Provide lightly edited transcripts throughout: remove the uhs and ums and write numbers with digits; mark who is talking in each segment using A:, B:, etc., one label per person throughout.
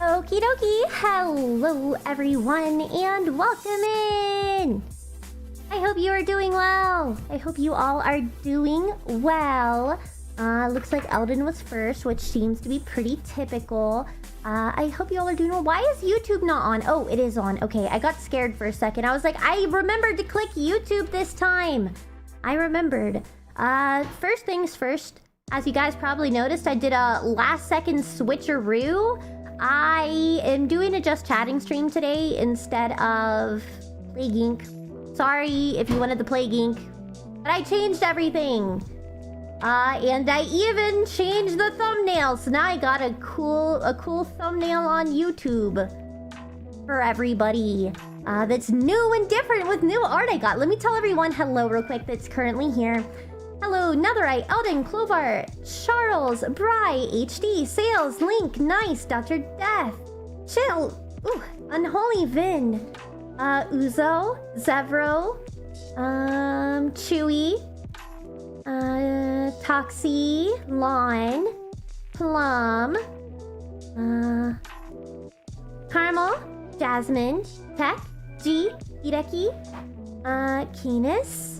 A: Okie dokie, hello everyone and welcome in! I hope you are doing well. I hope you all are doing well. Looks like Eldon was first, which seems to be pretty typical. I hope you all are doing well. Why is YouTube not on? Oh, it is on. Okay, I got scared for a second. I was like, I remembered to click YouTube this time. I remembered. First things first, as you guys probably noticed, I did a last second switcheroo. I am doing a just chatting stream today instead of Plague Inc. Sorry if you wanted the Plague Inc. But I changed everything. And I even changed the thumbnail. So now I got a cool thumbnail on YouTube for everybody. That's new and different with new art I got. Let me tell everyone hello real quick that's currently here. Hello, Netherite, Eldon, Clovar, Charles, Bry, HD, Sales, Link, Nice, Dr. Death, Chill, ooh, Unholy Vin, Uzo, Zevro, Chewy, Toxie, Lawn, Plum, Caramel, Jasmine, Tech, G, Ireki, Kenis.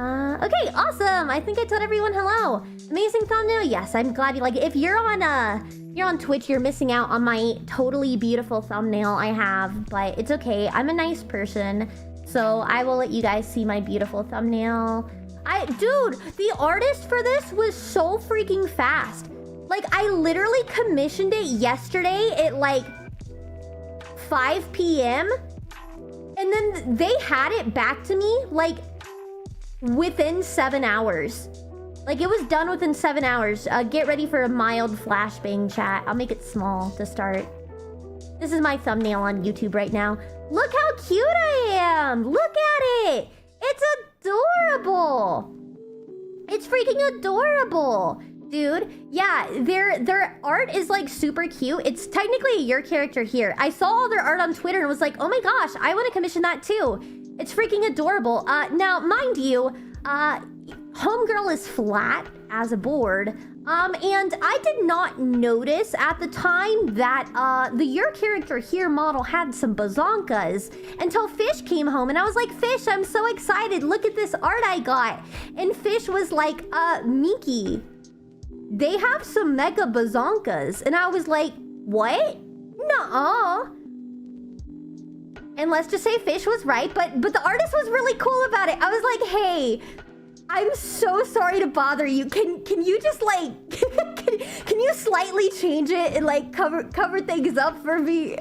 A: Okay, awesome. I think I told everyone hello. Amazing thumbnail. Yes, I'm glad you like it. If you're on Twitch, you're missing out on my totally beautiful thumbnail I have, but it's okay. I'm a nice person, so I will let you guys see my beautiful thumbnail. Dude, the artist for this was so freaking fast. Like, I literally commissioned it yesterday at like 5 p.m. and then they had it back to me like within 7 hours. Like, it was done within 7 hours. Get ready for a mild flashbang chat. I'll make it small to start. This is my thumbnail on YouTube right now. Look how cute I am! Look at it! It's adorable! It's freaking adorable! Dude, yeah, their art is like super cute. It's technically your character here. I saw all their art on Twitter and was like, oh my gosh, I want to commission that too. It's freaking adorable. Now, mind you, Homegirl is flat as a board. And I did not notice at the time that the your character here model had some bazonkas until Fish came home and I was like, Fish, I'm so excited. Look at this art I got. And Fish was like, Miki, they have some mega bazonkas. And I was like, what? Nuh-uh. And let's just say Fish was right, but the artist was really cool about it. I was like, hey, I'm so sorry to bother you. Can you just like can you slightly change it and like cover things up for me?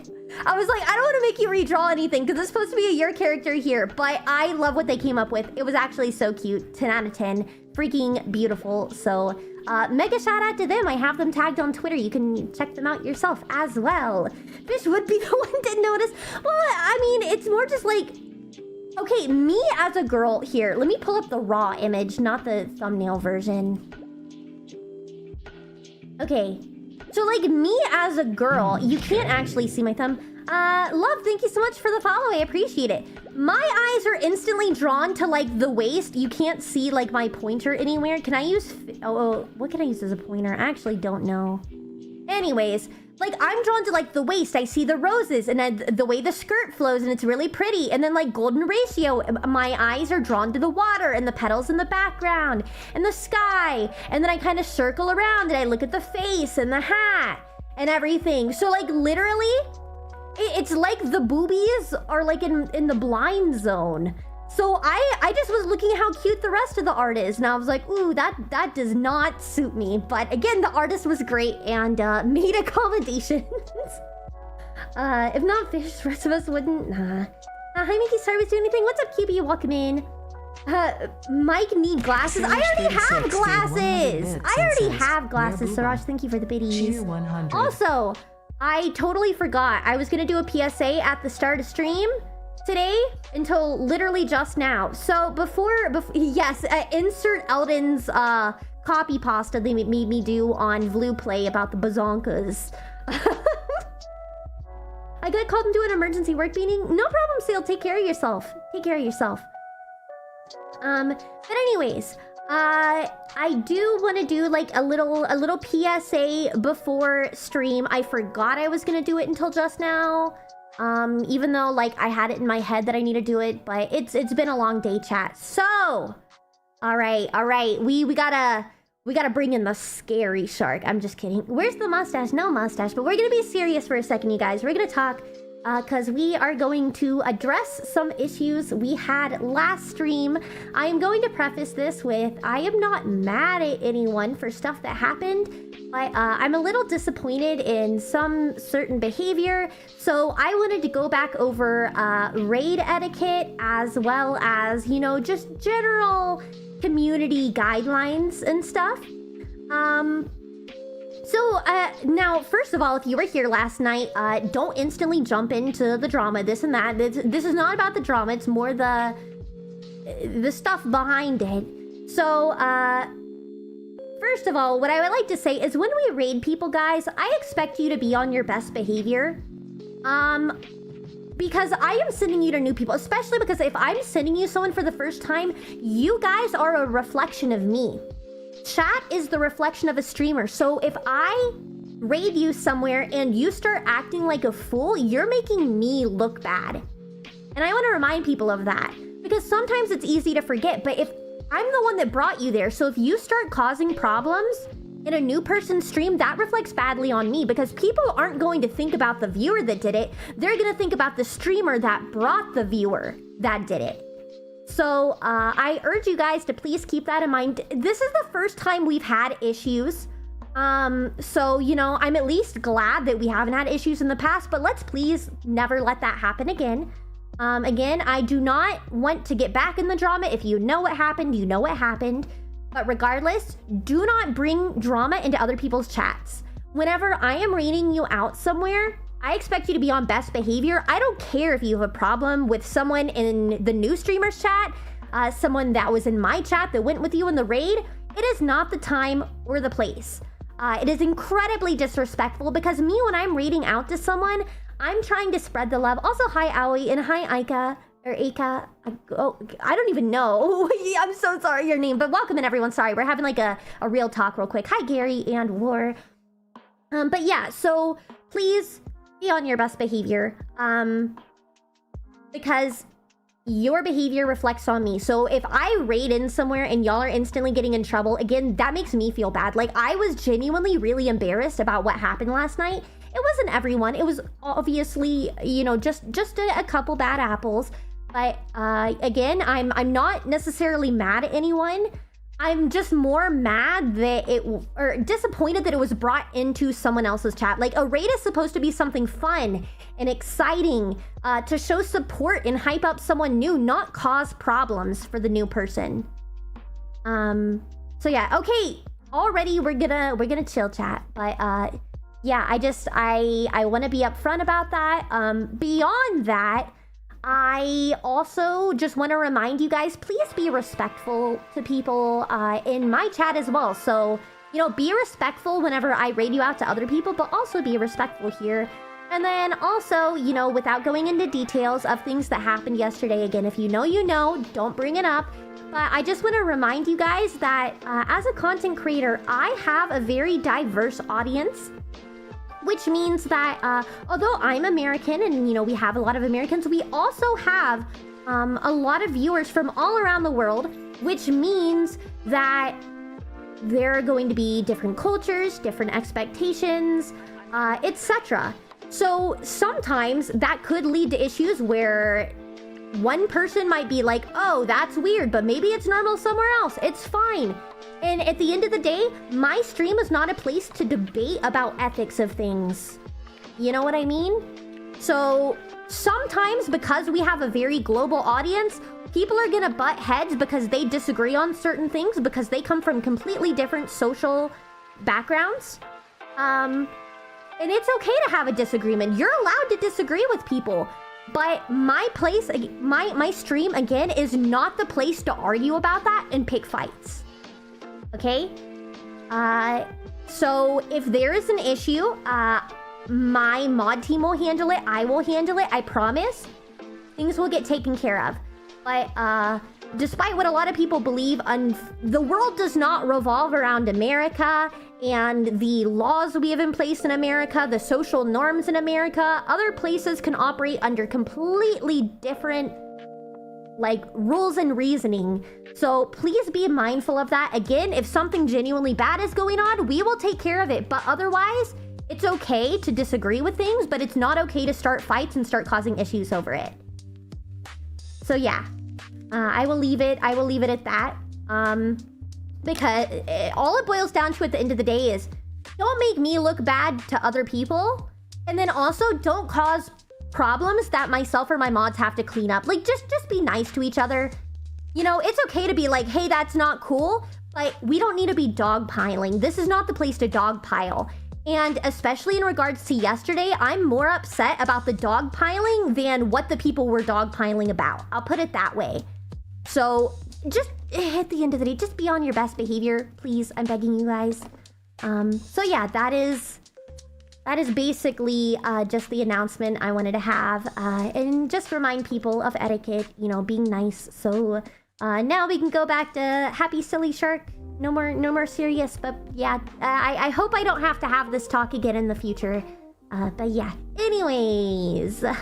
A: I was like, I don't want to make you redraw anything because it's supposed to be a your character here, but I love what they came up with. It was actually so cute. 10 out of 10. Freaking beautiful. So mega shout out to them. I have them tagged on Twitter. You can check them out yourself as well. Fish would be the one to notice. Well, I mean, it's more just like, okay, me as a girl here. Let me pull up the raw image, not the thumbnail version. Okay, so like me as a girl, you can't actually see my thumb. Love, thank you so much for the follow. I appreciate it. My eyes are instantly drawn to like the waist. You can't see like my pointer anywhere. Can I use... Oh, what can I use as a pointer? I actually don't know. Anyways, like I'm drawn to like the waist. I see the roses and then the way the skirt flows and it's really pretty. And then like golden ratio, my eyes are drawn to the water and the petals in the background and the sky. And then I kind of circle around and I look at the face and the hat and everything. So like literally... It's like the boobies are like in the blind zone. So I just was looking at how cute the rest of the art is. And I was like, ooh, that does not suit me. But again, the artist was great and made accommodations. If not Fish, the rest of us wouldn't. Nah. Hi, Miki. Sorry I was doing anything. What's up, QB? Welcome in. Mike need glasses. I already have glasses. I already have glasses. Siraj, thank you for the biddies. Also, I totally forgot. I was gonna do a PSA at the start of stream today until literally just now. So before yes, insert Eldon's copy pasta they made me do on Vlu Play about the bazonkas. I got called into an emergency work meeting. No problem, Seal. Take care of yourself. Take care of yourself. But anyways, I do want to do like a little PSA before stream. I forgot I was gonna do it until just now. Even though like I had it in my head that I need to do it, but it's been a long day, chat. So, all right, we gotta bring in the scary shark. I'm just kidding. Where's the mustache? No mustache. But we're gonna be serious for a second, you guys. We're gonna talk. Because we are going to address some issues we had last stream. I am going to preface this with, I am not mad at anyone for stuff that happened, but I'm a little disappointed in some certain behavior. So I wanted to go back over raid etiquette as well as, you know, just general community guidelines and stuff. So, now, first of all, if you were here last night, don't instantly jump into the drama, this and that. This is not about the drama, it's more the stuff behind it. So, first of all, what I would like to say is when we raid people, guys, I expect you to be on your best behavior. Because I am sending you to new people, especially because if I'm sending you someone for the first time, you guys are a reflection of me. Chat is the reflection of a streamer. So if I raid you somewhere and you start acting like a fool, you're making me look bad. And I want to remind people of that. Because sometimes it's easy to forget, but if I'm the one that brought you there, so if you start causing problems in a new person's stream, that reflects badly on me because people aren't going to think about the viewer that did it. They're going to think about the streamer that brought the viewer that did it. So, I urge you guys to please keep that in mind. This is the first time we've had issues. So, you know, I'm at least glad that we haven't had issues in the past, but let's please never let that happen again. Again, I do not want to get back in the drama. If you know what happened, you know what happened. But regardless, do not bring drama into other people's chats. Whenever I am reading you out somewhere, I expect you to be on best behavior. I don't care if you have a problem with someone in the new streamers chat, someone that was in my chat that went with you in the raid. It is not the time or the place. It is incredibly disrespectful because me, when I'm reading out to someone, I'm trying to spread the love. Also, hi, Aoi, and hi, Aika, or Aika. Oh, I don't even know. I'm so sorry your name, but welcome in, everyone. Sorry, we're having like a real talk real quick. Hi, Gary and War. But yeah, so please be on your best behavior, because your behavior reflects on me. So if I raid in somewhere and y'all are instantly getting in trouble, again, that makes me feel bad. Like, I was genuinely really embarrassed about what happened last night. It wasn't everyone. It was obviously, you know, just a couple bad apples. But again, I'm not necessarily mad at anyone. I'm just more mad that or disappointed that it was brought into someone else's chat. Like, a raid is supposed to be something fun and exciting, to show support and hype up someone new, not cause problems for the new person. So yeah, okay. Already we're gonna chill, chat. But yeah, I want to be upfront about that. Beyond that, I also just want to remind you guys, please be respectful to people in my chat as well. So, you know, be respectful whenever I raid you out to other people, but also be respectful here. And then also, you know, without going into details of things that happened yesterday, again, if you know, don't bring it up. But I just want to remind you guys that as a content creator, I have a very diverse audience. Which means that although I'm American and, you know, we have a lot of Americans, we also have a lot of viewers from all around the world, which means that there are going to be different cultures, different expectations, etc. So sometimes that could lead to issues where one person might be like, oh, that's weird, but maybe it's normal somewhere else. It's fine. And at the end of the day, my stream is not a place to debate about ethics of things. You know what I mean? So sometimes, because we have a very global audience, people are gonna butt heads because they disagree on certain things because they come from completely different social backgrounds. And it's okay to have a disagreement. You're allowed to disagree with people. But my place, my stream, again, is not the place to argue about that and pick fights. Okay? So if there is an issue, my mod team will handle it. I will handle it. I promise. Things will get taken care of. But despite what a lot of people believe, the world does not revolve around America and the laws we have in place in America, the social norms in America. Other places can operate under completely different, like, rules and reasoning. So please be mindful of that. Again, if something genuinely bad is going on, we will take care of it. But otherwise, it's okay to disagree with things, but it's not okay to start fights and start causing issues over it. So yeah, I will leave it at that. Because all it boils down to at the end of the day is, don't make me look bad to other people, and then also don't cause problems that myself or my mods have to clean up. Like, just be nice to each other. You know, it's okay to be like, hey, that's not cool, but we don't need to be dogpiling. This is not the place to dogpile. And especially in regards to yesterday, I'm more upset about the dogpiling than what the people were dogpiling about. I'll put it that way. So just at the end of the day, just be on your best behavior, please. I'm begging you guys. So yeah, that is basically just the announcement I wanted to have, and just remind people of etiquette, you know, being nice. So now we can go back to happy silly shark. No more serious. But yeah, I hope I don't have to have this talk again in the future. But yeah, anyways. If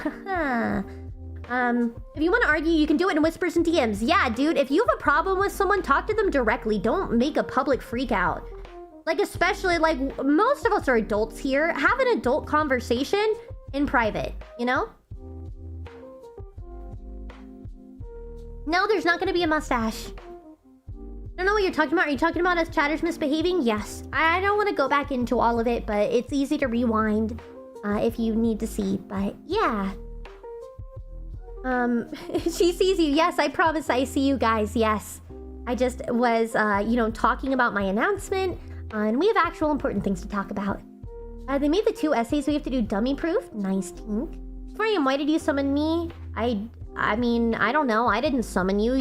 A: you want to argue, you can do it in whispers and DMs. Yeah, dude, if you have a problem with someone, talk to them directly. Don't make a public freak out. Like, especially, like, most of us are adults here. Have an adult conversation in private, you know? No, there's not gonna be a mustache. I don't know what you're talking about. Are you talking about us chatters misbehaving? Yes. I don't want to go back into all of it, but it's easy to rewind if you need to see. But yeah. She sees you. Yes, I promise I see you guys. Yes. I just was, you know, talking about my announcement. And we have actual important things to talk about. They made the 2 essays we have to do dummy proof. Nice, Tink. Florian, why did you summon me? I mean, I don't know. I didn't summon you.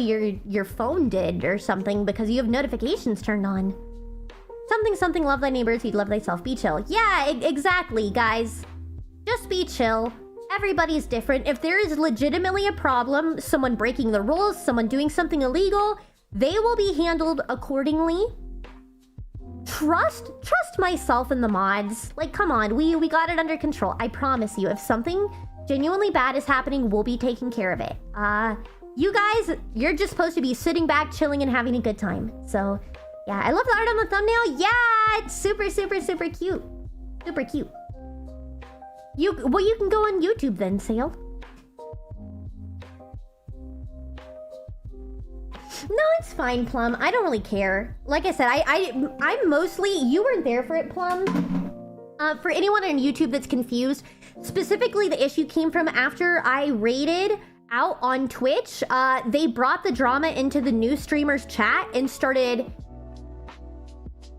A: Your phone did or something because you have notifications turned on. Something, love thy neighbors, you'd love thyself. Be chill. Yeah, exactly, guys. Just be chill. Everybody's different. If there is legitimately a problem, someone breaking the rules, someone doing something illegal, they will be handled accordingly. Trust myself and the mods. Like, come on, we got it under control. I promise you, if something genuinely bad is happening, we'll be taking care of it. You guys, you're just supposed to be sitting back, chilling, and having a good time. So, yeah, I love the art on the thumbnail. Yeah, it's super, super, super cute. Super cute. You can go on YouTube then, Sale. No, it's fine, Plum. I don't really care. Like I said, I'm mostly... You weren't there for it, Plum. For anyone on YouTube that's confused, specifically the issue came from after I raided out on Twitch. They brought the drama into the new streamer's chat and started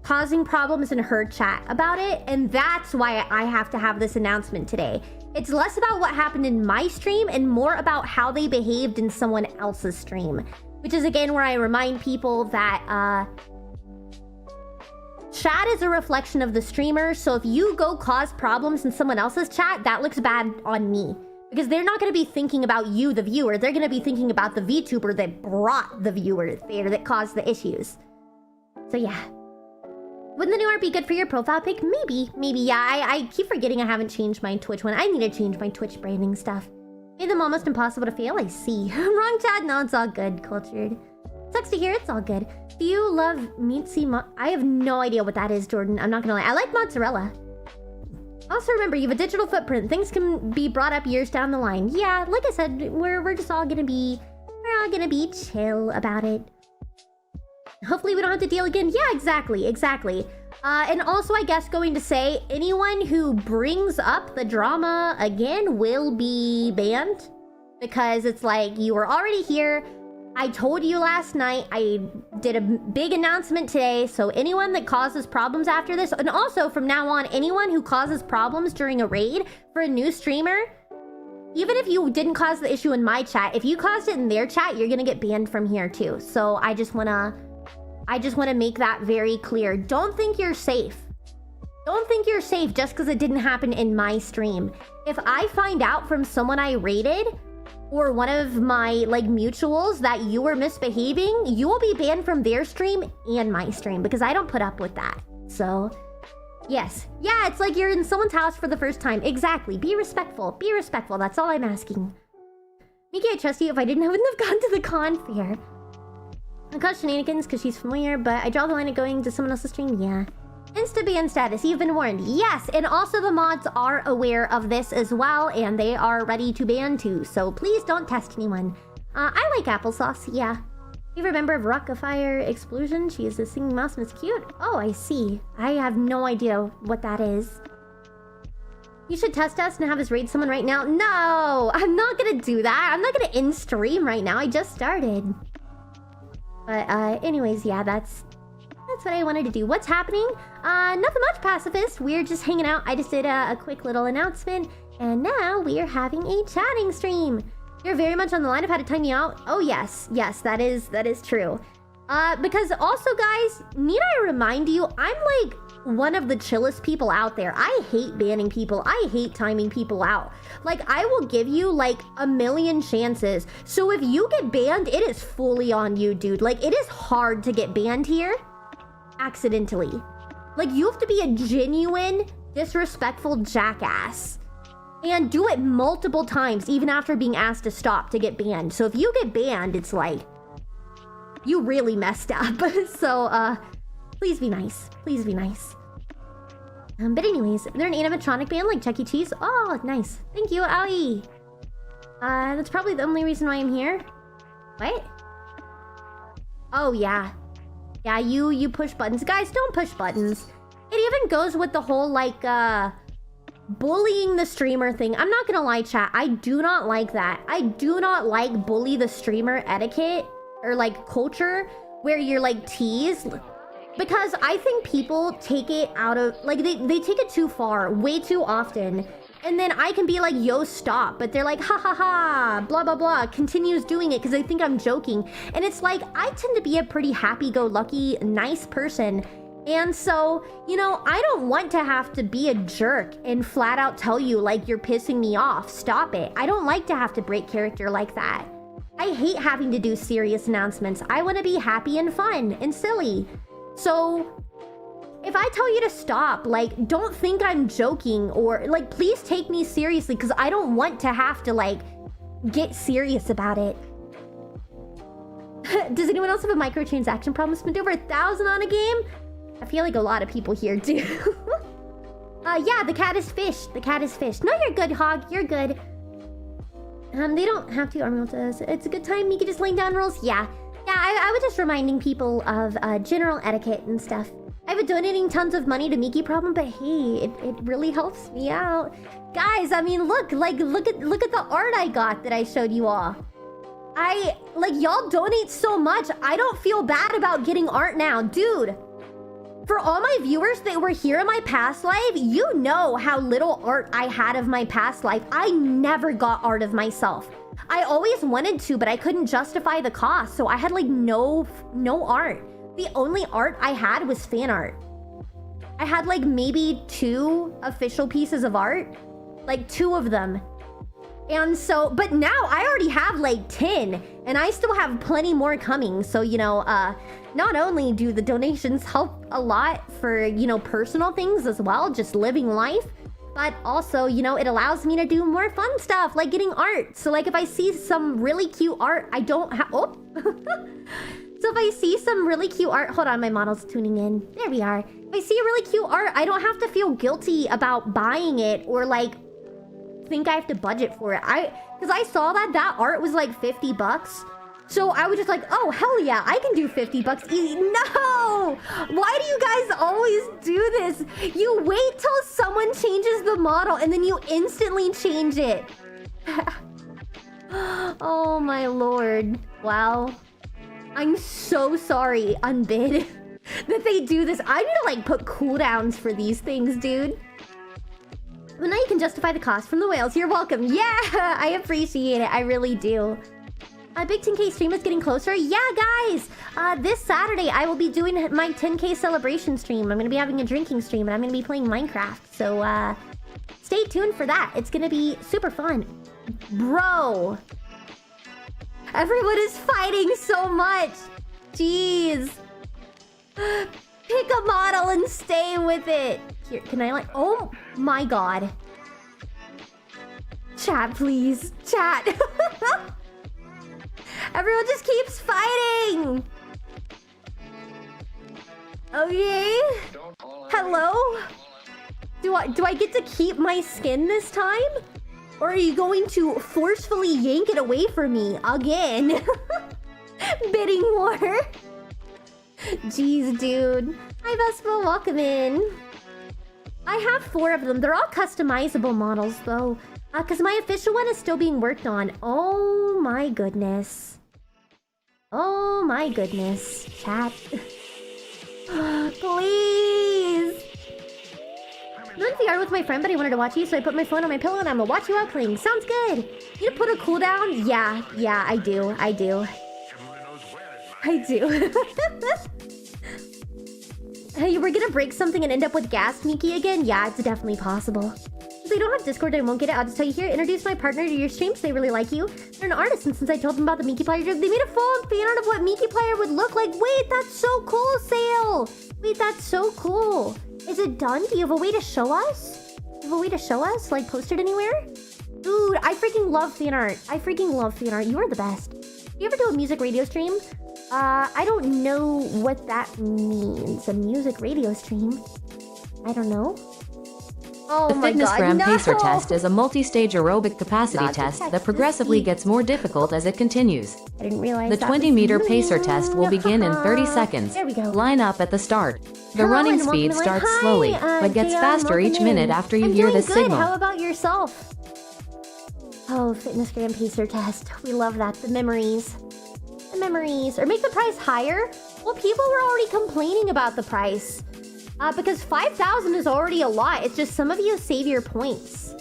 A: causing problems in her chat about it. And that's why I have to have this announcement today. It's less about what happened in my stream and more about how they behaved in someone else's stream. Which is, again, where I remind people that chat is a reflection of the streamer. So if you go cause problems in someone else's chat, that looks bad on me. Because they're not going to be thinking about you, the viewer. They're going to be thinking about the VTuber that brought the viewer there, that caused the issues. So yeah. Wouldn't the new art be good for your profile pic? Maybe. Yeah, I keep forgetting I haven't changed my Twitch one. I need to change my Twitch branding stuff. Made them almost impossible to fail, I see. Wrong chat? No, it's all good, Cultured. Sucks to hear, it's all good. Do you love Mitzi I have no idea what that is, Jordan. I'm not gonna lie. I like mozzarella. Also remember, you have a digital footprint. Things can be brought up years down the line. Yeah, like I said, we're just all gonna be... We're all gonna be chill about it. Hopefully we don't have to deal again. Yeah, exactly. And also, I guess, going to say, anyone who brings up the drama again will be banned. Because it's like, you were already here. I told you last night. I did a big announcement today. So anyone that causes problems after this, and also from now on, anyone who causes problems during a raid for a new streamer, even if you didn't cause the issue in my chat, if you caused it in their chat, you're gonna get banned from here too. So I just wanna make that very clear. Don't think you're safe. Don't think you're safe just because it didn't happen in my stream. If I find out from someone I raided or one of my like mutuals that you were misbehaving, you will be banned from their stream and my stream because I don't put up with that. So, yes. Yeah, it's like you're in someone's house for the first time. Exactly. Be respectful. Be respectful. That's all I'm asking. Miki, I trust you. If I didn't, I wouldn't have gone to the con fair. I call shenanigans because she's familiar, but I draw the line of going to someone else's stream. Yeah. Insta-ban status. You've been warned. Yes, and also the mods are aware of this as well, and they are ready to ban too. So please don't test anyone. I like applesauce. Yeah. You remember of Rockafire Explosion? She is a singing mouse and it's cute. Oh, I see. I have no idea what that is. You should test us and have us raid someone right now. No, I'm not gonna do that. I'm not gonna end stream right now. I just started. But anyways, yeah, that's what I wanted to do. What's happening? Nothing much, pacifist. We're just hanging out. I just did a quick little announcement, and now we are having a chatting stream. You're very much on the line of how to time you out. Oh yes, yes, that is true. Because also, guys, need I remind you, I'm like one of the chillest people out there. I hate banning people. I hate timing people out. Like, I will give you like a million chances. So if you get banned, it is fully on you, dude. Like, it is hard to get banned here accidentally. Like, you have to be a genuine, disrespectful jackass and do it multiple times, even after being asked to stop to get banned. So if you get banned, it's like you really messed up. So, please be nice. Please be nice. But anyways, they're an animatronic band like Chuck E. Cheese. Oh, nice. Thank you, Aoi. That's probably the only reason why I'm here. What? Oh, yeah. Yeah, you push buttons. Guys, don't push buttons. It even goes with the whole, like, bullying the streamer thing. I'm not gonna lie, chat. I do not like that. I do not like bully the streamer etiquette or, like, culture where you're, like, teased. Because I think people take it out of... Like, they take it too far, way too often. And then I can be like, yo, stop. But they're like, ha ha ha, blah, blah, blah. Continues doing it because they think I'm joking. And it's like, I tend to be a pretty happy-go-lucky, nice person. And so, you know, I don't want to have to be a jerk and flat out tell you, like, you're pissing me off. Stop it. I don't like to have to break character like that. I hate having to do serious announcements. I want to be happy and fun and silly. So if I tell you to stop, like, don't think I'm joking, or like, please take me seriously, because I don't want to have to, like, get serious about it. Does anyone else have a microtransaction problem? Spent over 1,000 on a game? I feel like a lot of people here do. Yeah, the cat is fish. The cat is fish. No, you're good, Hog. You're good. They don't have to arm us. It's a good time. Miki just laying down rules. Yeah. Yeah, I was just reminding people of general etiquette and stuff. I've been donating tons of money to Miki problem, but hey, it really helps me out. Guys, I mean, look at the art I got that I showed you all. Y'all donate so much, I don't feel bad about getting art now. Dude, for all my viewers that were here in my past life, you know how little art I had of my past life. I never got art of myself. I always wanted to, but I couldn't justify the cost, so I had like no art. The only art I had was fan art. I had like maybe 2 official pieces of art. Like 2 of them. And so, but now I already have like 10. And I still have plenty more coming. So, you know, not only do the donations help a lot for, you know, personal things as well, just living life. But also, you know, it allows me to do more fun stuff, like getting art. So like if I see some really cute art, I don't have... Oh! So if I see some really cute art... Hold on, my model's tuning in. There we are. If I see a really cute art, I don't have to feel guilty about buying it or, like, think I have to budget for it. Because I saw that art was, like, 50 bucks. So I was just like, oh, hell yeah, I can do 50 bucks easy. No! Why do you guys always do this? You wait till someone changes the model and then you instantly change it. Oh, my lord. Wow. I'm so sorry, Unbid, that they do this. I need to, like, put cooldowns for these things, dude. But now you can justify the cost from the whales. You're welcome. Yeah, I appreciate it. I really do. Big 10K stream is getting closer. Yeah, guys. This Saturday, I will be doing my 10K celebration stream. I'm going to be having a drinking stream, and I'm going to be playing Minecraft. So, stay tuned for that. It's going to be super fun. Bro, Everyone is fighting so much. Jeez. Pick a model and stay with it. Here, can I like... Oh my god. Chat, please. Chat. Everyone just keeps fighting. Okay. Hello? Do I get to keep my skin this time? Or are you going to forcefully yank it away from me again? Bidding war. Jeez, dude. Hi, Vespa. Welcome in. I have 4 of them. They're all customizable models, though. Because my official one is still being worked on. Oh, my goodness. Oh, my goodness. Chat. Please. I'm in VR with my friend, but I wanted to watch you, so I put my phone on my pillow and I'm gonna watch you while playing. Sounds good. You need to put a cooldown? Yeah, I do. Hey, we're gonna break something and end up with gas, Miki, again? Yeah, it's definitely possible. If they don't have Discord, I won't get it. I'll just tell you here. Introduce my partner to your streams. They really like you. They're an artist, and since I told them about the Miki player joke, they made a full fan art of what Miki player would look like. Wait, that's so cool, Sale. Wait, that's so cool. Is it done? Do you have a way to show us? Like, post it anywhere? Dude, I freaking love fan art. You are the best. Do you ever do a music radio stream? I don't know what that means. A music radio stream? I don't know. Oh
B: the Fitness Gram Pacer test is a multi-stage aerobic capacity test that progressively gets more difficult as it continues.
A: I didn't realize
B: the 20-meter pacer test will begin in 30 seconds.
A: There we go.
B: Line up at the start. The running speed starts slowly, but gets faster each minute after you hear the signal.
A: How about yourself? Oh, Fitness Gram Pacer test. We love that. The memories. Or make the price higher? Well, people were already complaining about the price. Because 5,000 is already a lot. It's just some of you save your points.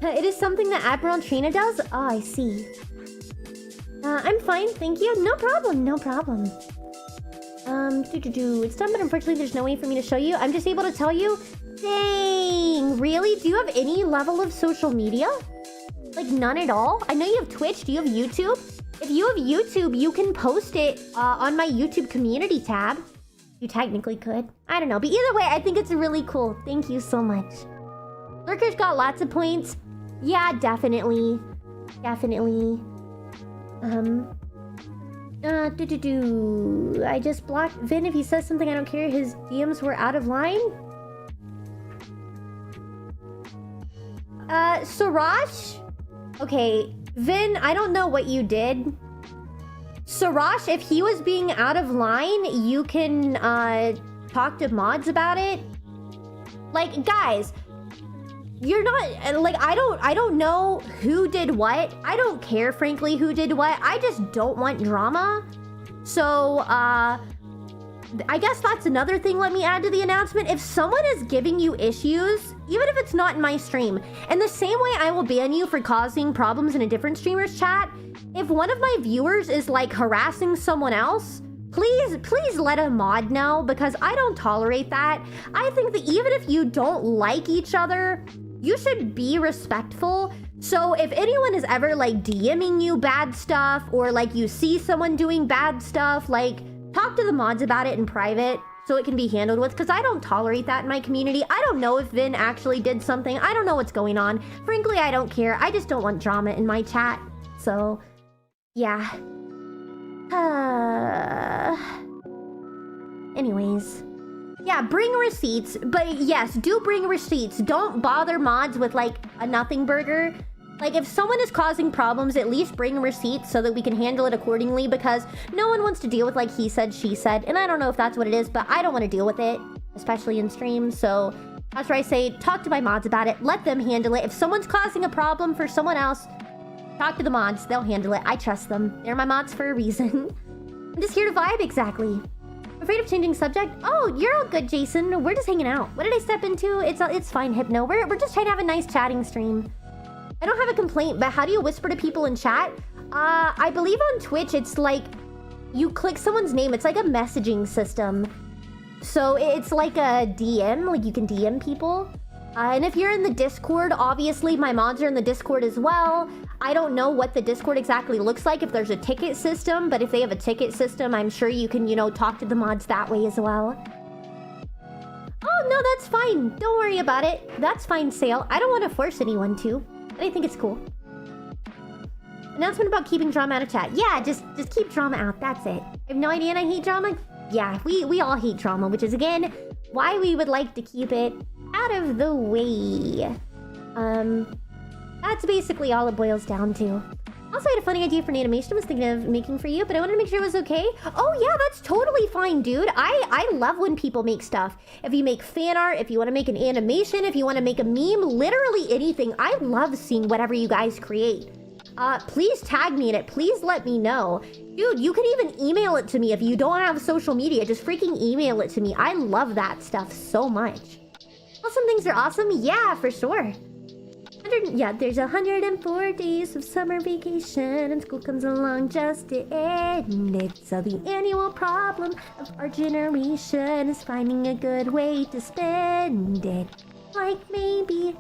A: It is something that Admiral Trina does? Oh, I see. I'm fine, thank you. No problem. It's done, but unfortunately there's no way for me to show you. I'm just able to tell you. Dang, really? Do you have any level of social media? Like none at all? I know you have Twitch. Do you have YouTube? If you have YouTube, you can post it on my YouTube community tab. You technically could. I don't know. But either way, I think it's really cool. Thank you so much. Lurker's got lots of points. Yeah, definitely. I just blocked Vin. If he says something I don't care, his DMs were out of line. Sarash? Okay, Vin, I don't know what you did. Sarash, if he was being out of line, you can talk to mods about it. Like, guys, you're not like I don't know who did what. I don't care, frankly, who did what. I just don't want drama. So I guess that's another thing. Let me add to the announcement. If someone is giving you issues, even if it's not in my stream, in the same way I will ban you for causing problems in a different streamer's chat, if one of my viewers is like harassing someone else, please let a mod know, because I don't tolerate that. I think that even if you don't like each other, you should be respectful. So if anyone is ever like DMing you bad stuff, or like you see someone doing bad stuff, like talk to the mods about it in private so it can be handled with, because I don't tolerate that in my community. I don't know if Vin actually did something. I don't know what's going on. Frankly, I don't care. I just don't want drama in my chat. So, yeah. Anyways. Yeah, bring receipts. But yes, do bring receipts. Don't bother mods with like a nothing burger. Like, if someone is causing problems, at least bring receipts so that we can handle it accordingly, because no one wants to deal with, like, he said, she said. And I don't know if that's what it is, but I don't want to deal with it, especially in stream. So that's where I say, talk to my mods about it. Let them handle it. If someone's causing a problem for someone else, talk to the mods. They'll handle it. I trust them. They're my mods for a reason. I'm just here to vibe, exactly. I'm afraid of changing subject. Oh, you're all good, Jason. We're just hanging out. What did I step into? It's fine, Hypno. We're just trying to have a nice chatting stream. I don't have a complaint, but how do you whisper to people in chat? I believe on Twitch, it's like you click someone's name. It's like a messaging system. So it's like a DM, like you can DM people. And if you're in the Discord, obviously my mods are in the Discord as well. I don't know what the Discord exactly looks like, if there's a ticket system, but if they have a ticket system, I'm sure you can, you know, talk to the mods that way as well. Oh, no, that's fine. Don't worry about it. That's fine, Sale. I don't want to force anyone to. I think it's cool. Announcement about keeping drama out of chat. Yeah, just keep drama out. That's it. I have no idea and I hate drama. Yeah, we all hate drama, which is, again, why we would like to keep it out of the way. That's basically all it boils down to. Also, I had a funny idea for an animation I was thinking of making for you, but I wanted to make sure it was okay. Oh yeah, that's totally fine, dude. I love when people make stuff. If you make fan art, if you want to make an animation, if you want to make a meme, literally anything. I love seeing whatever you guys create. Please tag me in it. Please let me know. Dude, you can even email it to me if you don't have social media. Just freaking email it to me. I love that stuff so much. Well, some things are awesome. Yeah, for sure. Yeah, there's 104 days of summer vacation and school comes along just to end it. So the annual problem of our generation is finding a good way to spend it. Like maybe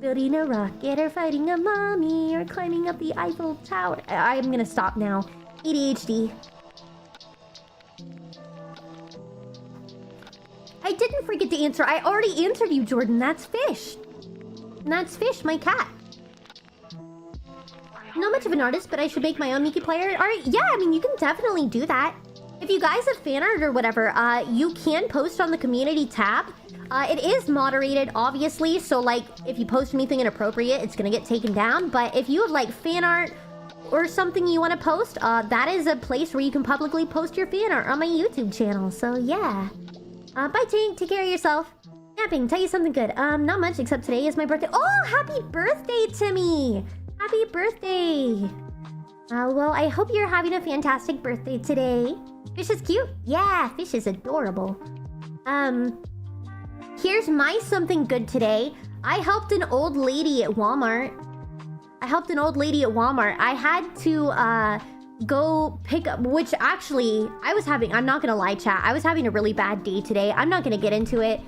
A: building a rocket or fighting a mommy or climbing up the Eiffel Tower. I'm gonna stop now. ADHD. I didn't forget to answer. I already answered you, Jordan. That's Fish. And that's Fish, my cat. Not much of an artist, but I should make my own Miki player art. Yeah, I mean, you can definitely do that. If you guys have fan art or whatever, you can post on the community tab. It is moderated, obviously, so, like, if you post anything inappropriate, it's gonna get taken down. But if you have, like, fan art or something you want to post, that is a place where you can publicly post your fan art on my YouTube channel. So, yeah. Bye, Tank. Take care of yourself. Yapping, tell you something good. Not much, except today is my birthday. Oh, happy birthday to me! Happy birthday! Well, I hope you're having a fantastic birthday today. Fish is cute? Yeah, Fish is adorable. Here's my something good today. I helped an old lady at Walmart. I had to, go pick up, which actually, I'm not gonna lie, chat. I was having a really bad day today. I'm not gonna get into it.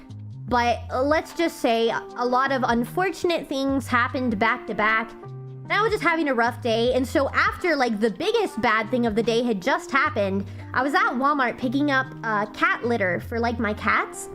A: But let's just say a lot of unfortunate things happened back to back. And I was just having a rough day. And so after, like, the biggest bad thing of the day had just happened, I was at Walmart picking up cat litter for, like, my cats.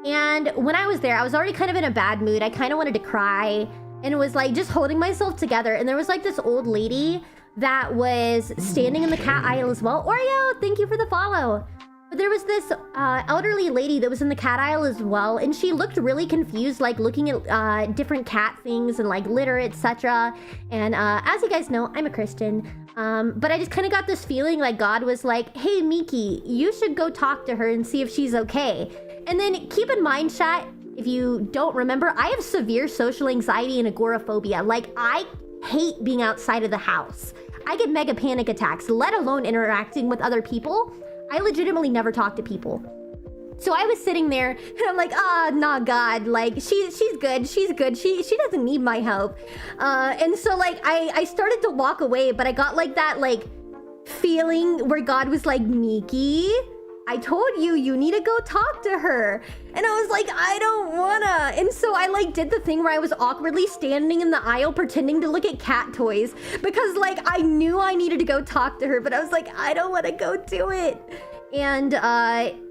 A: And when I was there, I was already kind of in a bad mood. I kind of wanted to cry and was, like, just holding myself together. And there was, like, this old lady that was standing in the cat aisle as well. Oreo, thank you for the follow. But there was this elderly lady that was in the cat aisle as well, and she looked really confused, like looking at different cat things and like litter, etc. And as you guys know, I'm a Christian, but I just kind of got this feeling like God was like, hey, Miki, you should go talk to her and see if she's okay. And then keep in mind, chat, if you don't remember, I have severe social anxiety and agoraphobia. Like, I hate being outside of the house. I get mega panic attacks, let alone interacting with other people. I legitimately never talk to people. So I was sitting there and I'm like, nah, God, like she's good. She doesn't need my help. And so like I started to walk away, but I got like that like feeling where God was like, Miki, I told you, you need to go talk to her. And I was like, I don't wanna. And so I like did the thing where I was awkwardly standing in the aisle pretending to look at cat toys because like I knew I needed to go talk to her, but I was like, I don't wanna go do it. And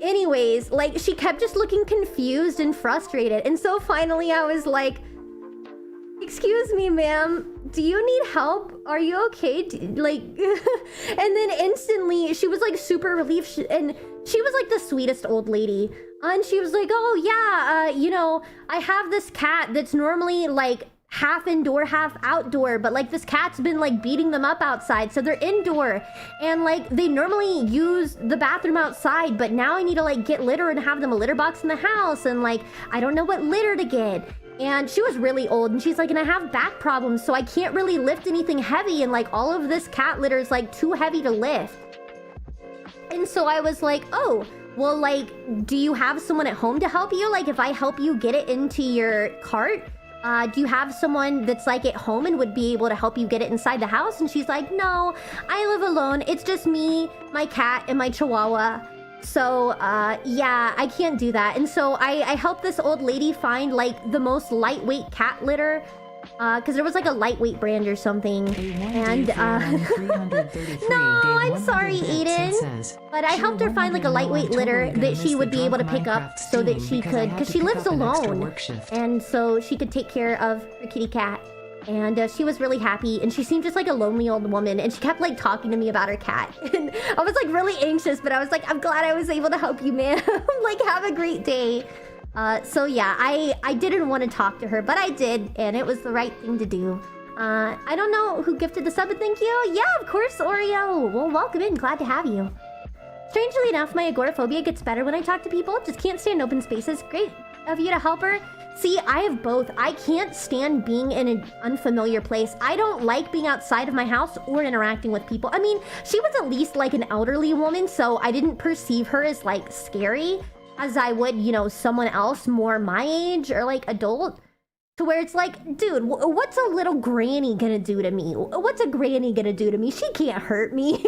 A: anyways, like she kept just looking confused and frustrated. And so finally I was like, excuse me, ma'am, do you need help? Are you okay? Like, and then instantly she was like super relieved and she was like the sweetest old lady. And she was like, oh yeah, you know, I have this cat that's normally like half indoor, half outdoor, but like this cat's been like beating them up outside, so they're indoor. And like they normally use the bathroom outside, but now I need to like get litter and have them a litter box in the house. And like, I don't know what litter to get. And she was really old and she's like, and I have back problems, so I can't really lift anything heavy. And like all of this cat litter is like too heavy to lift. And so I was like, oh, well, like, do you have someone at home to help you? Like if I help you get it into your cart, do you have someone that's like at home and would be able to help you get it inside the house? And she's like, no, I live alone. It's just me, my cat, and my chihuahua. So, yeah, I can't do that. And so I helped this old lady find, like, the most lightweight cat litter. Because there was, like, a lightweight brand or something. And, no, I'm sorry, Aiden. But I helped her find, like, a lightweight litter that she would be able to pick up so that she could... Because she lives alone. And so she could take care of her kitty cat. And she was really happy, and she seemed just like a lonely old woman, and she kept like talking to me about her cat. And I was like really anxious, but I was like, I'm glad I was able to help you, man. Like, have a great day. So yeah, I didn't want to talk to her, but I did, and it was the right thing to do. I don't know who gifted the sub, but thank you. Yeah, of course, Oreo. Well, welcome in, glad to have you. Strangely enough, my agoraphobia gets better when I talk to people. Just can't stand open spaces. Great of you to help her. See, I have both. I can't stand being in an unfamiliar place. I don't like being outside of my house or interacting with people. I mean, she was at least like an elderly woman, so I didn't perceive her as like scary as I would, you know, someone else more my age or like adult. To where it's like, dude, what's a little granny gonna do to me? What's a granny gonna do to me? She can't hurt me.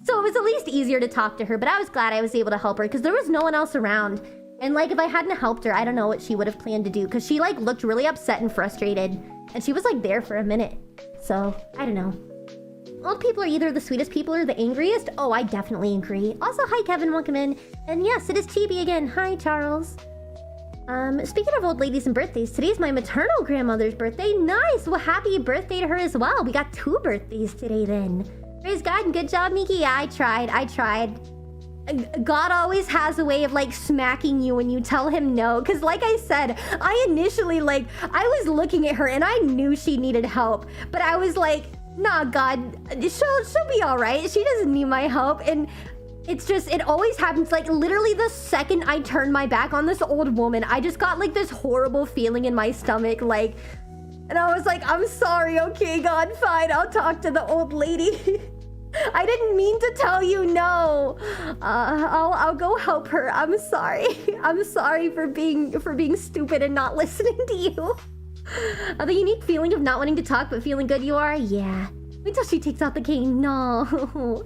A: So it was at least easier to talk to her, but I was glad I was able to help her because there was no one else around. And like, if I hadn't helped her, I don't know what she would have planned to do because she like looked really upset and frustrated. And she was like there for a minute. So, I don't know. Old people are either the sweetest people or the angriest. Oh, I definitely agree. Also, hi Kevin, welcome in. And yes, it is Chibi again. Hi, Charles. Speaking of old ladies and birthdays, today's my maternal grandmother's birthday. Nice! Well, happy birthday to her as well. We got 2 birthdays today then. Praise God and good job, Miki. Yeah, I tried. God always has a way of like smacking you when you tell him no. Because like I said, I initially like, I was looking at her and I knew she needed help. But I was like, nah, God, she'll be all right. She doesn't need my help. And it's just, it always happens. Like literally the second I turned my back on this old woman, I just got like this horrible feeling in my stomach. Like, and I was like, I'm sorry. Okay, God, fine. I'll talk to the old lady. I didn't mean to tell you no. I'll go help her. I'm sorry. I'm sorry for being stupid and not listening to you. The unique feeling of not wanting to talk but feeling good you are? Yeah. Wait till she takes out the cane. No.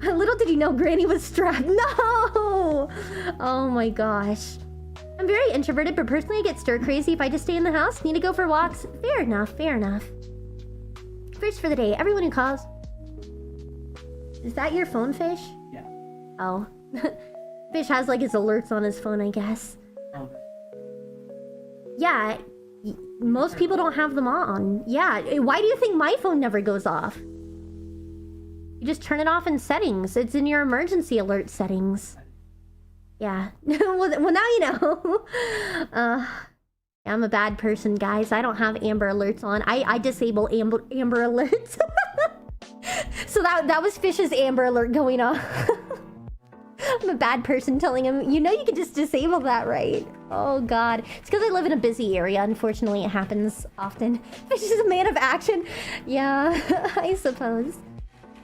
A: Little did you know Granny was strapped. No! Oh my gosh. I'm very introverted, but personally I get stir crazy if I just stay in the house. Need to go for walks. Fair enough, fair enough. First for the day, everyone who calls. Is that your phone, Fish?
C: Yeah.
A: Oh. Fish has like his alerts on his phone, I guess.
C: Oh.
A: Yeah. Most people don't have them on. Yeah. Why do you think my phone never goes off? You just turn it off in settings. It's in your emergency alert settings. Yeah. Well, now you know. I'm a bad person, guys. I don't have Amber Alerts on. I disable Amber Alerts. So that was Fish's Amber Alert going off. I'm a bad person telling him, you know you can just disable that, right? Oh, God. It's because I live in a busy area. Unfortunately, it happens often. Fish is a man of action. Yeah, I suppose.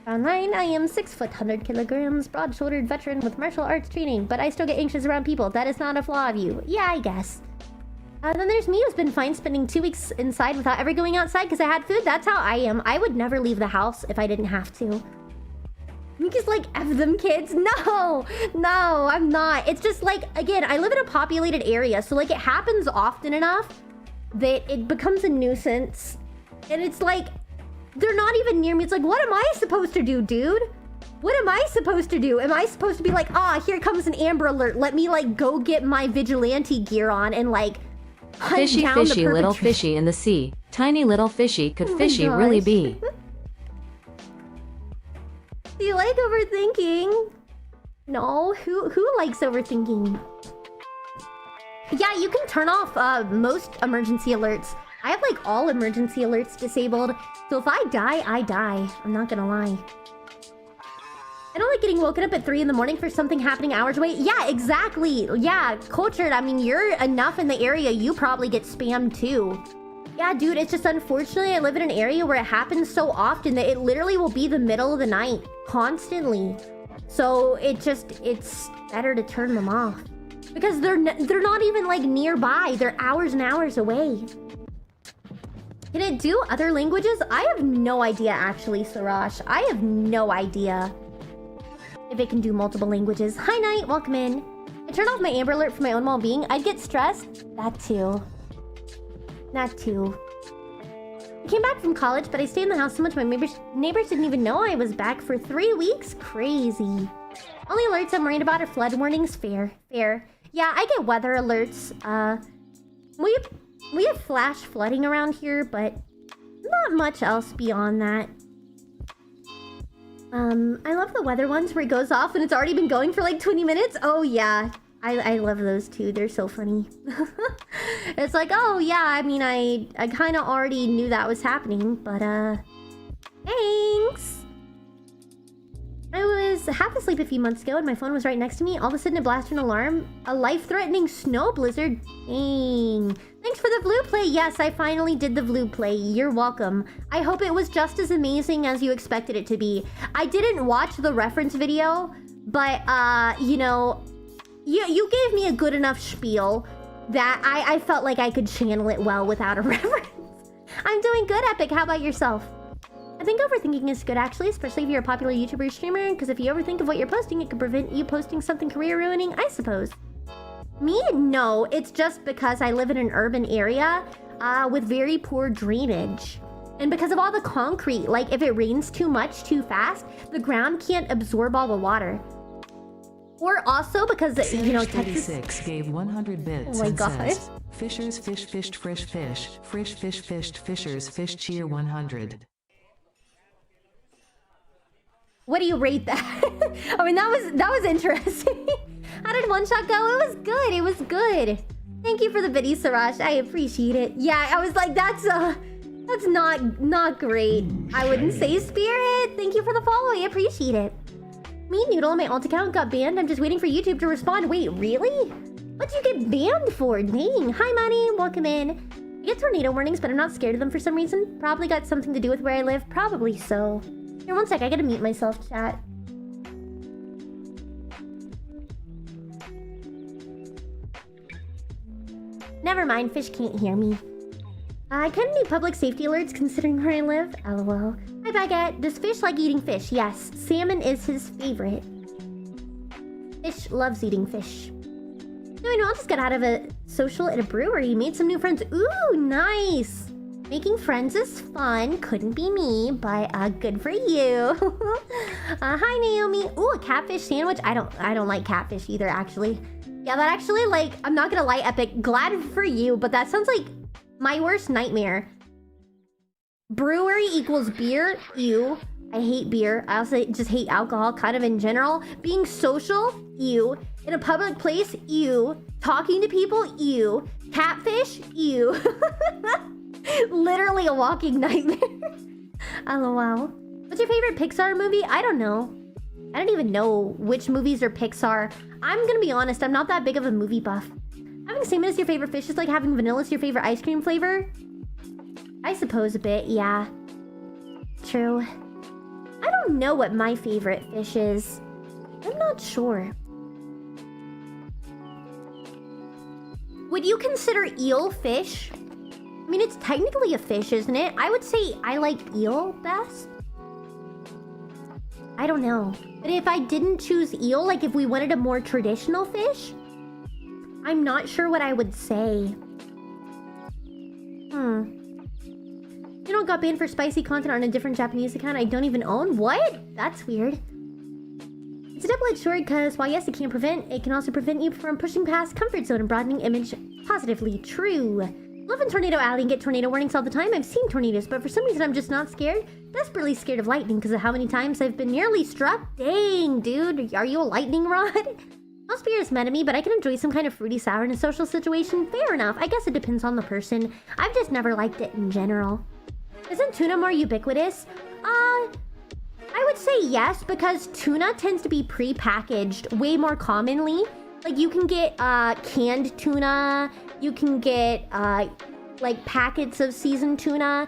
A: Online, I am 6 foot, 100 kilograms, broad-shouldered veteran with martial arts training, but I still get anxious around people. That is not a flaw of you. Yeah, I guess. Then there's me who's been fine spending 2 weeks inside without ever going outside because I had food. That's how I am. I would never leave the house if I didn't have to. Miki's like, F them kids. No, I'm not. It's just like, again, I live in a populated area, so like it happens often enough that it becomes a nuisance. And it's like, they're not even near me. It's like, what am I supposed to do, dude? What am I supposed to do? Am I supposed to be like, here comes an Amber Alert. Let me like go get my vigilante gear on and like hunt
B: fishy,
A: down
B: fishy,
A: the
B: little fishy in the sea. Tiny little fishy, could
A: Oh my
B: fishy really
A: gosh.
B: be?
A: Do you like overthinking? No, who likes overthinking? Yeah, you can turn off most emergency alerts. I have like all emergency alerts disabled, so if I die, I die. I'm not gonna lie. I don't like getting woken up at 3 in the morning for something happening hours away. Yeah, exactly. Yeah, cultured. I mean, you're enough in the area, you probably get spammed too. Yeah, dude, it's just unfortunately I live in an area where it happens so often that it literally will be the middle of the night constantly. So it's better to turn them off because they're not even like nearby. They're hours and hours away. Can it do other languages? I have no idea actually, Sarash. I have no idea if it can do multiple languages. Hi, Night. Welcome in. I turned off my Amber Alert for my own well-being. I'd get stressed. That too. That too. I came back from college, but I stayed in the house so much my neighbors didn't even know I was back for 3 weeks. Crazy. Only alerts I'm worried about are flood warnings. Fair. Yeah, I get weather alerts. We have flash flooding around here, but not much else beyond that. I love the weather ones where it goes off and it's already been going for like 20 minutes. Oh yeah, I love those too. They're so funny. It's like, oh yeah, I mean, I kind of already knew that was happening, but thanks. I was half asleep a few months ago and my phone was right next to me. All of a sudden it blasted an alarm. A life-threatening snow blizzard. Dang. Thanks for the Vlu play. Yes, I finally did the Vlu play. You're welcome. I hope it was just as amazing as you expected it to be. I didn't watch the reference video, but you know, you gave me a good enough spiel that I felt like I could channel it well without a reference. I'm doing good, Epic. How about yourself? I think overthinking is good, actually, especially if you're a popular YouTuber or streamer, because if you overthink of what you're posting, it could prevent you posting something career-ruining, I suppose. Me? No, it's just because I live in an urban area with very poor drainage. And because of all the concrete, like if it rains too much too fast, the ground can't absorb all the water. Or also because, you know, Texas...
C: 36 gave 100 bits.
A: Oh my
C: and
A: god.
C: Says, Fishers fish fished fresh fish. Frish fish fished fishers fish cheer 100.
A: What do you rate that? I mean, that was interesting. How did one shot go? It was good. It was good. Thank you for the biddy, Sarash. I appreciate it. Yeah, I was like, that's not great. I wouldn't say Spirit. Thank you for the follow. I appreciate it. Me, Noodle, my alt account got banned. I'm just waiting for YouTube to respond. Wait, really? What'd you get banned for? Dang. Hi, Money. Welcome in. I get tornado warnings, but I'm not scared of them for some reason. Probably got something to do with where I live. Probably so. Here, one sec. I gotta mute myself, chat. Never mind. Fish can't hear me. I kinda need public safety alerts considering where I live. LOL. Hi, Baguette. Does Fish like eating fish? Yes. Salmon is his favorite. Fish loves eating fish. No, I know. I'll just get out of a social at a brewery. Made some new friends. Ooh, nice. Making friends is fun. Couldn't be me, but good for you. Hi, Naomi. Ooh, a catfish sandwich. I don't like catfish either, actually. Yeah, that actually, like, I'm not gonna lie, Epic. Glad for you, but that sounds like my worst nightmare. Brewery equals beer. Ew. I hate beer. I also just hate alcohol, kind of in general. Being social. Ew. In a public place. Ew. Talking to people. Ew. Catfish. Ew. Literally a walking nightmare. LOL. What's your favorite Pixar movie? I don't know. I don't even know which movies are Pixar. I'm gonna be honest, I'm not that big of a movie buff. Having salmon as your favorite fish is like having vanilla as your favorite ice cream flavor. I suppose a bit, yeah. True. I don't know what my favorite fish is. I'm not sure. Would you consider eel fish? I mean, it's technically a fish, isn't it? I would say I like eel best. I don't know. But if I didn't choose eel, like if we wanted a more traditional fish, I'm not sure what I would say. You know, got banned for spicy content on a different Japanese account I don't even own? What? That's weird. It's a double-edged sword because while yes, it can prevent, it can also prevent you from pushing past comfort zone and broadening image positively. True. Live in Tornado Alley and get tornado warnings all the time. I've seen tornadoes, but for some reason I'm just not scared. Desperately scared of lightning because of how many times I've been nearly struck. Dang, dude. Are you a lightning rod? Most beer is mad at me, but I can enjoy some kind of fruity sour in a social situation. Fair enough. I guess it depends on the person. I've just never liked it in general. Isn't tuna more ubiquitous? I would say yes, because tuna tends to be pre-packaged way more commonly. Like, you can get canned tuna. You can get, like, packets of seasoned tuna.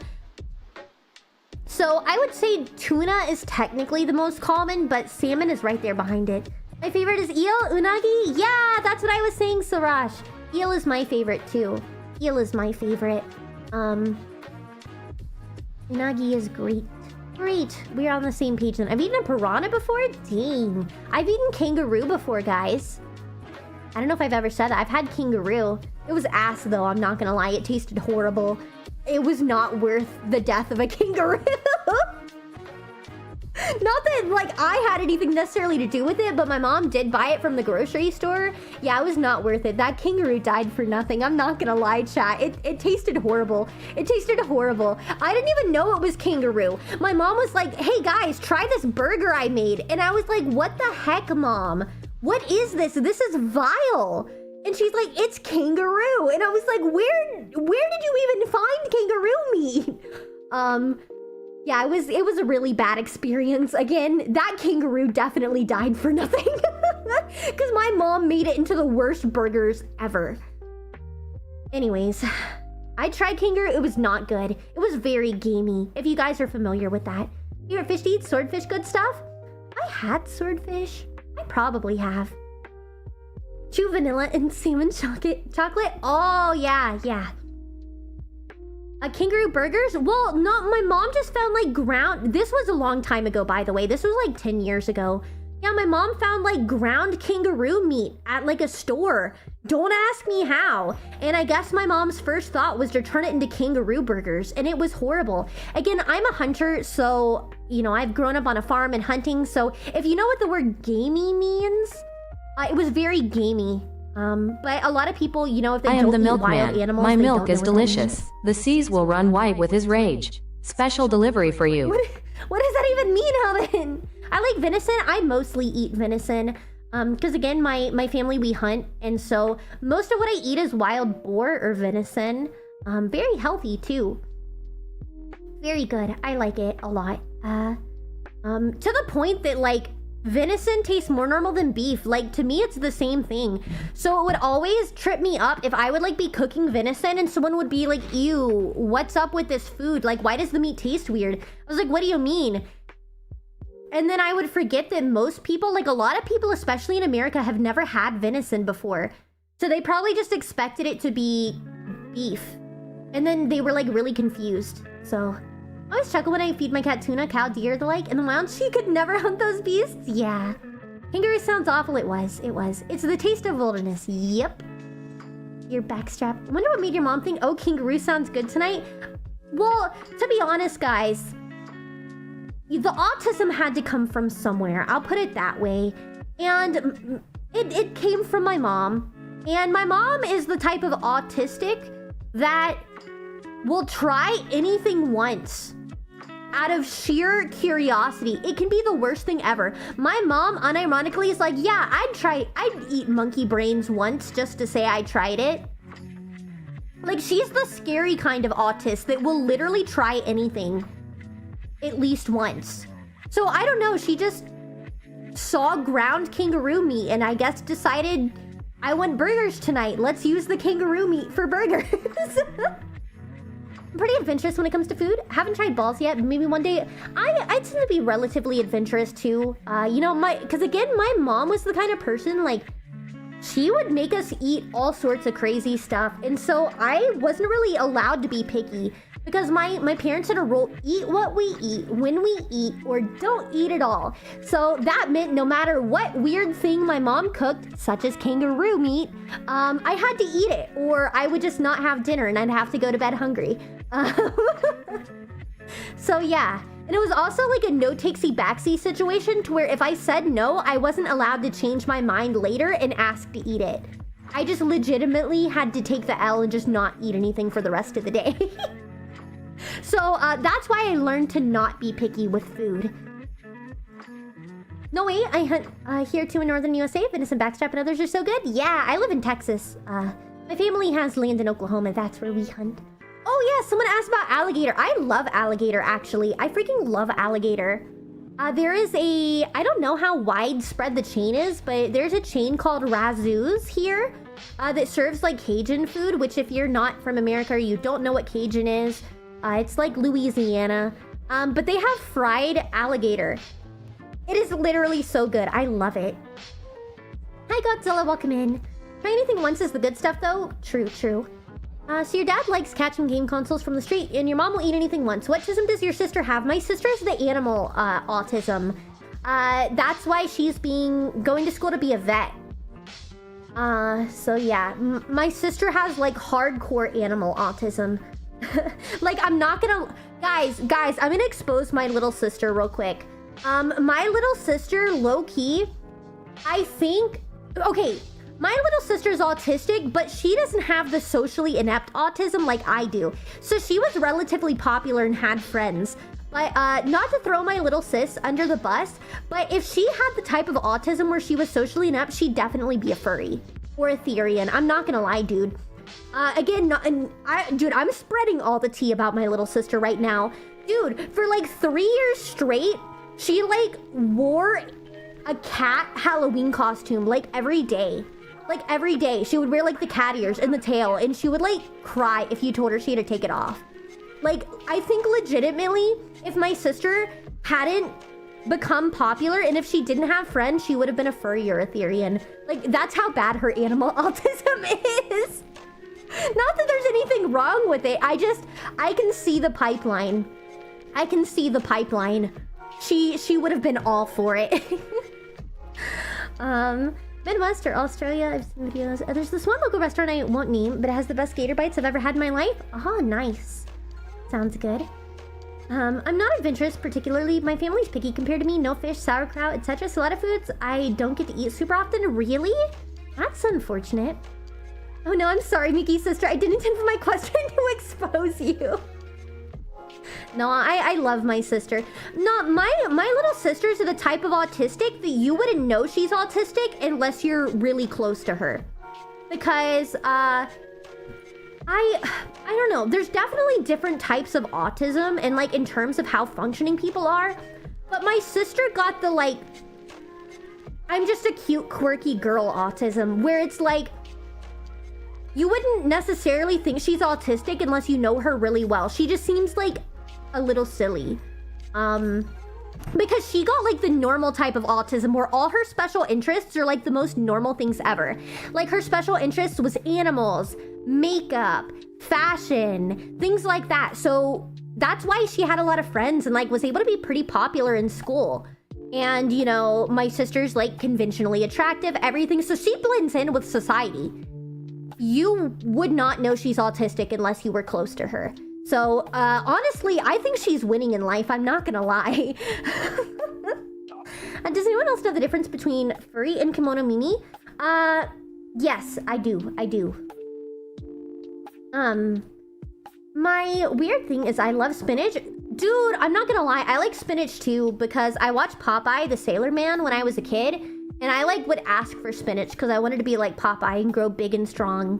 A: So, I would say tuna is technically the most common, but salmon is right there behind it. My favorite is eel, unagi. Yeah, that's what I was saying, Sarash. Eel is my favorite, too. Eel is my favorite. Unagi is great. Great, we're on the same page then. I've eaten a piranha before? Dang. I've eaten kangaroo before, guys. I don't know if I've ever said that. I've had kangaroo. It was ass, though. I'm not gonna lie. It tasted horrible. It was not worth the death of a kangaroo. Not that, like, I had anything necessarily to do with it, but my mom did buy it from the grocery store. Yeah, it was not worth it. That kangaroo died for nothing. I'm not gonna lie, chat. It tasted horrible. It tasted horrible. I didn't even know it was kangaroo. My mom was like, hey, guys, try this burger I made. And I was like, what the heck, Mom? What is this? This is vile. And she's like, it's kangaroo. And I was like, where did you even find kangaroo meat? Yeah, it was a really bad experience. Again, that kangaroo definitely died for nothing. Because my mom made it into the worst burgers ever. Anyways, I tried kangaroo. It was not good. It was very gamey, if you guys are familiar with that. Favorite fish to eat? Swordfish good stuff? I had swordfish. I probably have. Chew vanilla and salmon chocolate? Oh, yeah. Kangaroo burgers? Well, no, my mom just found like ground... This was a long time ago, by the way. This was like 10 years ago. Yeah, my mom found like ground kangaroo meat at like a store. Don't ask me how. And I guess my mom's first thought was to turn it into kangaroo burgers, and it was horrible. Again, I'm a hunter, so, you know, I've grown up on a farm and hunting, so if you know what the word gamey means, it was very gamey. But a lot of people, you know, if they don't eat wild animals,
B: my milk is delicious. The seas will run white with his rage. Special delivery for you.
A: What does that even mean, Helen? I like venison. I mostly eat venison. Because again, my family, we hunt. And so most of what I eat is wild boar or venison. Very healthy too. Very good. I like it a lot. To the point that like, venison tastes more normal than beef. Like, to me, it's the same thing. So it would always trip me up if I would like be cooking venison and someone would be like, ew, what's up with this food? Like, why does the meat taste weird? I was like, what do you mean? And then I would forget that most people, like a lot of people, especially in America, have never had venison before. So they probably just expected it to be beef. And then they were like really confused. So I always chuckle when I feed my cat tuna, cow, deer, the like. In the wild, she could never hunt those beasts. Yeah. Kangaroo sounds awful. It was. It's the taste of wilderness. Yep. Your backstrap. I wonder what made your mom think, oh, kangaroo sounds good tonight. Well, to be honest, guys, the autism had to come from somewhere. I'll put it that way. And it came from my mom. And my mom is the type of autistic that will try anything once out of sheer curiosity. It can be the worst thing ever. My mom, unironically, is like, yeah, I'd eat monkey brains once just to say I tried it. Like, she's the scary kind of autist that will literally try anything at least once. So I don't know, she just saw ground kangaroo meat and I guess decided, I want burgers tonight. Let's use the kangaroo meat for burgers. I'm pretty adventurous when it comes to food. Haven't tried balls yet, but maybe one day. I tend to be relatively adventurous too. You know, because again, my mom was the kind of person, like, she would make us eat all sorts of crazy stuff. And so I wasn't really allowed to be picky because my parents had a rule, eat what we eat, when we eat, or don't eat at all. So that meant no matter what weird thing my mom cooked, such as kangaroo meat, I had to eat it, or I would just not have dinner and I'd have to go to bed hungry. So yeah, and it was also like a no takesy backsy situation to where if I said no, I wasn't allowed to change my mind later and ask to eat it. I just legitimately had to take the L and just not eat anything for the rest of the day. So that's why I learned to not be picky with food. No way, I hunt here too in northern USA. Venison, backstrap, and others are so good. Yeah, I live in Texas. My family has land in Oklahoma. That's where we hunt. Oh yeah, someone asked about alligator. I love alligator, actually. I freaking love alligator. There is I don't know how widespread the chain is, but there's a chain called Razoo's here that serves like Cajun food, which if you're not from America or you don't know what Cajun is, it's like Louisiana. But they have fried alligator. It is literally so good. I love it. Hi Godzilla, welcome in. Try anything once is the good stuff though. True. So your dad likes catching game consoles from the street, and your mom will eat anything once. What autism does your sister have? My sister has the animal autism. That's why she's going to school to be a vet. So yeah, my sister has like hardcore animal autism. Like, I'm not gonna... Guys, I'm gonna expose my little sister real quick. My little sister, low-key, I think... Okay, my little sister's autistic, but she doesn't have the socially inept autism like I do. So she was relatively popular and had friends. But, not to throw my little sis under the bus, but if she had the type of autism where she was socially inept, she'd definitely be a furry. Or a Therian. I'm not gonna lie, dude. Again, dude, I'm spreading all the tea about my little sister right now. Dude, for like 3 years straight, she like wore a cat Halloween costume like every day. Like every day. She would wear like the cat ears and the tail, and she would like cry if you told her she had to take it off. Like, I think legitimately, if my sister hadn't become popular and if she didn't have friends, she would have been a furry or a Therian. Like, that's how bad her animal autism is. Not that there's anything wrong with it. I can see the pipeline. I can see the pipeline. She would have been all for it. Midwest or Australia, I've seen videos. There's this one local restaurant I won't name, but it has the best gator bites I've ever had in my life. Oh, nice. Sounds good. I'm not adventurous particularly. My family's picky compared to me. No fish, sauerkraut, etc. So a lot of foods I don't get to eat super often. Really? That's unfortunate. Oh no, I'm sorry, Miki's sister. I didn't intend for my question to expose you. No, I love my sister. No, my little sisters are the type of autistic that you wouldn't know she's autistic unless you're really close to her. Because, I don't know. There's definitely different types of autism and like in terms of how functioning people are. But my sister got the like, I'm just a cute, quirky girl autism, where it's like, you wouldn't necessarily think she's autistic unless you know her really well. She just seems like a little silly. Because she got like the normal type of autism where all her special interests are like the most normal things ever. Like her special interest was animals, makeup, fashion, things like that. So that's why she had a lot of friends and like was able to be pretty popular in school. And you know, my sister's like conventionally attractive, everything. So she blends in with society. You would not know she's autistic unless you were close to her. So, honestly, I think she's winning in life. I'm not gonna lie. Does anyone else know the difference between furry and kimono mimi? Yes, I do. My weird thing is I love spinach. Dude, I'm not gonna lie. I like spinach too because I watched Popeye the Sailor Man when I was a kid. And I like would ask for spinach because I wanted to be like Popeye and grow big and strong.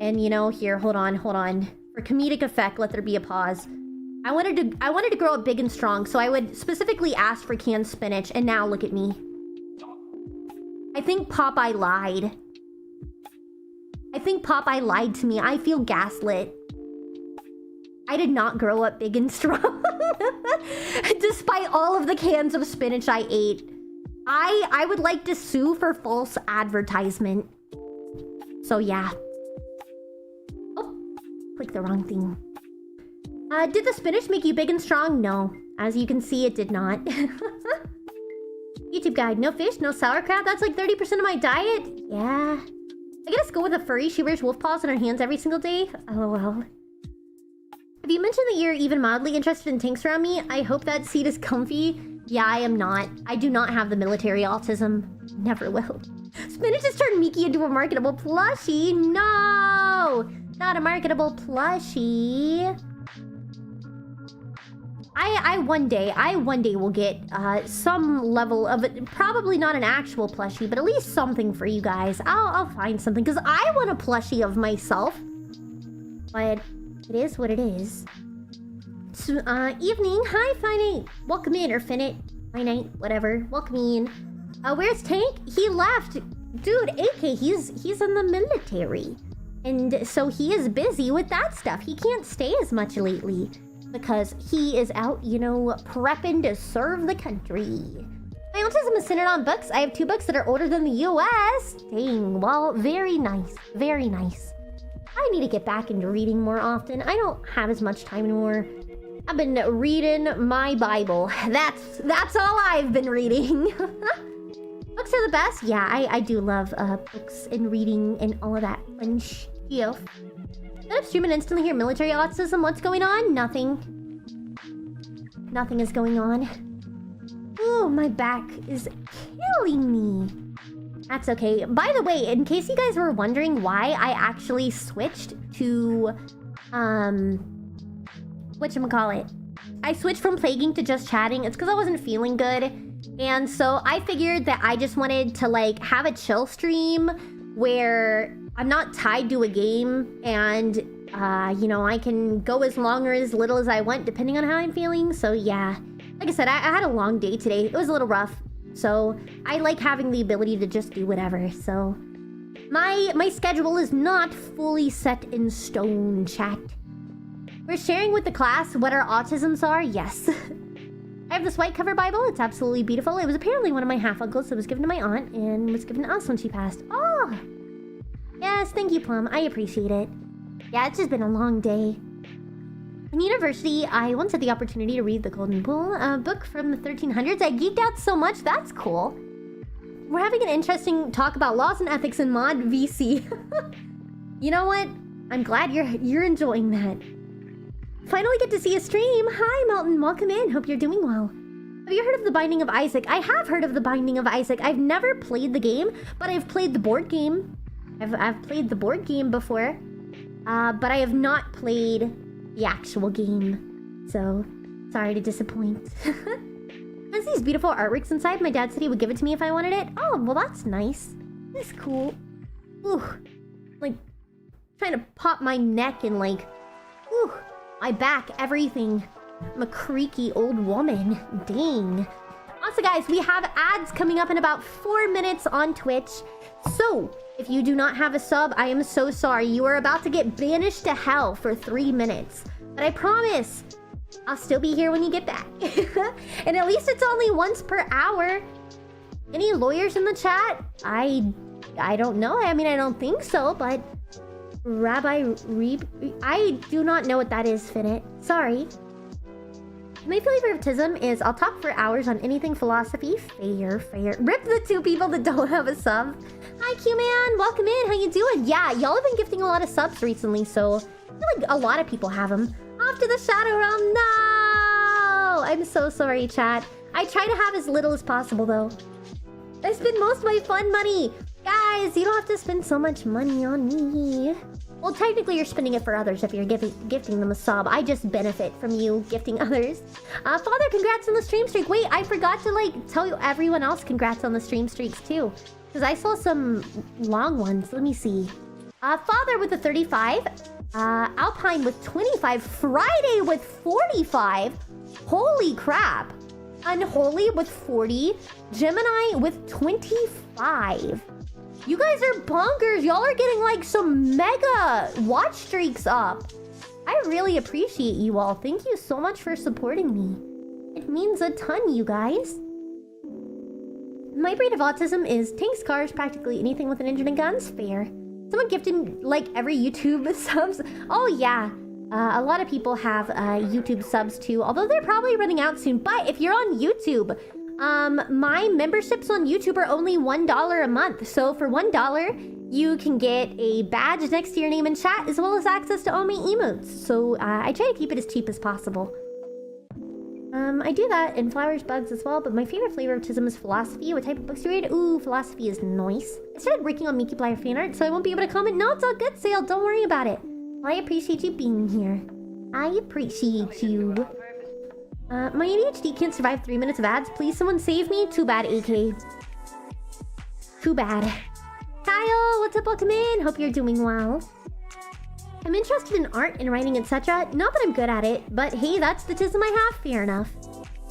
A: And you know, here, hold on. For comedic effect, let there be a pause. I wanted to grow up big and strong, so I would specifically ask for canned spinach, and now look at me. I think Popeye lied. I think Popeye lied to me. I feel gaslit. I did not grow up big and strong. Despite all of the cans of spinach I ate. I would like to sue for false advertisement. So yeah. Oh, click the wrong thing. Did the spinach make you big and strong? No. As you can see, it did not. YouTube guide, no fish, no sauerkraut. That's like 30% of my diet? Yeah. I gotta go with a furry. She wears wolf paws on her hands every single day. LOL. Have you mentioned that you're even mildly interested in tanks around me? I hope that seat is comfy. Yeah, I am not. I do not have the military autism. Never will. Spinach has turned Miki into a marketable plushie. No! Not a marketable plushie. I one day will get some level of it. Probably not an actual plushie, but at least something for you guys. I'll find something because I want a plushie of myself. But it is what it is. So, evening. Hi, Finite. Welcome in, or Finite. Finite, whatever. Welcome in. Where's Tank? He left. Dude, AK, he's in the military. And so he is busy with that stuff. He can't stay as much lately. Because he is out, you know, prepping to serve the country. My autism is centered on books. I have 2 books that are older than the US. Dang, well, very nice. Very nice. I need to get back into reading more often. I don't have as much time anymore. I've been reading my Bible. That's all I've been reading. Books are the best. Yeah, I do love books and reading and all of that fun stuff. Set up stream and instantly hear military autism. What's going on? Nothing. Nothing is going on. Ooh, my back is killing me. That's okay. By the way, in case you guys were wondering why I actually switched to, whatchamacallit? I switched from plaguing to just chatting. It's because I wasn't feeling good. And so I figured that I just wanted to, like, have a chill stream where I'm not tied to a game and, you know, I can go as long or as little as I want depending on how I'm feeling. So, yeah. Like I said, I had a long day today. It was a little rough. So, I like having the ability to just do whatever. So, my schedule is not fully set in stone, chat. We're sharing with the class what our autisms are. Yes. I have this white cover Bible. It's absolutely beautiful. It was apparently one of my half-uncles. It was given to my aunt and was given to us when she passed. Oh! Yes, thank you, Plum. I appreciate it. Yeah, it's just been a long day. In university, I once had the opportunity to read The Golden Pool, a book from the 1300s. I geeked out so much. That's cool. We're having an interesting talk about laws and ethics in mod VC. You know what? I'm glad you're enjoying that. Finally get to see a stream. Hi, Melton. Welcome in. Hope you're doing well. Have you heard of The Binding of Isaac? I have heard of The Binding of Isaac. I've never played the game, but I've played the board game. I've played the board game before, but I have not played the actual game. So, sorry to disappoint. Has these beautiful artworks inside. My dad said he would give it to me if I wanted it. Oh, well, that's nice. That's cool. Ooh, like trying to pop my neck and like, ooh, my back, everything. I'm a creaky old woman. Dang. Also, guys, we have ads coming up in about 4 minutes on Twitch. So, if you do not have a sub, I am so sorry. You are about to get banished to hell for 3 minutes. But I promise, I'll still be here when you get back. And at least it's only once per hour. Any lawyers in the chat? I don't know. I mean, I don't think so, but... Rabbi Reeb... I do not know what that is, Finit. Sorry. My favoritism is I'll talk for hours on anything philosophy. Fair. Rip the 2 people that don't have a sub. Hi, Q-Man. Welcome in. How you doing? Yeah, y'all have been gifting a lot of subs recently, so I feel like a lot of people have them. Off to the Shadow Realm. No! I'm so sorry, chat. I try to have as little as possible, though. I spend most of my fun money. Guys, you don't have to spend so much money on me. Well, technically, you're spending it for others if you're gifting them a sub. I just benefit from you gifting others. Father, congrats on the stream streak. Wait, I forgot to, like, tell you everyone else congrats on the stream streaks, too. Because I saw some long ones. Let me see. Father with a 35. Alpine with 25. Friday with 45. Holy crap. Unholy with 40. Gemini with 25. You guys are bonkers. Y'all are getting like some mega watch streaks up. I really appreciate you all. Thank you so much for supporting me. It means a ton, you guys. My breed of autism is tanks, cars, practically anything with an engine and guns. Fair. Someone gifted like every YouTube subs. Oh yeah. A lot of people have YouTube subs too, although they're probably running out soon. But if you're on YouTube, my memberships on YouTube are only $1 a month. So for $1, you can get a badge next to your name and chat, as well as access to all my emotes. So I try to keep it as cheap as possible. I do that in flowers, bugs as well, but my favorite flavor of autism is philosophy. What type of books do you read? Ooh, philosophy is nice. I started working on Miki Blyer fan art, so I won't be able to comment. No, it's all good, Sale. Don't worry about it. Well, I appreciate you being here. I appreciate you. My ADHD can't survive 3 minutes of ads. Please, someone save me. Too bad, AK. Too bad. Kyle, what's up? Welcome in. Hope you're doing well. I'm interested in art and writing, etc. Not that I'm good at it, but hey, that's the tism I have. Fair enough.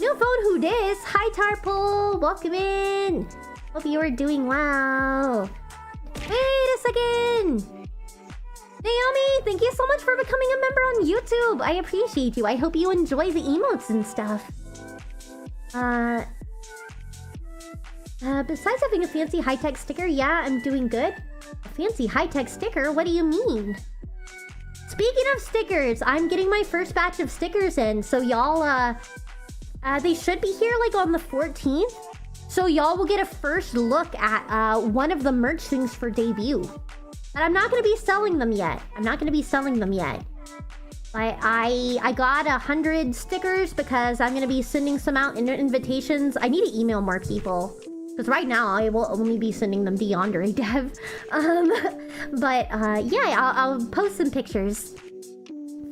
A: New phone, who dis? Hi, Tarpole. Welcome in. Hope you are doing well. Wait a second. Naomi, thank you so much for becoming a member on YouTube. I appreciate you. I hope you enjoy the emotes and stuff. Besides having a fancy high-tech sticker, yeah, I'm doing good. A fancy high-tech sticker? What do you mean? Speaking of stickers, I'm getting my first batch of stickers in. So y'all, they should be here like on the 14th. So y'all will get a first look at one of the merch things for debut. But I'm not going to be selling them yet. I got 100 stickers because I'm going to be sending some out in invitations. I need to email more people. Because right now, I will only be sending them to Yandere Dev. Yeah, I'll post some pictures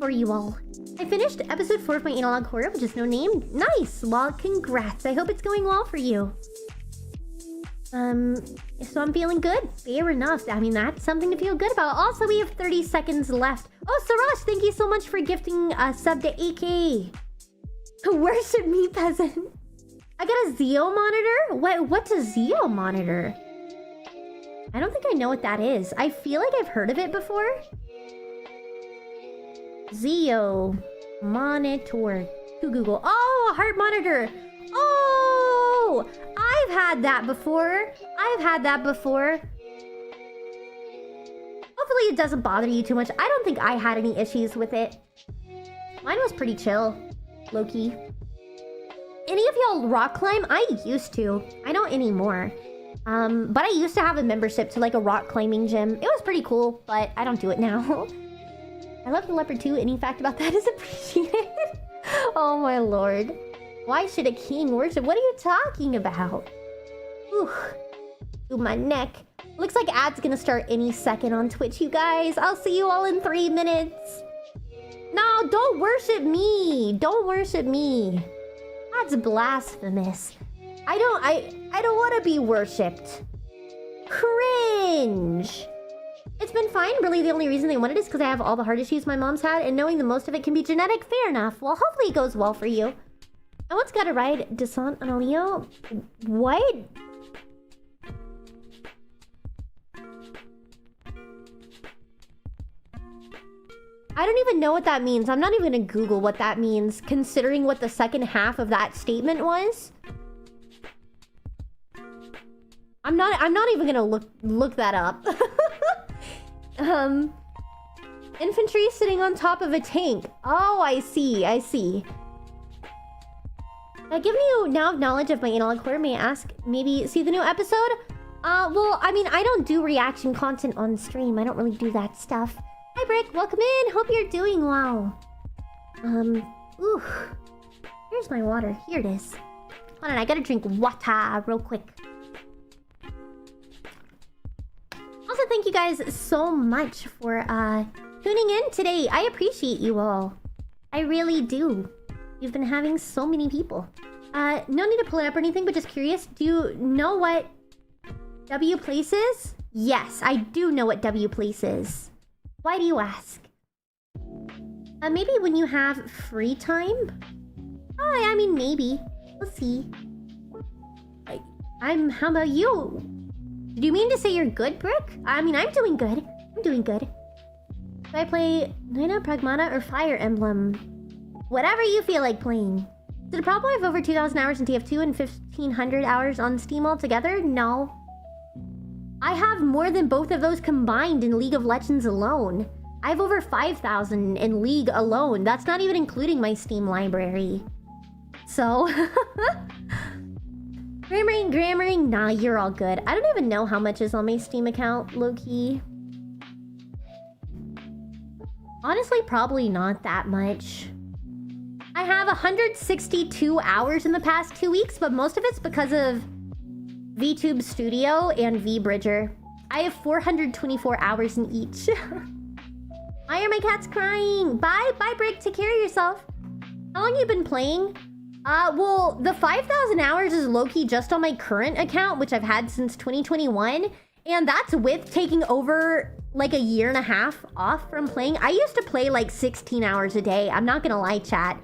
A: for you all. I finished episode 4 of my analog horror, which is no name. Nice! Well, congrats. I hope it's going well for you. So I'm feeling good. Fair enough. I mean, that's something to feel good about. Also, we have 30 seconds left. Oh, Sarash, thank you so much for gifting a sub to AK. Worship me, peasant. I got a Zeo monitor? What's a Zeo monitor? I don't think I know what that is. I feel like I've heard of it before. Zeo monitor. To Google. Oh, a heart monitor. Oh, I've had that before. Hopefully it doesn't bother you too much. I don't think I had any issues with it. Mine was pretty chill. Low-key. Any of y'all rock climb? I used to. I don't anymore. But I used to have a membership to like a rock climbing gym. It was pretty cool, but I don't do it now. I love the leopard too. Any fact about that is appreciated. Oh my lord. Why should a king worship? What are you talking about? Ooh. Ooh, my neck. Looks like ads gonna start any second on Twitch, you guys. I'll see you all in 3 minutes. No, don't worship me. Don't worship me. That's blasphemous. I don't want to be worshipped. Cringe. It's been fine. Really, the only reason they wanted it is because I have all the heart issues my mom's had, and knowing that most of it can be genetic, fair enough. Well, hopefully it goes well for you. I once got a ride Descent on a Leo. What? I don't even know what that means. I'm not even gonna Google what that means, considering what the second half of that statement was. I'm not even gonna look that up. Infantry sitting on top of a tank. Oh, I see. Given you now knowledge of my analog horror, may I ask, maybe see the new episode? Well, I mean, I don't do reaction content on stream. I don't really do that stuff. Hi, Brick. Welcome in. Hope you're doing well. Ooh. Here's my water. Here it is. Hold on, I gotta drink water real quick. Also, thank you guys so much for, tuning in today. I appreciate you all. I really do. You've been having so many people. No need to pull it up or anything, but just curious. Do you know what W place is? Yes, I do know what W place is. Why do you ask? Maybe when you have free time? Oh, I mean, maybe. We'll see. How about you? Did you mean to say you're good, Brick? I mean, I'm doing good. Do I play Nina, Pragmata, or Fire Emblem? Whatever you feel like playing. Is it a problem I have over 2,000 hours in TF2 and 1,500 hours on Steam altogether? No. I have more than both of those combined in League of Legends alone. I have over 5,000 in League alone. That's not even including my Steam library. So... Grammaring, nah, you're all good. I don't even know how much is on my Steam account, low-key. Honestly, probably not that much. I have 162 hours in the past 2 weeks, but most of it's because of VTube Studio and VBridger. I have 424 hours in each. Why are my cats crying? Bye, Brick. Take care of yourself. How long you been playing? Well, the 5,000 hours is low-key just on my current account, which I've had since 2021. And that's with taking over like a year and a half off from playing. I used to play like 16 hours a day. I'm not gonna lie, chat.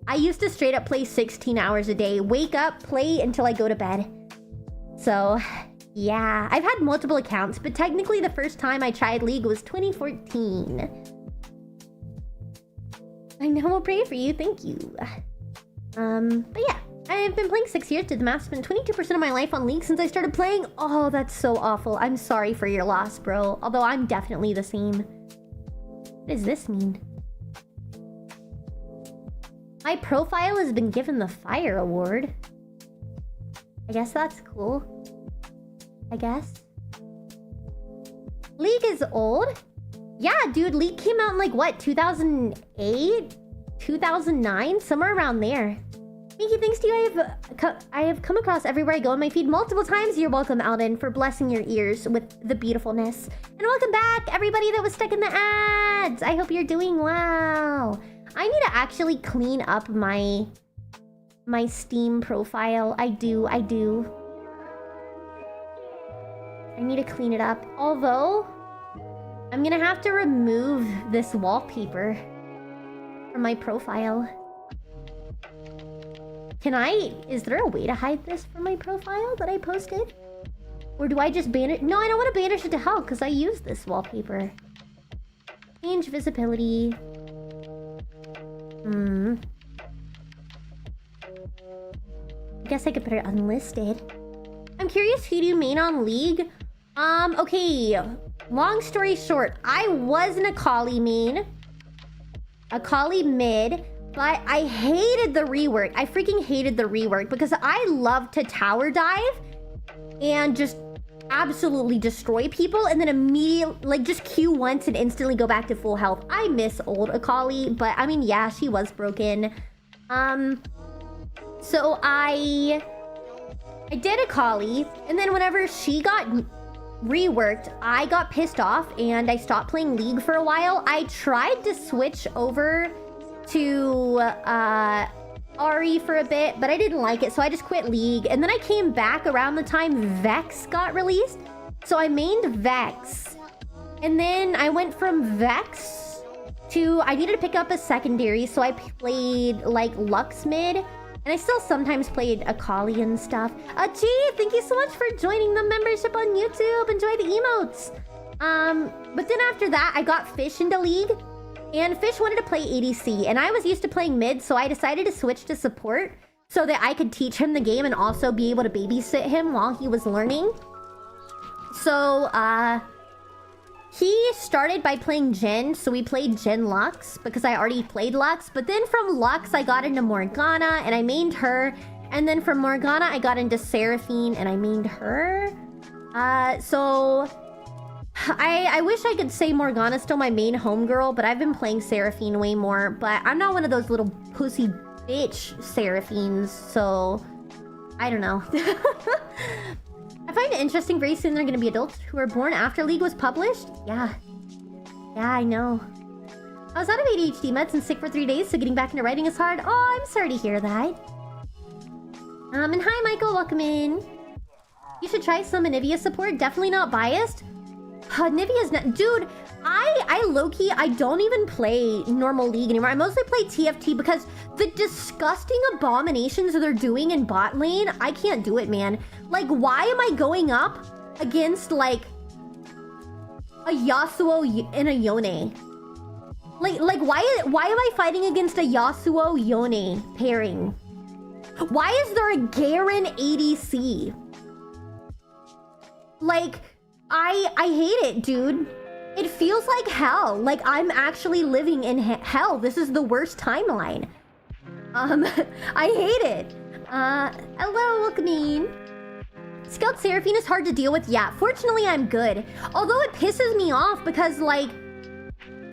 A: I used to straight up play 16 hours a day. Wake up, play until I go to bed. So, yeah. I've had multiple accounts, but technically the first time I tried League was 2014. I know, I'll pray for you. Thank you. But yeah. I've been playing 6 years, did the math, spent 22% of my life on League since I started playing. Oh, that's so awful. I'm sorry for your loss, bro. Although I'm definitely the same. What does this mean? My profile has been given the Fire Award. I guess that's cool. I guess. League is old? Yeah, dude, League came out in like what, 2008? 2009? Somewhere around there. Miki, thanks to you, I have come across everywhere I go in my feed multiple times. You're welcome, Alden, for blessing your ears with the beautifulness. And welcome back, everybody that was stuck in the ads. I hope you're doing well. I need to actually clean up my Steam profile. I do. I need to clean it up. Although, I'm gonna have to remove this wallpaper from my profile. Is there a way to hide this from my profile that I posted? Or do I just banish? No, I don't want to banish it to hell because I use this wallpaper. Change visibility. I guess I could put it unlisted. I'm curious, who do you main on League? Okay. Long story short, I was an Akali main. Akali mid. But I hated the rework. I freaking hated the rework because I love to tower dive and just absolutely destroy people and then immediately, like, just Q once and instantly go back to full health. I miss old Akali, but I mean, yeah, she was broken. So I did Akali, and then whenever she got reworked, I got pissed off and I stopped playing League for a while. I tried to switch over to Ari for a bit, but I didn't like it, so I just quit League. And then I came back around the time Vex got released, so I mained Vex. And then I went from Vex to, I needed to pick up a secondary, so I played like Lux mid, and I still sometimes played Akali and stuff. Gee, thank you so much for joining the membership on YouTube. Enjoy the emotes. But then after that, I got Fish into League. And Fish wanted to play ADC, and I was used to playing mid, so I decided to switch to support so that I could teach him the game and also be able to babysit him while he was learning. So, he started by playing Jhin, so we played Jhin Lux because I already played Lux. But then from Lux, I got into Morgana, and I mained her. And then from Morgana, I got into Seraphine, and I mained her. So I wish I could say Morgana's still my main homegirl, but I've been playing Seraphine way more. But I'm not one of those little pussy bitch Seraphines, so I don't know. I find it interesting very soon they're gonna be adults who were born after League was published. Yeah, I know. I was out of ADHD meds and sick for 3 days, so getting back into writing is hard. Oh, I'm sorry to hear that. And hi Michael, welcome in. You should try some Nivea support, definitely not biased. Nivea's not... Dude, I low-key, I don't even play normal League anymore. I mostly play TFT because the disgusting abominations that they're doing in bot lane, I can't do it, man. Like, why am I going up against, like, a Yasuo and a Yone? Like, why am I fighting against a Yasuo-Yone pairing? Why is there a Garen ADC? Like... I hate it, dude. It feels like hell. Like I'm actually living in hell. This is the worst timeline. I hate it. Hello, welcome in. Scout Seraphine is hard to deal with. Yeah, fortunately I'm good. Although it pisses me off because like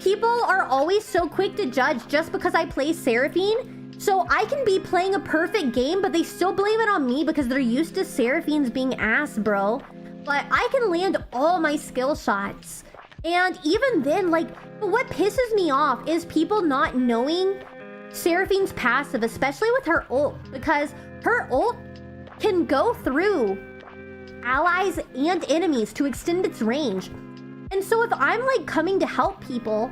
A: people are always so quick to judge just because I play Seraphine. So I can be playing a perfect game, but they still blame it on me because they're used to Seraphines being ass, bro. But I can land all my skill shots. And even then, like, what pisses me off is people not knowing Seraphine's passive, especially with her ult. Because her ult can go through allies and enemies to extend its range. And so if I'm, like, coming to help people,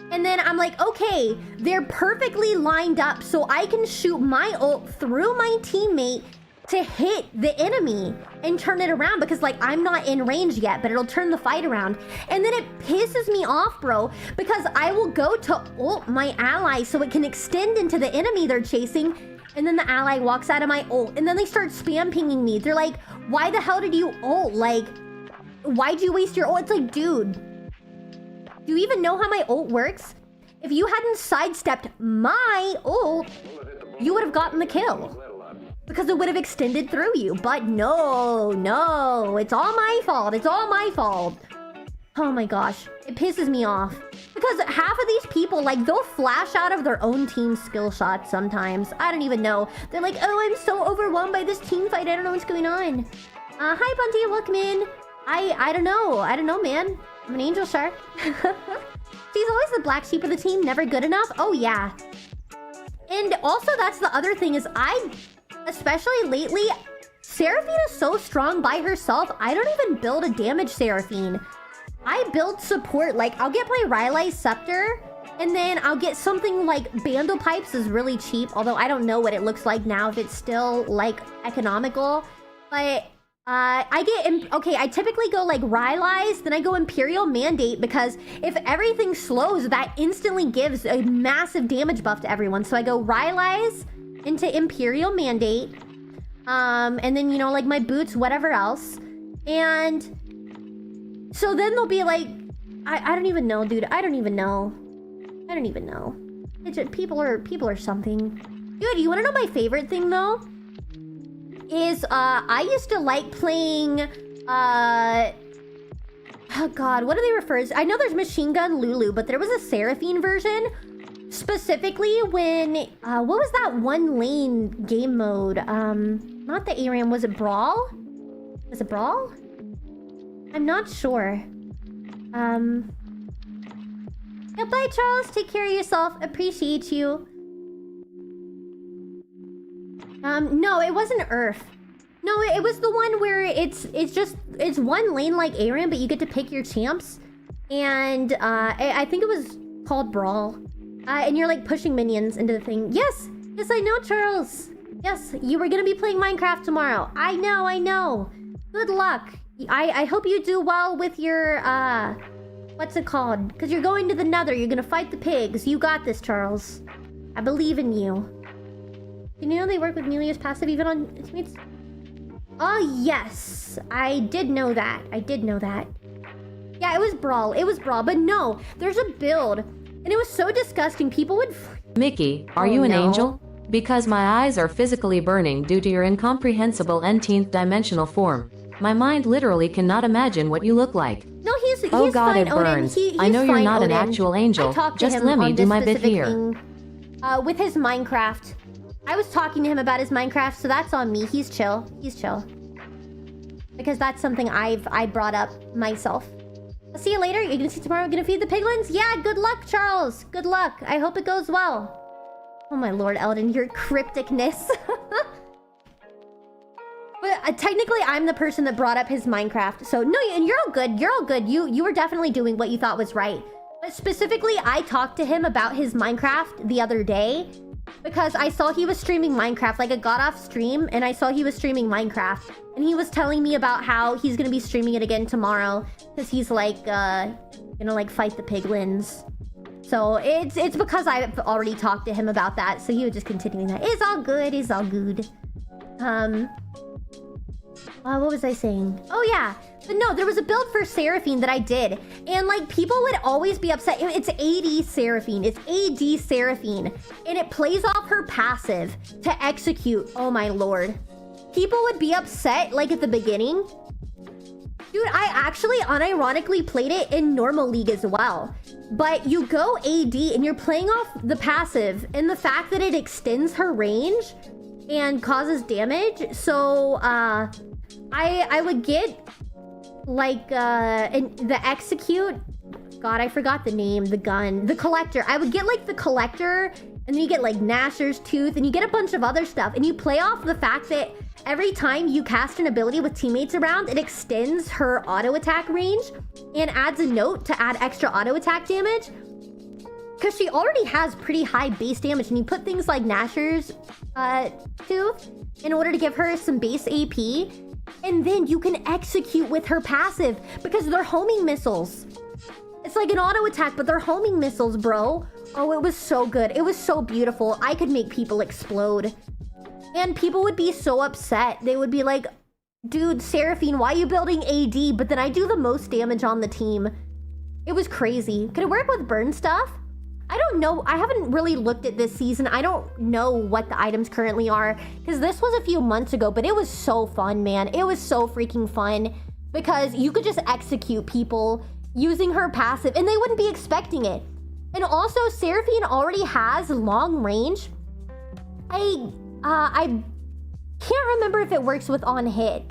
A: and then I'm like, okay, they're perfectly lined up so I can shoot my ult through my teammate to hit the enemy and turn it around because like I'm not in range yet, but it'll turn the fight around. And then it pisses me off, bro, because I will go to ult my ally so it can extend into the enemy they're chasing, and then the ally walks out of my ult and then they start spam pinging me. They're like, why the hell did you ult? Like, why'd you waste your ult? It's like, dude, Do you even know how my ult works? If you hadn't sidestepped my ult, you would have gotten the kill. Because it would have extended through you. But no, no. It's all my fault. It's all my fault. Oh my gosh. It pisses me off. Because half of these people, like, they'll flash out of their own team's skill shots sometimes. I don't even know. They're like, oh, I'm so overwhelmed by this team fight. I don't know what's going on. Hi, Bunty. Welcome in. I don't know. I don't know, man. I'm an angel shark. She's always the black sheep of the team. Never good enough. Oh, yeah. And also, that's the other thing is especially lately, Seraphine is so strong by herself. I don't even build a damage Seraphine. I build support. Like, I'll get play Rylai's Scepter, and then I'll get something like Bandle Pipes is really cheap, although I don't know what it looks like now, if it's still, like, economical. But, I typically go, like, Rylai's, then I go Imperial Mandate, because if everything slows, that instantly gives a massive damage buff to everyone. So I go Rylai's into Imperial Mandate, and then, you know, like, my boots, whatever else. And so then they'll be like, I don't even know, dude. I don't even know. I don't even know. It's just, people are something. Dude, you wanna know my favorite thing though? Is I used to like playing oh god, what do they refer to? I know there's Machine Gun Lulu, but there was a Seraphine version. Specifically when what was that one lane game mode? Not the ARAM, was it Brawl? Was it Brawl? I'm not sure. Yeah, bye Charles, take care of yourself. Appreciate you. No, it wasn't Earth. No, it was the one where it's one lane like ARAM, but you get to pick your champs. And I think it was called Brawl. And you're like pushing minions into the thing. Yes, yes, I know, Charles. Yes, you were gonna be playing Minecraft tomorrow. I know. Good luck. I hope you do well with your what's it called? Because you're going to the Nether. You're gonna fight the pigs. You got this, Charles. I believe in you. Did you know they work with Melia's passive even on teammates? Oh, yes. I did know that. Yeah, it was Brawl. But no, there's a build. And it was so disgusting. People would...
B: Mickey, are you an angel? Because my eyes are physically burning due to your incomprehensible n-th dimensional form. My mind literally cannot imagine what you look like.
A: No, he's
B: oh god,
A: fine,
B: it burns.
A: He's
B: I know you're
A: fine,
B: not
A: Odin.
B: an actual angel. Just let me do my bit here.
A: With his Minecraft. I was talking to him about his Minecraft, so that's on me. He's chill. Because that's something I brought up myself. I'll see you later. You're gonna see tomorrow. Gonna feed the piglins? Yeah, good luck, Charles. Good luck. I hope it goes well. Oh my lord, Eldon, your crypticness. But technically, I'm the person that brought up his Minecraft. So no, and you're all good. You were definitely doing what you thought was right. But specifically, I talked to him about his Minecraft the other day. Because I saw he was streaming Minecraft. Like, I got off stream and I saw he was streaming Minecraft. And he was telling me about how he's gonna be streaming it again tomorrow. Because he's like, gonna like fight the piglins. So it's because I've already talked to him about that. So he was just continuing that. It's all good. What was I saying? Oh yeah. But no, there was a build for Seraphine that I did. And like, people would always be upset. It's AD Seraphine. It's AD Seraphine. And it plays off her passive to execute. Oh my lord. People would be upset like at the beginning. Dude, I actually unironically played it in normal league as well. But you go AD and you're playing off the passive and the fact that it extends her range and causes damage. So I would get like the execute. God, I forgot the name. The gun, the collector. I would get like the collector, and then you get like Gnasher's Tooth, and you get a bunch of other stuff, and you play off the fact that every time you cast an ability with teammates around, it extends her auto attack range and adds a note to add extra auto attack damage. Because she already has pretty high base damage, and you put things like Gnasher's Tooth in order to give her some base AP. And then you can execute with her passive because they're homing missiles. It's like an auto attack, but they're homing missiles, bro. Oh, it was so good. It was so beautiful. I could make people explode. And people would be so upset. They would be like, dude, Seraphine, why are you building AD? But then I do the most damage on the team. It was crazy. Could it work with burn stuff? I don't know. I haven't really looked at this season. I don't know what the items currently are because this was a few months ago, but it was so fun, man. It was so freaking fun because you could just execute people using her passive and they wouldn't be expecting it. And also, Seraphine already has long range. I can't remember if it works with on hit.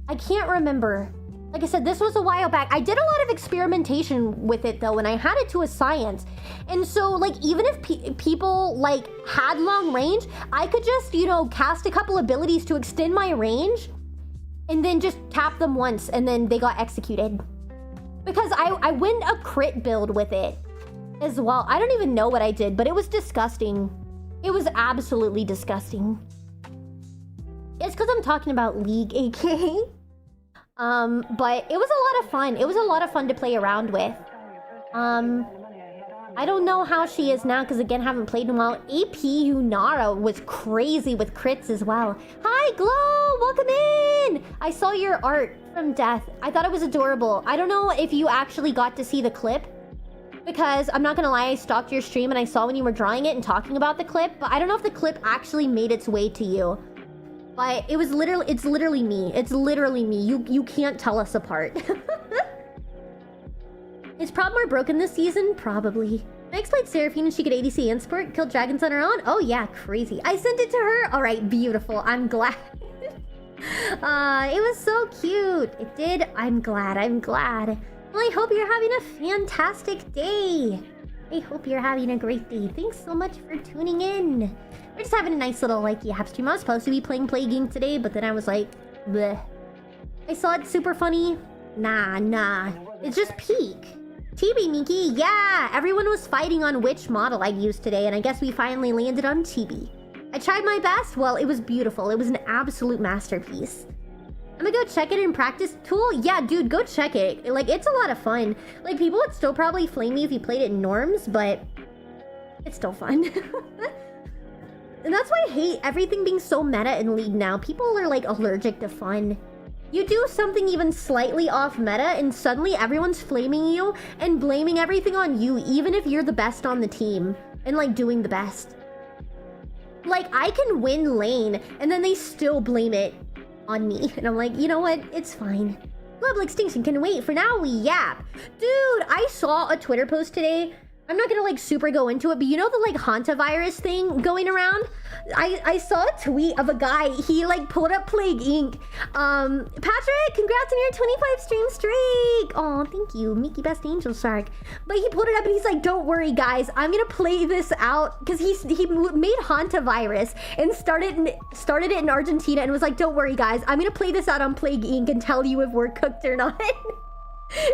A: I can't remember. Like I said, this was a while back. I did a lot of experimentation with it though, and I had it to a science. And so like, even if people like had long range, I could just, you know, cast a couple abilities to extend my range and then just tap them once and then they got executed. Because I went a crit build with it as well. I don't even know what I did, but it was disgusting. It was absolutely disgusting. It's because I'm talking about League, aka. But it was a lot of fun. It was a lot of fun to play around with. I don't know how she is now because again, haven't played in a while. AP Unara was crazy with crits as well. Hi, Glow! Welcome in! I saw your art from Death. I thought it was adorable. I don't know if you actually got to see the clip because I'm not gonna lie, I stalked your stream and I saw when you were drawing it and talking about the clip, but I don't know if the clip actually made its way to you. But it was literally, it's literally me. It's literally me. You can't tell us apart. Is Prob more broken this season? Probably. Max played Seraphine and she could ADC and support, killed dragons on her own? Oh yeah, crazy. I sent it to her? Alright, beautiful. I'm glad. It was so cute. It did. I'm glad. I'm glad. Well, I hope you're having a fantastic day. I hope you're having a great day. Thanks so much for tuning in. We're just having a nice little, like, yap stream. I was supposed to be playing Plague Inc. today, but then I was like, bleh. I saw it super funny. Nah. It's just peak. TB, Miki. Yeah, everyone was fighting on which model I'd use today, and I guess we finally landed on TB. I tried my best. Well, it was beautiful. It was an absolute masterpiece. I'm gonna go check it in practice tool. Yeah, dude, go check it. Like, it's a lot of fun. Like, people would still probably flame me if you played it in norms, but it's still fun. And that's why I hate everything being so meta in League now. People are, like, allergic to fun. You do something even slightly off meta, and suddenly everyone's flaming you and blaming everything on you, even if you're the best on the team and, like, doing the best. Like, I can win lane, and then they still blame it on me. And I'm like, you know what? It's fine. Global extinction can wait. For now, we yap. Dude, I saw a Twitter post today. I'm not gonna, like, super go into it, but you know the, like, hantavirus thing going around? I saw a tweet of a guy, he, like, pulled up Plague Inc. Patrick, congrats on your 25 stream streak! Oh, thank you, Miki Best Angel Shark. But he pulled it up and he's like, don't worry, guys, I'm gonna play this out, because he made hantavirus and started it in Argentina and was like, don't worry, guys, I'm gonna play this out on Plague Inc. and tell you if we're cooked or not.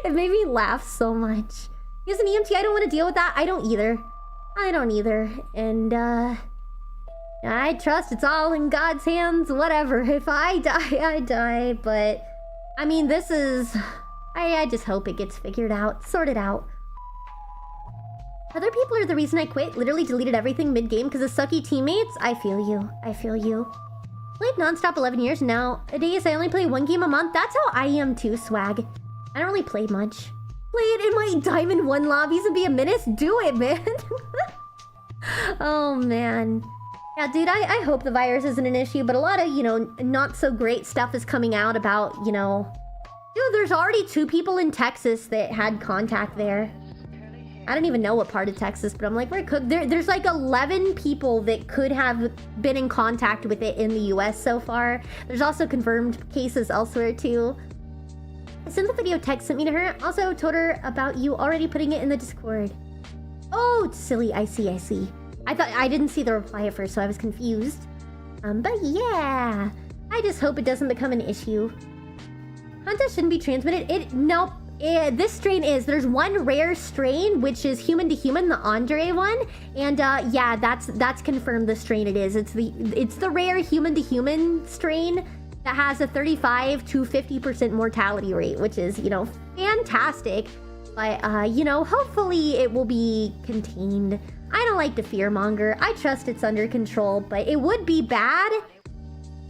A: It made me laugh so much. Here's an EMT, I don't want to deal with that. I don't either. And, I trust it's all in God's hands, whatever. If I die, I die. But, I mean, this is... I just hope it gets figured out, sorted out. Other people are the reason I quit. Literally deleted everything mid-game because of sucky teammates. I feel you. Played non-stop 11 years now. Nowadays, I only play 1 game a month. That's how I am too, swag. I don't really play much. Play it in my Diamond 1 lobbies and be a menace? Do it, man. Oh, man. Yeah, dude, I hope the virus isn't an issue, but a lot of, you know, not so great stuff is coming out about, you know... Dude, there's already 2 people in Texas that had contact there. I don't even know what part of Texas, but I'm like, there's like 11 people that could have been in contact with it in the US so far. There's also confirmed cases elsewhere, too. I sent the video text sent me to her. Also told her about you already putting it in the Discord. Oh, silly. I see. I didn't see the reply at first, so I was confused. But yeah. I just hope it doesn't become an issue. Hanta shouldn't be transmitted. Nope. This strain is. There's one rare strain, which is human to human, the Andre one. And yeah, that's confirmed the strain it is. It's the rare human to human strain that has a 35 to 50% mortality rate, which is, you know, fantastic. But, you know, hopefully it will be contained. I don't like to fearmonger. I trust it's under control, but it would be bad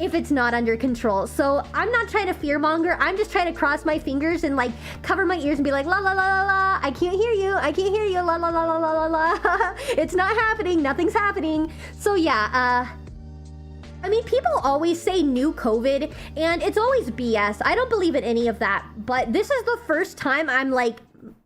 A: if it's not under control. So I'm not trying to fearmonger. I'm just trying to cross my fingers and like cover my ears and be like, la la la la la, I can't hear you, I can't hear you, la la la la la la la. It's not happening, nothing's happening. So yeah, I mean, people always say new COVID, and it's always BS. I don't believe in any of that, but this is the first time I'm like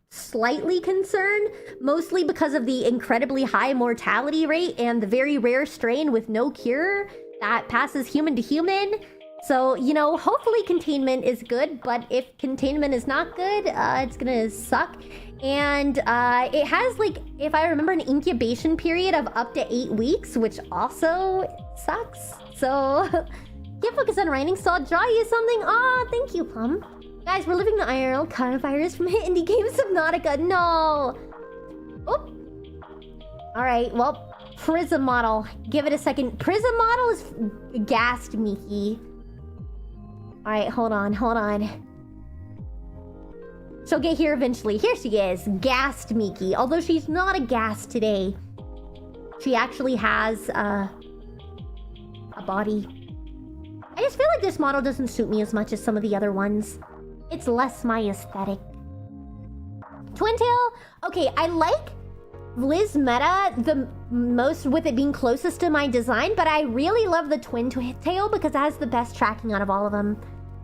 A: slightly concerned, mostly because of the incredibly high mortality rate and the very rare strain with no cure that passes human to human. So, you know, hopefully containment is good, but if containment is not good, it's gonna suck. And it has, like, if I remember, an incubation period of up to 8 weeks, which also sucks. So, can't focus on writing, so I'll draw you something. Aw, thank you, Plum. Guys, we're living the IRL coronavirus from indie game Subnautica. No! Oh! Alright, well, Prism model. Give it a second. Prism model is gassed, Miki. Alright, hold on, hold on. She'll get here eventually. Here she is. Gassed Miki. Although she's not a gas today. She actually has, a body. I just feel like this model doesn't suit me as much as some of the other ones. It's less my aesthetic. Twintail? Okay, I like Liz Meta the most with it being closest to my design, but I really love the twin tail because it has the best tracking out of all of them.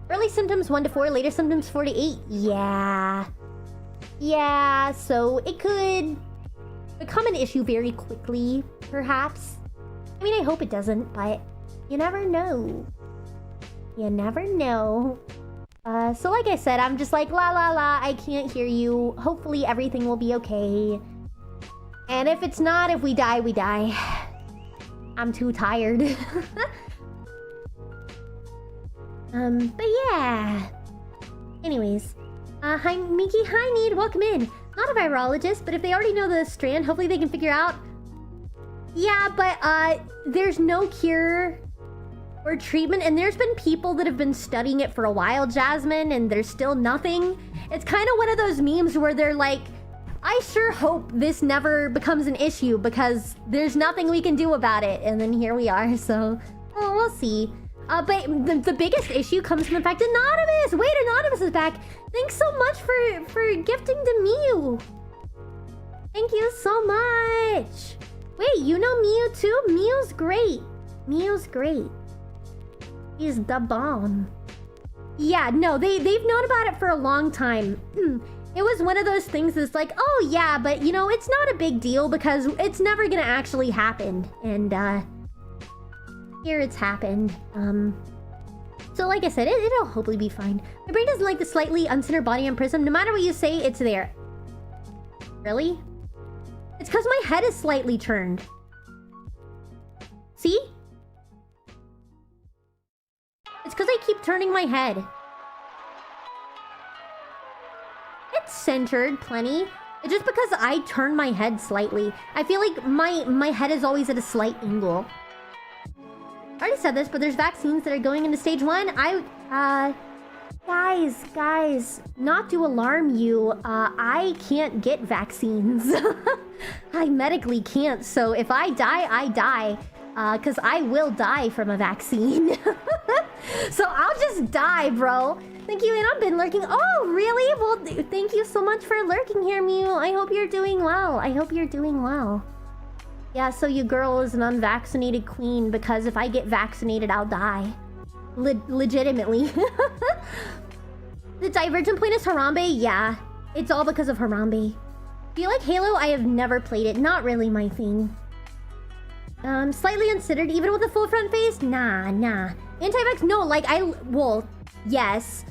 A: Early symptoms 1 to 4, later symptoms 4 to 8. Yeah. Yeah, so it could become an issue very quickly, perhaps. I mean, I hope it doesn't, but you never know. You never know. So like I said, I'm just like, la la la, I can't hear you. Hopefully everything will be okay. And if it's not, if we die, we die. I'm too tired. But yeah. Anyways. Hi, Miki. Hi, Need. Welcome in. Not a virologist, but if they already know the strand, hopefully they can figure out. Yeah, but, there's no cure or treatment, and there's been people that have been studying it for a while, Jasmine, and there's still nothing. It's kind of one of those memes where they're like, I sure hope this never becomes an issue because there's nothing we can do about it. And then here we are, so we'll see. But the biggest issue comes from the fact Anonymous! Wait, Anonymous is back! Thanks so much for gifting to Miu! Thank you so much! Wait, you know Miu too? Miu's great! Miu's great. He's the bomb. Yeah, no, they've known about it for a long time. It was one of those things that's like, oh yeah, but you know, it's not a big deal because it's never gonna actually happen. And here it's happened. So like I said, it'll hopefully be fine. My brain doesn't like the slightly uncentered body on Prism. No matter what you say, it's there. Really? It's because my head is slightly turned. See? It's because I keep turning my head. It's centered plenty. It's just because I turn my head slightly. I feel like my head is always at a slight angle. I already said this, but there's vaccines that are going into stage 1. Guys, not to alarm you, I can't get vaccines. I medically can't, so if I die, I die. Because I will die from a vaccine. So I'll just die, bro. Thank you, and I've been lurking. Oh, really? Well, thank you so much for lurking here, Mew. I hope you're doing well. I hope you're doing well. Yeah, so your girl is an unvaccinated queen because if I get vaccinated, I'll die. Legitimately. The divergent point is Harambe? Yeah. It's all because of Harambe. Do you like Halo? I have never played it. Not really my thing. Slightly uncentered, even with a full front face? Nah. Anti-vax? No, like, well, yes.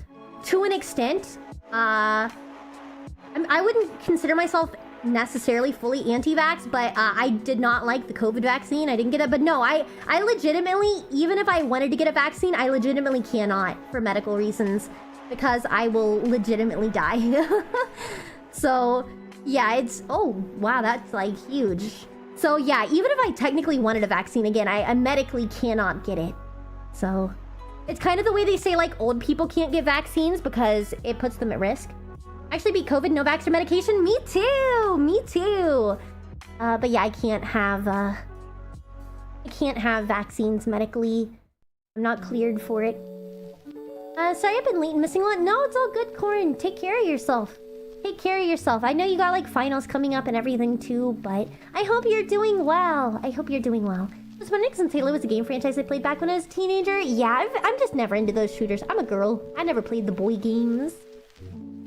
A: To an extent. I wouldn't consider myself necessarily fully anti-vax, but I did not like the COVID vaccine. I didn't get it, but no, I legitimately, even if I wanted to get a vaccine, I legitimately cannot for medical reasons because I will legitimately die. So, yeah, it's, oh, wow, that's like huge. So yeah, even if I technically wanted a vaccine, again, I medically cannot get it. So, it's kind of the way they say like old people can't get vaccines because it puts them at risk. Actually beat COVID, no vax or medication? Me too! But yeah, I can't have vaccines medically. I'm not cleared for it. Sorry I've been late and missing a lot. No, it's all good, Corn. Take care of yourself. Take care of yourself. I know you got like finals coming up and everything too, but I hope you're doing well. I hope you're doing well. Was wondering since Halo was a game franchise I played back when I was a teenager. Yeah, I'm just never into those shooters. I'm a girl. I never played the boy games.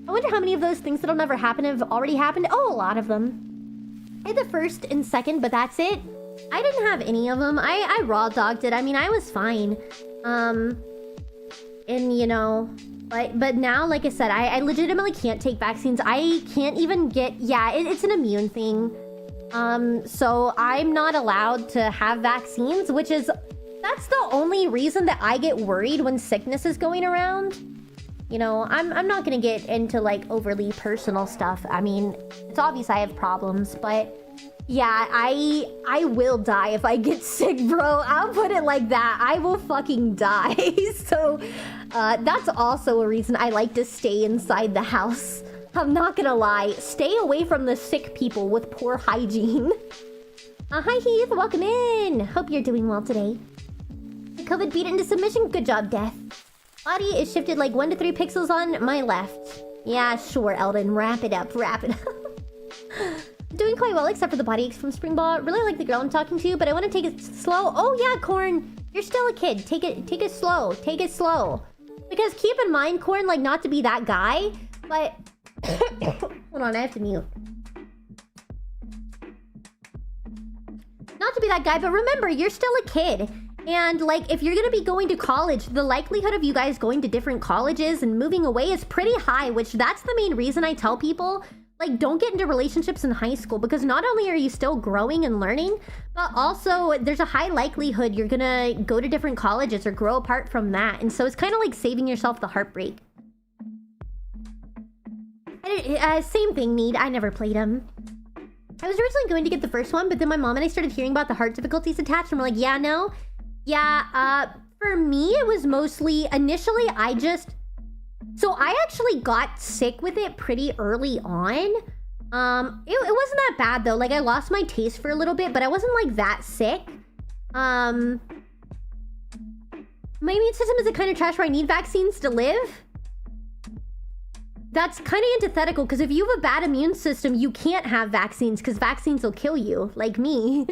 A: I wonder how many of those things that'll never happen have already happened. Oh, a lot of them. I had the first and second, but that's it. I didn't have any of them. I raw dogged it. I mean, I was fine. And you know, but now, like I said, I legitimately can't take vaccines. I can't even get, yeah, it's an immune thing. So I'm not allowed to have vaccines, which is, that's the only reason that I get worried when sickness is going around. You know, I'm not gonna get into like overly personal stuff. I mean, it's obvious I have problems, but yeah, I will die if I get sick, bro. I'll put it like that. I will fucking die. So, that's also a reason I like to stay inside the house. I'm not gonna lie. Stay away from the sick people with poor hygiene. Hi Heath, welcome in. Hope you're doing well today. The COVID beat it into submission. Good job, Death. Body is shifted like 1 to 3 pixels on my left. Yeah, sure, Eldon. Wrap it up, wrap it up. Doing quite well, except for the body aches from spring ball. Really like the girl I'm talking to, but I want to take it slow. Oh yeah, Corn, you're still a kid. Take it slow. Take it slow. Because keep in mind, Corn, like not to be that guy, but hold on, I have to mute. Not to be that guy, but remember, you're still a kid. And like, if you're gonna be going to college, the likelihood of you guys going to different colleges and moving away is pretty high, which that's the main reason I tell people, like, don't get into relationships in high school, because not only are you still growing and learning, but also there's a high likelihood you're gonna go to different colleges or grow apart from that. And so it's kind of like saving yourself the heartbreak. Same thing, Need. I never played them. I was originally going to get the first one, but then my mom and I started hearing about the heart difficulties attached, and we're like, yeah, no. Yeah, for me, it was mostly... Initially, So I actually got sick with it pretty early on. It wasn't that bad, though. Like, I lost my taste for a little bit, but I wasn't, like, that sick. My immune system is the kind of trash where I need vaccines to live. That's kind of antithetical, because if you have a bad immune system, you can't have vaccines, because vaccines will kill you, like me.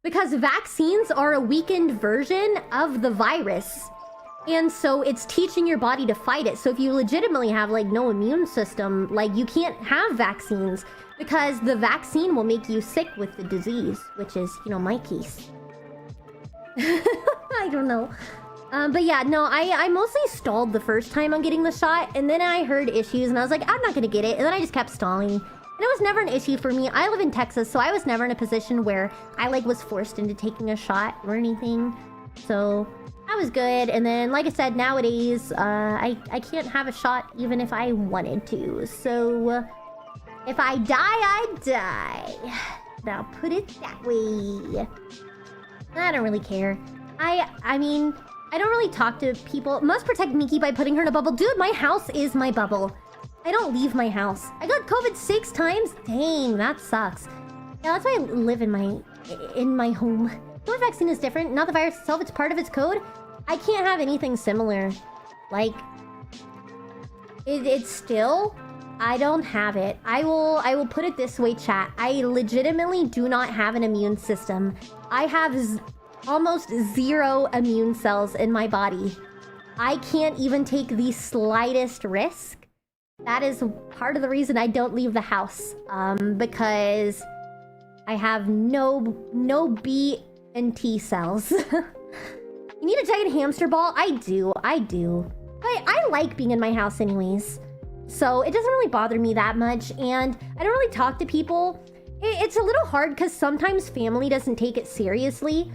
A: Because vaccines are a weakened version of the virus. And so it's teaching your body to fight it. So if you legitimately have, like, no immune system, like, you can't have vaccines, because the vaccine will make you sick with the disease, which is, you know, my case. I don't know. But yeah, no, I mostly stalled the first time on getting the shot, and then I heard issues, and I was like, I'm not gonna get it, and then I just kept stalling. And it was never an issue for me. I live in Texas, so I was never in a position where I, like, was forced into taking a shot or anything. So, that was good, and then, like I said, nowadays, I can't have a shot even if I wanted to. So, if I die, I die. Now, put it that way. I don't really care. I mean... I don't really talk to people. Must protect Miki by putting her in a bubble. Dude, my house is my bubble. I don't leave my house. I got COVID 6 times? Dang, that sucks. Yeah, that's why I live in my home. COVID vaccine is different. Not the virus itself, it's part of its code. I can't have anything similar. Like, it's still... I don't have it. I will put it this way, chat. I legitimately do not have an immune system. I have... almost 0 immune cells in my body. I can't even take the slightest risk. That is part of the reason I don't leave the house. Because I have no B and T cells. You need a giant hamster ball? I do. But I like being in my house anyways. So it doesn't really bother me that much, and I don't really talk to people. It's a little hard because sometimes family doesn't take it seriously.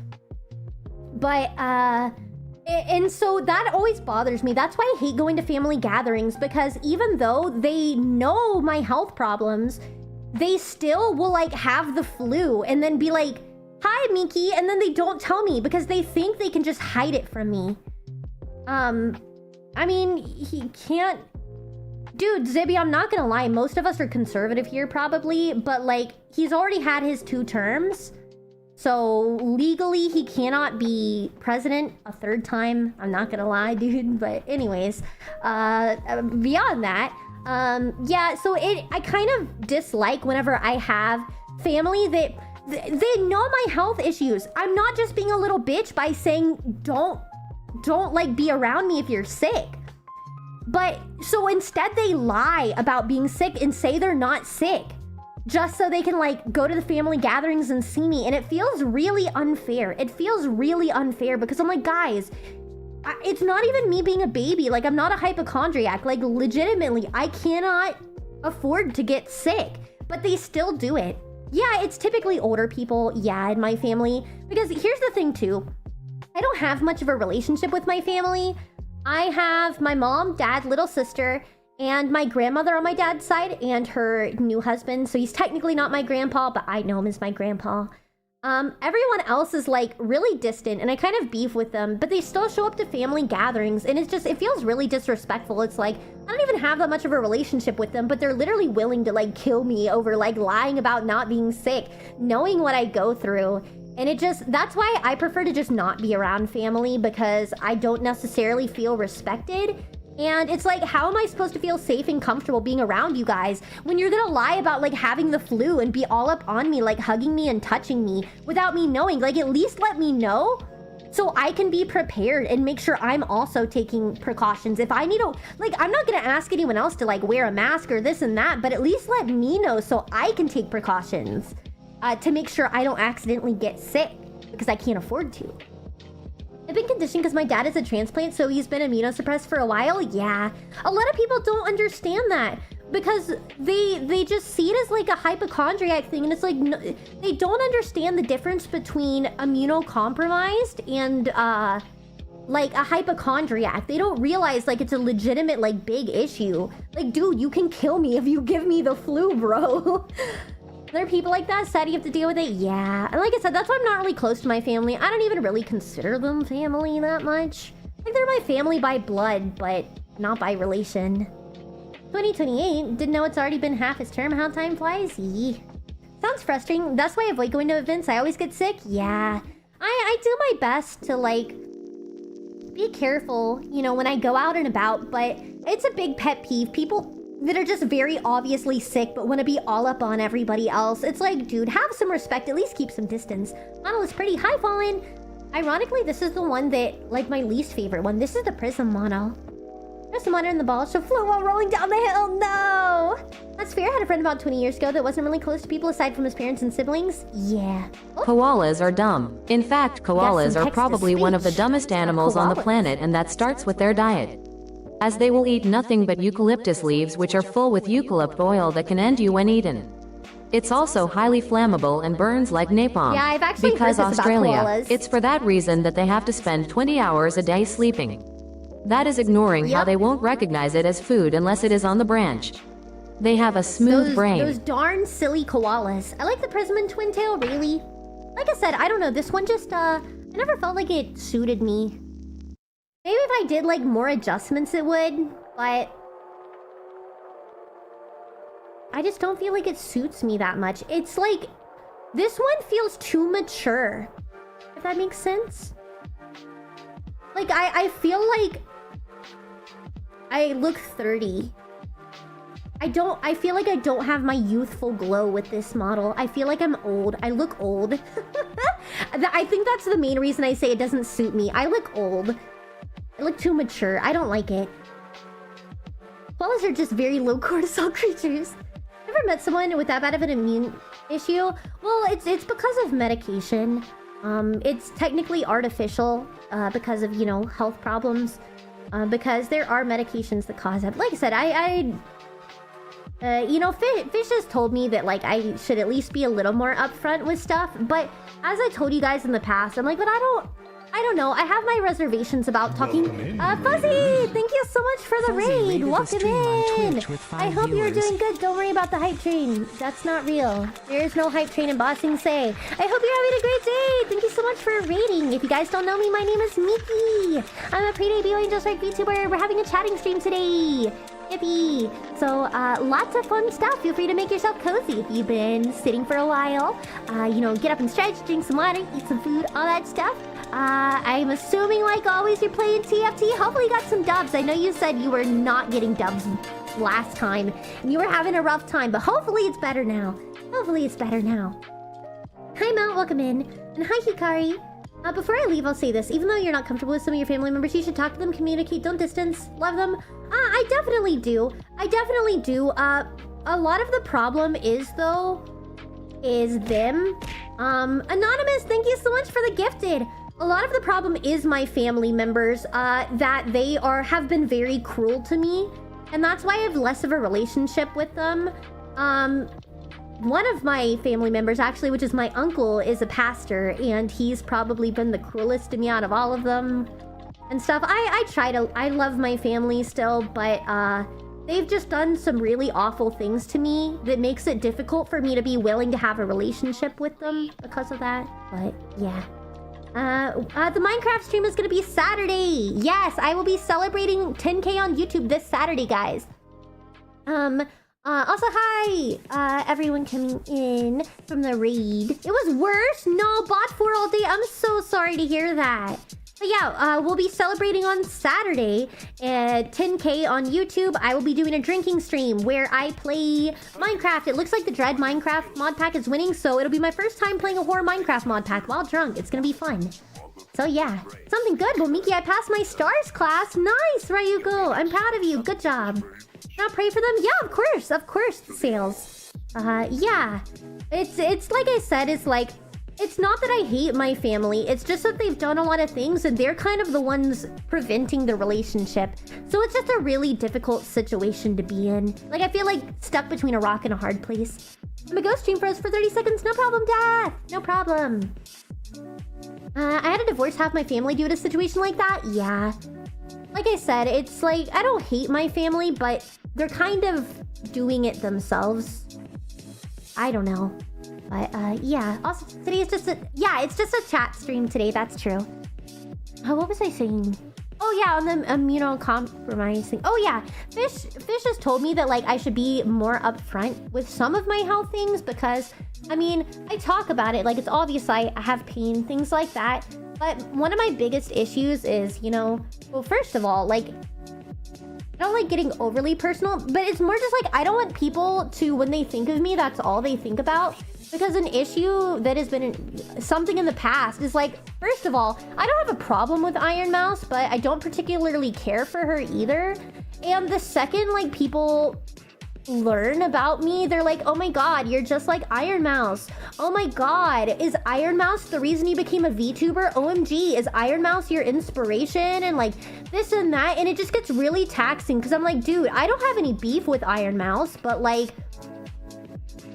A: But, and so that always bothers me. That's why I hate going to family gatherings, because even though they know my health problems, they still will, like, have the flu and then be like, hi, Miki, and then they don't tell me because they think they can just hide it from me. I mean, he can't... Dude, Zibby, I'm not gonna lie, most of us are conservative here, probably, but, like, he's already had his 2 terms. So legally, he cannot be president a third time. I'm not gonna lie, dude. But anyways, beyond that, yeah. So I kind of dislike whenever I have family that they know my health issues. I'm not just being a little bitch by saying don't like be around me if you're sick. But so instead they lie about being sick and say they're not sick, just so they can like go to the family gatherings and see me. And it feels really unfair. It feels really unfair because I'm like, guys, it's not even me being a baby. Like, I'm not a hypochondriac. Like, legitimately, I cannot afford to get sick, but they still do it. Yeah, it's typically older people, yeah, in my family. Because here's the thing too, I don't have much of a relationship with my family. I have my mom, dad, little sister, and my grandmother on my dad's side, and her new husband. So he's technically not my grandpa, but I know him as my grandpa. Everyone else is like really distant, and I kind of beef with them, but they still show up to family gatherings, and it feels really disrespectful. It's like, I don't even have that much of a relationship with them, but they're literally willing to like kill me over like lying about not being sick, knowing what I go through. And that's why I prefer to just not be around family, because I don't necessarily feel respected. And it's like, how am I supposed to feel safe and comfortable being around you guys when you're gonna lie about like having the flu and be all up on me, like hugging me and touching me without me knowing? Like, at least let me know so I can be prepared and make sure I'm also taking precautions. If I need to, like, I'm not gonna ask anyone else to like wear a mask or this and that, but at least let me know so I can take precautions to make sure I don't accidentally get sick because I can't afford to. I've been conditioned because my dad is a transplant, so he's been immunosuppressed for a while. Yeah, a lot of people don't understand that because they just see it as like a hypochondriac thing, and it's like, no, they don't understand the difference between immunocompromised and like a hypochondriac. They don't realize like it's a legitimate like big issue. Like, dude, you can kill me if you give me the flu, bro. There are people like that, sad you have to deal with it. Yeah, and like I said, that's why I'm not really close to my family. I don't even really consider them family that much. Like, they're my family by blood, but not by relation. 2028, didn't know it's already been half his term. How time flies. Yee. Sounds frustrating. That's why I avoid going to events. I always get sick. Yeah, I do my best to like be careful, you know, when I go out and about, but it's a big pet peeve. People that are just very obviously sick but want to be all up on everybody else. It's like, dude, have some respect, at least keep some distance. Model is pretty. Hi, Fallen. Ironically, this is the one that, like, my least favorite one. This is the Prism model. Prism model in the ball, so flew while rolling down the hill. No! That's fair. I had a friend about 20 years ago that wasn't really close to people aside from his parents and siblings. Yeah. Oh.
B: Koalas are dumb. In fact, koalas are probably one of the dumbest animals on the planet, and that starts with their diet, as they will eat nothing but eucalyptus leaves, which are full with eucalypt oil that can end you when eaten. It's also highly flammable and burns like napalm.
A: Yeah, I've actually
B: because
A: heard this
B: Australia,
A: about koalas.
B: it's for that reason that they have to spend 20 hours a day sleeping. That is ignoring how they won't recognize it as food unless it is on the branch. They have a smooth brain.
A: Those darn silly koalas. I like the Prism and Twin Tail, really. Like I said, I don't know, this one just, I never felt like it suited me. Maybe if I did like more adjustments it would, but I just don't feel like it suits me that much. It's like, this one feels too mature, if that makes sense. Like, I feel like I look 30. I feel like I don't have my youthful glow with this model. I feel like I'm old. I look old. I think that's the main reason I say it doesn't suit me. I look old. I look too mature. I don't like it. Koalas are just very low cortisol creatures. Ever met someone with that bad of an immune issue? Well, it's because of medication. It's technically artificial because of, you know, health problems. Because there are medications that cause that. Like I said, you know, Fish has told me that, like, I should at least be a little more upfront with stuff. But as I told you guys in the past, I'm like, but I don't know. I have my reservations about talking. Fuzzy, thank you so much for the raid. Welcome in. I hope you're doing good. Don't worry about the hype train. That's not real. There is no hype train in Bossing Say. I hope you're having a great day. Thank you so much for raiding. If you guys don't know me, my name is Miki. I'm a pre-debut Angel Strike VTuber. We're having a chatting stream today. Yippee! So, lots of fun stuff. Feel free to make yourself cozy if you've been sitting for a while. You know, get up and stretch, drink some water, eat some food, all that stuff. I'm assuming, like always, you're playing TFT. Hopefully you got some dubs. I know you said you were not getting dubs last time, and you were having a rough time, but hopefully it's better now. Hopefully it's better now. Hi, Mount. Welcome in. And hi, Hikari. Before I leave, I'll say this. Even though you're not comfortable with some of your family members, you should talk to them, communicate, don't distance, love them. I definitely do. I definitely do. A lot of the problem is, though, is them. Anonymous, thank you so much for the gifted. A lot of the problem is my family members, that they have been very cruel to me. And that's why I have less of a relationship with them. One of my family members, actually, which is my uncle, is a pastor, and he's probably been the cruelest to me out of all of them and stuff. I love my family still, but they've just done some really awful things to me that makes it difficult for me to be willing to have a relationship with them because of that. But yeah. The Minecraft stream is gonna be Saturday. Yes, I will be celebrating 10K on YouTube this Saturday, guys. Also, hi, everyone coming in from the raid. It was worse? No, bot 4 all day. I'm so sorry to hear that. But yeah, we'll be celebrating on Saturday at 10K on YouTube. I will be doing a drinking stream where I play Minecraft. It looks like the Dread Minecraft mod pack is winning, so it'll be my first time playing a horror Minecraft mod pack while drunk. It's gonna be fun. So yeah, something good. Well, Miki, I passed my stars class. Nice, Ryuko. I'm proud of you. Good job. Now pray for them? Yeah, of course, sales. Yeah. It's like I said, it's not that I hate my family, it's just that they've done a lot of things and they're kind of the ones preventing the relationship. So it's just a really difficult situation to be in. Like, I feel like stuck between a rock and a hard place. I'm gonna go stream for us for 30 seconds. No problem, Death. No problem. I had to divorce half my family due to a situation like that. Yeah. Like I said, it's like, I don't hate my family, but they're kind of doing it themselves. I don't know. But, yeah. Also, today is just it's just a chat stream today. That's true. What was I saying? Oh, yeah, on the immunocompromising. Oh, yeah. Fish has told me that, like, I should be more upfront with some of my health things because, I mean, I talk about it. Like, it's obvious I have pain, things like that. But one of my biggest issues is, you know, well, first of all, like, I don't like getting overly personal, but it's more just like I don't want people to, when they think of me, that's all they think about. Because an issue that has been something in the past is like, first of all, I don't have a problem with Iron Mouse, but I don't particularly care for her either. And the second, like, people learn about me, they're like, oh my god, you're just like Iron Mouse. Oh my god, is Iron Mouse the reason you became a VTuber? OMG, is Iron Mouse your inspiration? And like this and that, and it just gets really taxing because I'm like, dude, I don't have any beef with Iron Mouse, but like,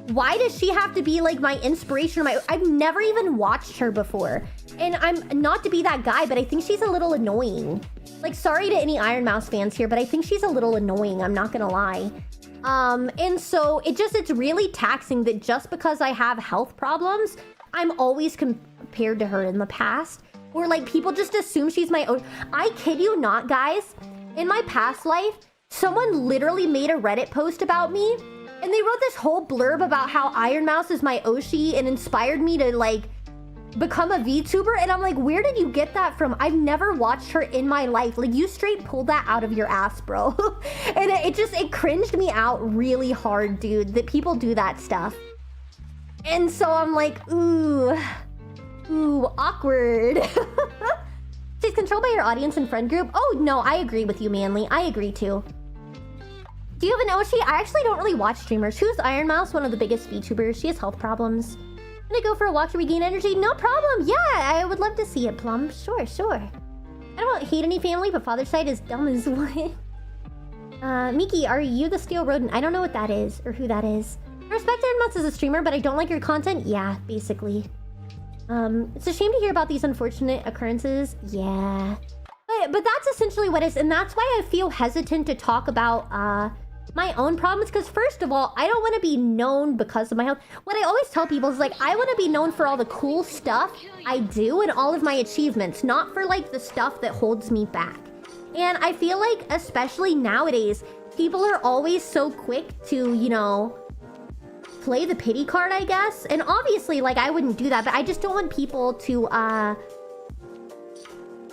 A: why does she have to be like my inspiration? I've never even watched her before. And I'm not to be that guy, but I think she's a little annoying. Like, sorry to any Iron Mouse fans here, but I think she's a little annoying, I'm not gonna lie. And so it's really taxing that just because I have health problems, I'm always compared to her in the past. Or like people just assume she's my own. I kid you not, guys. In my past life, someone literally made a Reddit post about me. And they wrote this whole blurb about how Iron Mouse is my Oshi and inspired me to like become a VTuber. And I'm like, where did you get that from? I've never watched her in my life. Like, you straight pulled that out of your ass, bro. And it cringed me out really hard, dude, that people do that stuff. And so I'm like, ooh, awkward. She's controlled by your audience and friend group. Oh, no, I agree with you, Manly. I agree too. Do you have an Oshi? I actually don't really watch streamers. Who's Iron Mouse? One of the biggest VTubers. She has health problems. Can I go for a walk to regain energy? No problem. Yeah, I would love to see it, Plum. Sure. I don't hate any family, but father's side is dumb as what? Miki, are you the steel rodent? I don't know what that is or who that is. I respect Iron Mouse as a streamer, but I don't like your content. Yeah, basically. It's a shame to hear about these unfortunate occurrences. Yeah. But that's essentially what it is, and that's why I feel hesitant to talk about, my own problems, because first of all, I don't want to be known because of my health. What I always tell people is like, I want to be known for all the cool stuff I do and all of my achievements, not for like the stuff that holds me back. And I feel like, especially nowadays, people are always so quick to, you know, play the pity card, I guess. And obviously, like, I wouldn't do that, but I just don't want people to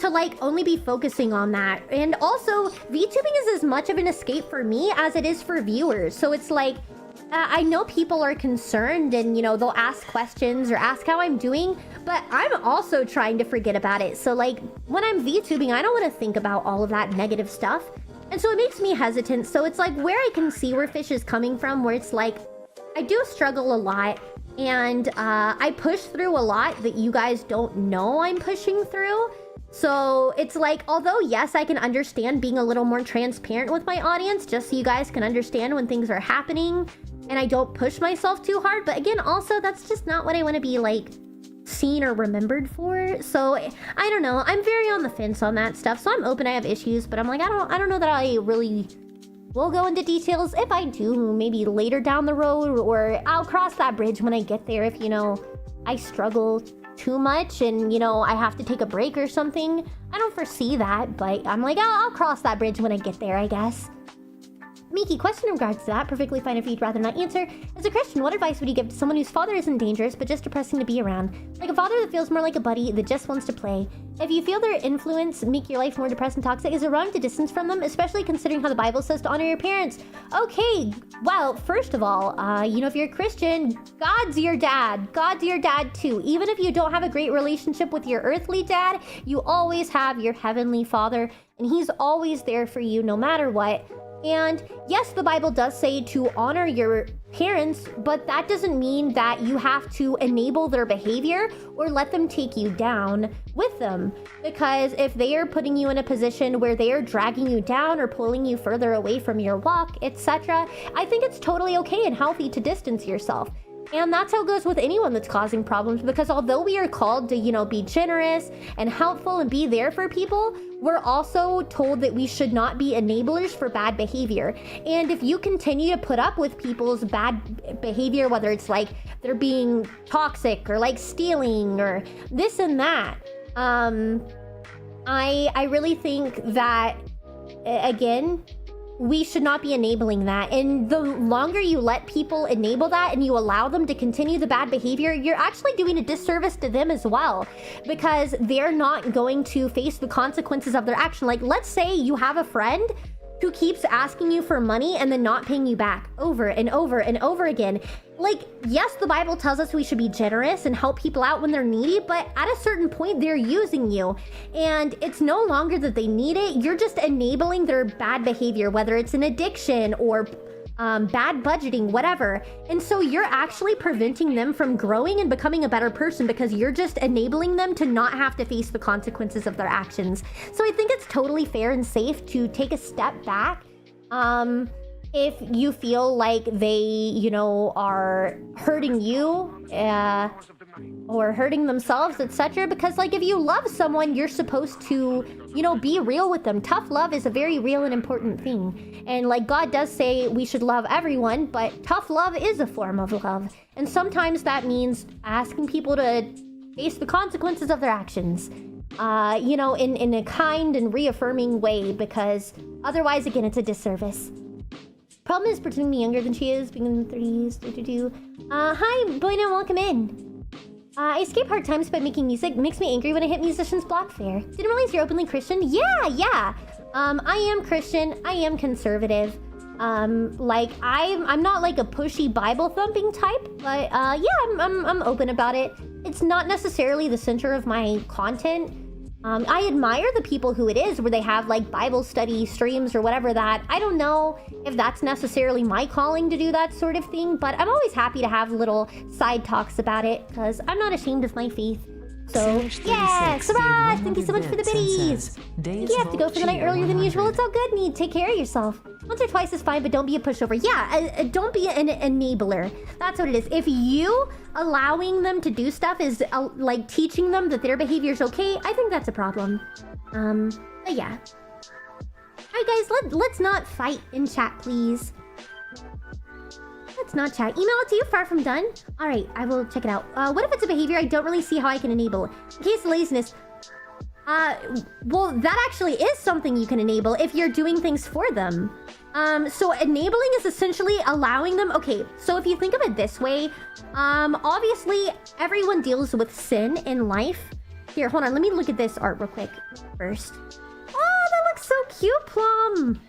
A: like only be focusing on that. And also, VTubing is as much of an escape for me as it is for viewers. So it's like, I know people are concerned and, you know, they'll ask questions or ask how I'm doing, but I'm also trying to forget about it. So like, when I'm VTubing, I don't want to think about all of that negative stuff. And so it makes me hesitant. So it's like where I can see where Fish is coming from, where it's like, I do struggle a lot, and I push through a lot that you guys don't know I'm pushing through. So it's like, although yes, I can understand being a little more transparent with my audience, just so you guys can understand when things are happening and I don't push myself too hard. But again, also, that's just not what I want to be like seen or remembered for. So I don't know. I'm very on the fence on that stuff. So I'm open. I have issues, but I'm like, I don't know that I really will go into details. If I do, maybe later down the road, or I'll cross that bridge when I get there. If, you know, I struggle too much and, you know, I have to take a break or something. I don't foresee that, but I'm like, I'll cross that bridge when I get there, I guess. Miki, question in regards to that. Perfectly fine if you'd rather not answer. As a Christian, what advice would you give to someone whose father isn't dangerous but just depressing to be around? Like a father that feels more like a buddy that just wants to play. If you feel their influence make your life more depressed and toxic, is it wrong to distance from them, especially considering how the Bible says to honor your parents? Okay, well, first of all, you know, if you're a Christian, God's your dad. God's your dad too. Even if you don't have a great relationship with your earthly dad, you always have your heavenly father, and he's always there for you no matter what. And yes, the Bible does say to honor your parents, but that doesn't mean that you have to enable their behavior or let them take you down with them. Because if they are putting you in a position where they are dragging you down or pulling you further away from your walk, etc., I think it's totally okay and healthy to distance yourself. And that's how it goes with anyone that's causing problems, because although we are called to, you know, be generous and helpful and be there for people, we're also told that we should not be enablers for bad behavior. And if you continue to put up with people's bad behavior, whether it's like they're being toxic or like stealing or this and that, I really think that, again, we should not be enabling that. And the longer you let people enable that and you allow them to continue the bad behavior, you're actually doing a disservice to them as well, because they're not going to face the consequences of their action. Like, let's say you have a friend who keeps asking you for money and then not paying you back over and over and over again. Like, yes, the Bible tells us we should be generous and help people out when they're needy, but at a certain point, they're using you. And it's no longer that they need it. You're just enabling their bad behavior, whether it's an addiction or bad budgeting, whatever. And so you're actually preventing them from growing and becoming a better person, because you're just enabling them to not have to face the consequences of their actions. So I think it's totally fair and safe to take a step back if you feel like they, you know, are hurting you or hurting themselves, etc. Because, like, if you love someone, you're supposed to, you know, be real with them. Tough love is a very real and important thing. And, like, God does say we should love everyone, but tough love is a form of love. And sometimes that means asking people to face the consequences of their actions, you know, in a kind and reaffirming way, because otherwise, again, it's a disservice. Problem is pretending to be younger than she is, being in the 30s. Hi, Boyna, welcome in. I escape hard times by making music. Makes me angry when I hit musician's block fair. Didn't realize you're openly Christian. Yeah. I am Christian. I am conservative. Like, I'm not like a pushy Bible thumping type, but yeah, I'm open about it. It's not necessarily the center of my content. I admire the people who it is, where they have like Bible study streams or whatever that. I don't know if that's necessarily my calling to do that sort of thing, but I'm always happy to have little side talks about it, because I'm not ashamed of my faith. So, yeah, Siraj, thank you so much for the biddies. You have to go for the night earlier than usual. It's all good, Need. Take care of yourself. Once or twice is fine, but don't be a pushover. Yeah, don't be an enabler. That's what it is. If you allowing them to do stuff is like teaching them that their behavior is okay, I think that's a problem. But yeah. Alright guys, let's not fight in chat, please. Let's not chat. Email it to you, far from done. Alright, I will check it out. What if it's a behavior I don't really see how I can enable? In case of laziness, Well, that actually is something you can enable if you're doing things for them. So enabling is essentially allowing them... Okay, so if you think of it this way, obviously everyone deals with sin in life. Here, hold on, let me look at this art real quick first. Oh, that looks so cute, Plum!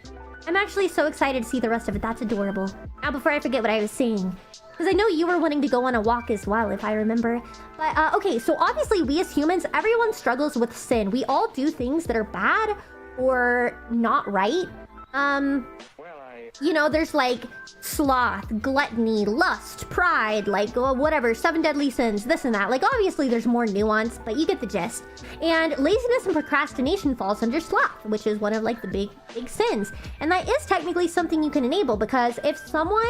A: I'm actually so excited to see the rest of it. That's adorable. Now, before I forget what I was saying, because I know you were wanting to go on a walk as well, if I remember. But, okay, so obviously we as humans, everyone struggles with sin. We all do things that are bad or not right. You know, there's like sloth, gluttony, lust, pride, like whatever, 7 deadly sins, this and that. Like, obviously there's more nuance, but you get the gist. And laziness and procrastination falls under sloth, which is one of like the big sins. And that is technically something you can enable, because if someone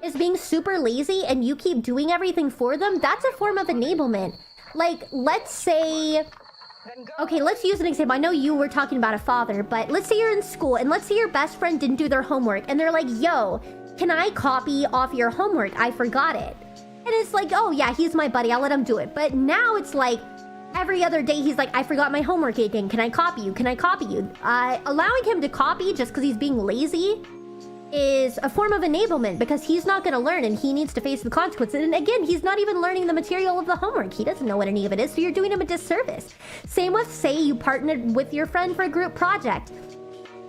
A: is being super lazy and you keep doing everything for them, that's a form of enablement. Like, let's say... Okay, let's use an example. I know you were talking about a father, but let's say you're in school and let's say your best friend didn't do their homework and they're like, yo, can I copy off your homework? I forgot it. And it's like, oh yeah, he's my buddy, I'll let him do it. But now it's like, every other day he's like, I forgot my homework again. Can I copy you? Can I copy you? Allowing him to copy just because he's being lazy is a form of enablement, because he's not going to learn and he needs to face the consequences. And again, he's not even learning the material of the homework. He doesn't know what any of it is, so you're doing him a disservice. Same with, say, you partnered with your friend for a group project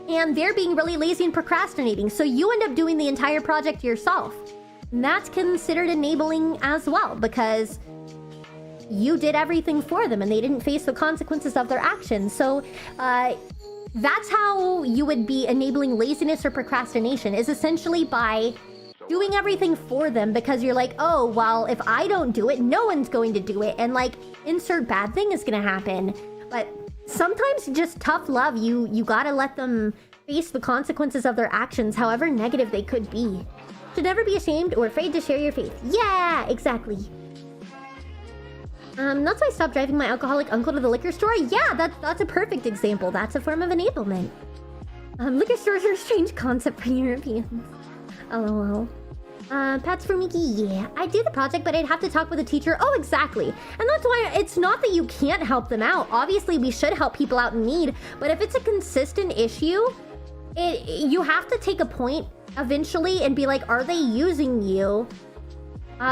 A: and they're being really lazy and procrastinating, so you end up doing the entire project yourself. And that's considered enabling as well, because you did everything for them and they didn't face the consequences of their actions. So, that's how you would be enabling laziness or procrastination, is essentially by doing everything for them, because you're like, oh, well, if I don't do it, no one's going to do it. And like, insert bad thing is going to happen. But sometimes just tough love, you gotta let them face the consequences of their actions, however negative they could be. Should never be ashamed or afraid to share your faith. Yeah, exactly. That's why I stopped driving my alcoholic uncle to the liquor store. Yeah, that's a perfect example. That's a form of enablement. Liquor stores are a strange concept for Europeans. LOL. Pats for Miki, yeah. I do the project, but I'd have to talk with a teacher. Oh, exactly. And that's why it's not that you can't help them out. Obviously, we should help people out in need, but if it's a consistent issue, you have to take a point eventually and be like, are they using you?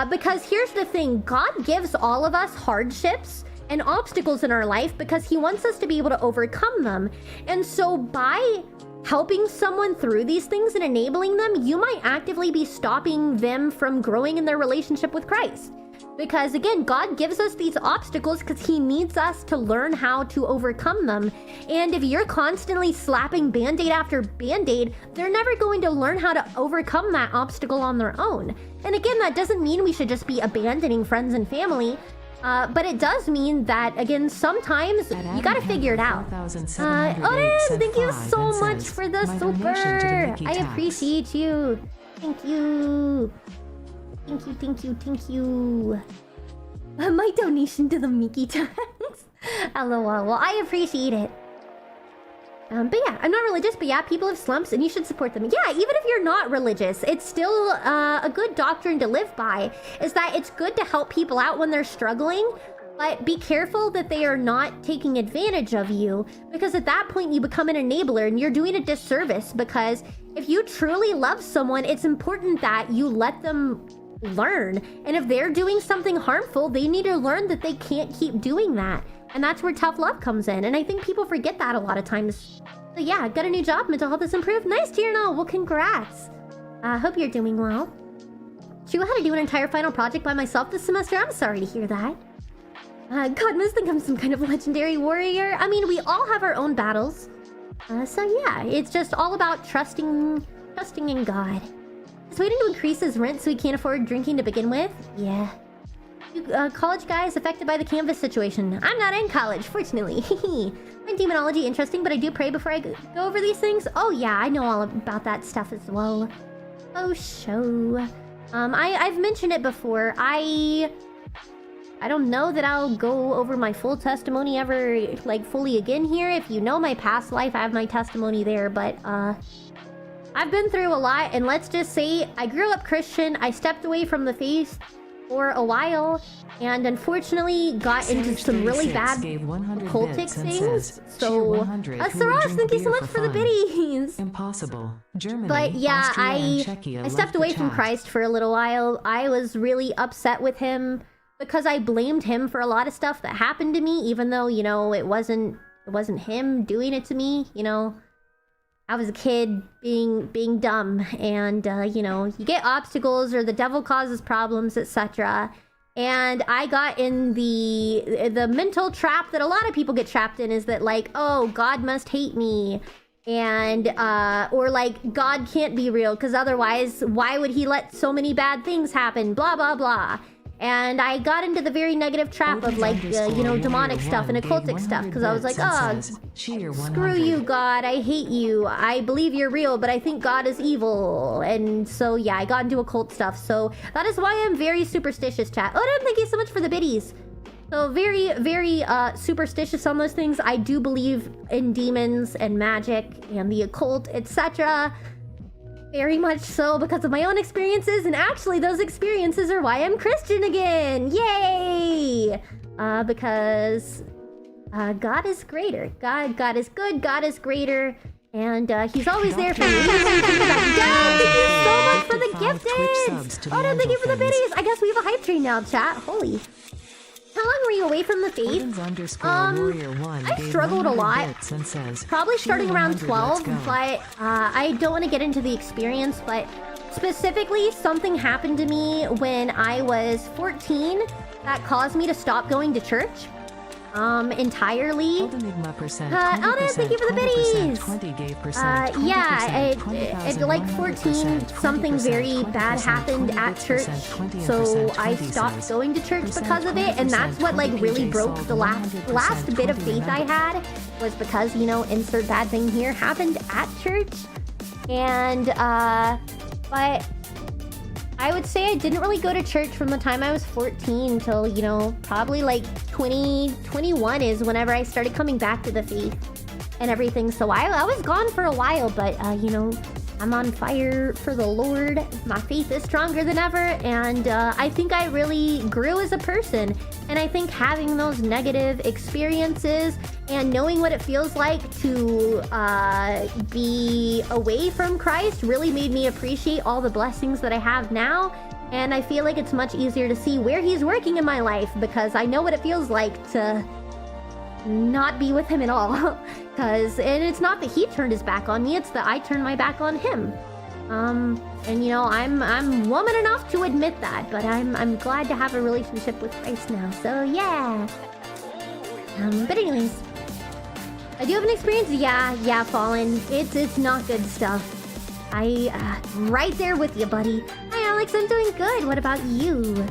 A: Because here's the thing, God gives all of us hardships and obstacles in our life because he wants us to be able to overcome them. And so by helping someone through these things and enabling them, you might actively be stopping them from growing in their relationship with Christ. Because again, God gives us these obstacles because he needs us to learn how to overcome them. And if you're constantly slapping band-aid after band-aid, they're never going to learn how to overcome that obstacle on their own. And again, that doesn't mean we should just be abandoning friends and family. But it does mean that, again, sometimes you gotta figure it out. Oren, thank you so much for the super! I appreciate you. Thank you. Thank you, thank you, thank you. My donation to the Miki tags. LOL. Well, I appreciate it. But yeah, I'm not religious, but yeah, people have slumps and you should support them. Yeah, even if you're not religious, it's still a good doctrine to live by, is that it's good to help people out when they're struggling, but be careful that they are not taking advantage of you, because at that point you become an enabler and you're doing a disservice, because if you truly love someone, it's important that you let them learn. And if they're doing something harmful, they need to learn that they can't keep doing that. And that's where tough love comes in. And I think people forget that a lot of times. So yeah, got a new job, mental health has improved. Nice to hear. Well, congrats. Hope you're doing well. Shu had to do an entire final project by myself this semester. I'm sorry to hear that. God must think I'm some kind of legendary warrior. I mean, we all have our own battles. So yeah, it's just all about trusting in God. Is waiting to increase his rent so he can't afford drinking to begin with? Yeah. You college guys affected by the Canvas situation. I'm not in college, fortunately. My demonology interesting, but I do pray before I go over these things. Oh yeah, I know all about that stuff as well. Oh, show. I've mentioned it before. I don't know that I'll go over my full testimony ever, like, fully again here. If you know my past life, I have my testimony there, but, I've been through a lot, and let's just say, I grew up Christian, I stepped away from the faith, for a while, and unfortunately got into some really bad cultic things. So, Saras, thank you so much for the biddies.
C: Impossible. Germany,
A: But yeah,
C: Austria, and Czechia
A: I stepped
C: left
A: away
C: the
A: from
C: chat.
A: Christ for a little while. I was really upset with him because I blamed him for a lot of stuff that happened to me, even though, you know, it wasn't him doing it to me, you know. I was a kid being dumb, and you know, you get obstacles or the devil causes problems, etc. And I got in the mental trap that a lot of people get trapped in, is that like, oh, God must hate me, and or like God can't be real because otherwise why would he let so many bad things happen, blah blah blah. And I got into the very negative trap of like, you know, demonic stuff and occultic stuff, because I was like, oh, screw you, God, I hate you. I believe you're real, but I think God is evil. And so, yeah, I got into occult stuff. So that is why I'm very superstitious, chat. Oh, thank you so much for the biddies. So very, very superstitious on those things. I do believe in demons and magic and the occult, etc. Very much so because of my own experiences, and actually those experiences are why I'm Christian again. Yay! Because God is greater. God is good. God is greater, and He's always there for me. Thank you so much for the gifted. Oh no, thank you for the biddies. I guess we have a hype train now, chat. Holy. How long were you away from the faith? I struggled a lot. Probably starting around 12, but I don't want to get into the experience, but specifically something happened to me when I was 14 that caused me to stop going to church. Entirely. Anna, thank you for the biddies! At like 14, something very bad happened at church, so I stopped going to church because of it, and that's what like really broke the last bit of faith I had, was because, you know, insert bad thing here, happened at church. And but I would say I didn't really go to church from the time I was 14 till, you know, probably like 21 is whenever I started coming back to the faith and everything. So I was gone for a while, but, you know, I'm on fire for the Lord. My faith is stronger than ever, and I think I really grew as a person. And I think having those negative experiences and knowing what it feels like to be away from Christ really made me appreciate all the blessings that I have now. And I feel like it's much easier to see where He's working in my life, because I know what it feels like to not be with Him at all. And it's not that He turned His back on me, it's that I turned my back on Him. And you know, I'm woman enough to admit that, but I'm glad to have a relationship with Christ now. So yeah. But anyways, I do have an experience. Yeah, Fallen. It's not good stuff. Right there with you, buddy. Hi, Alex. I'm doing good. What about you?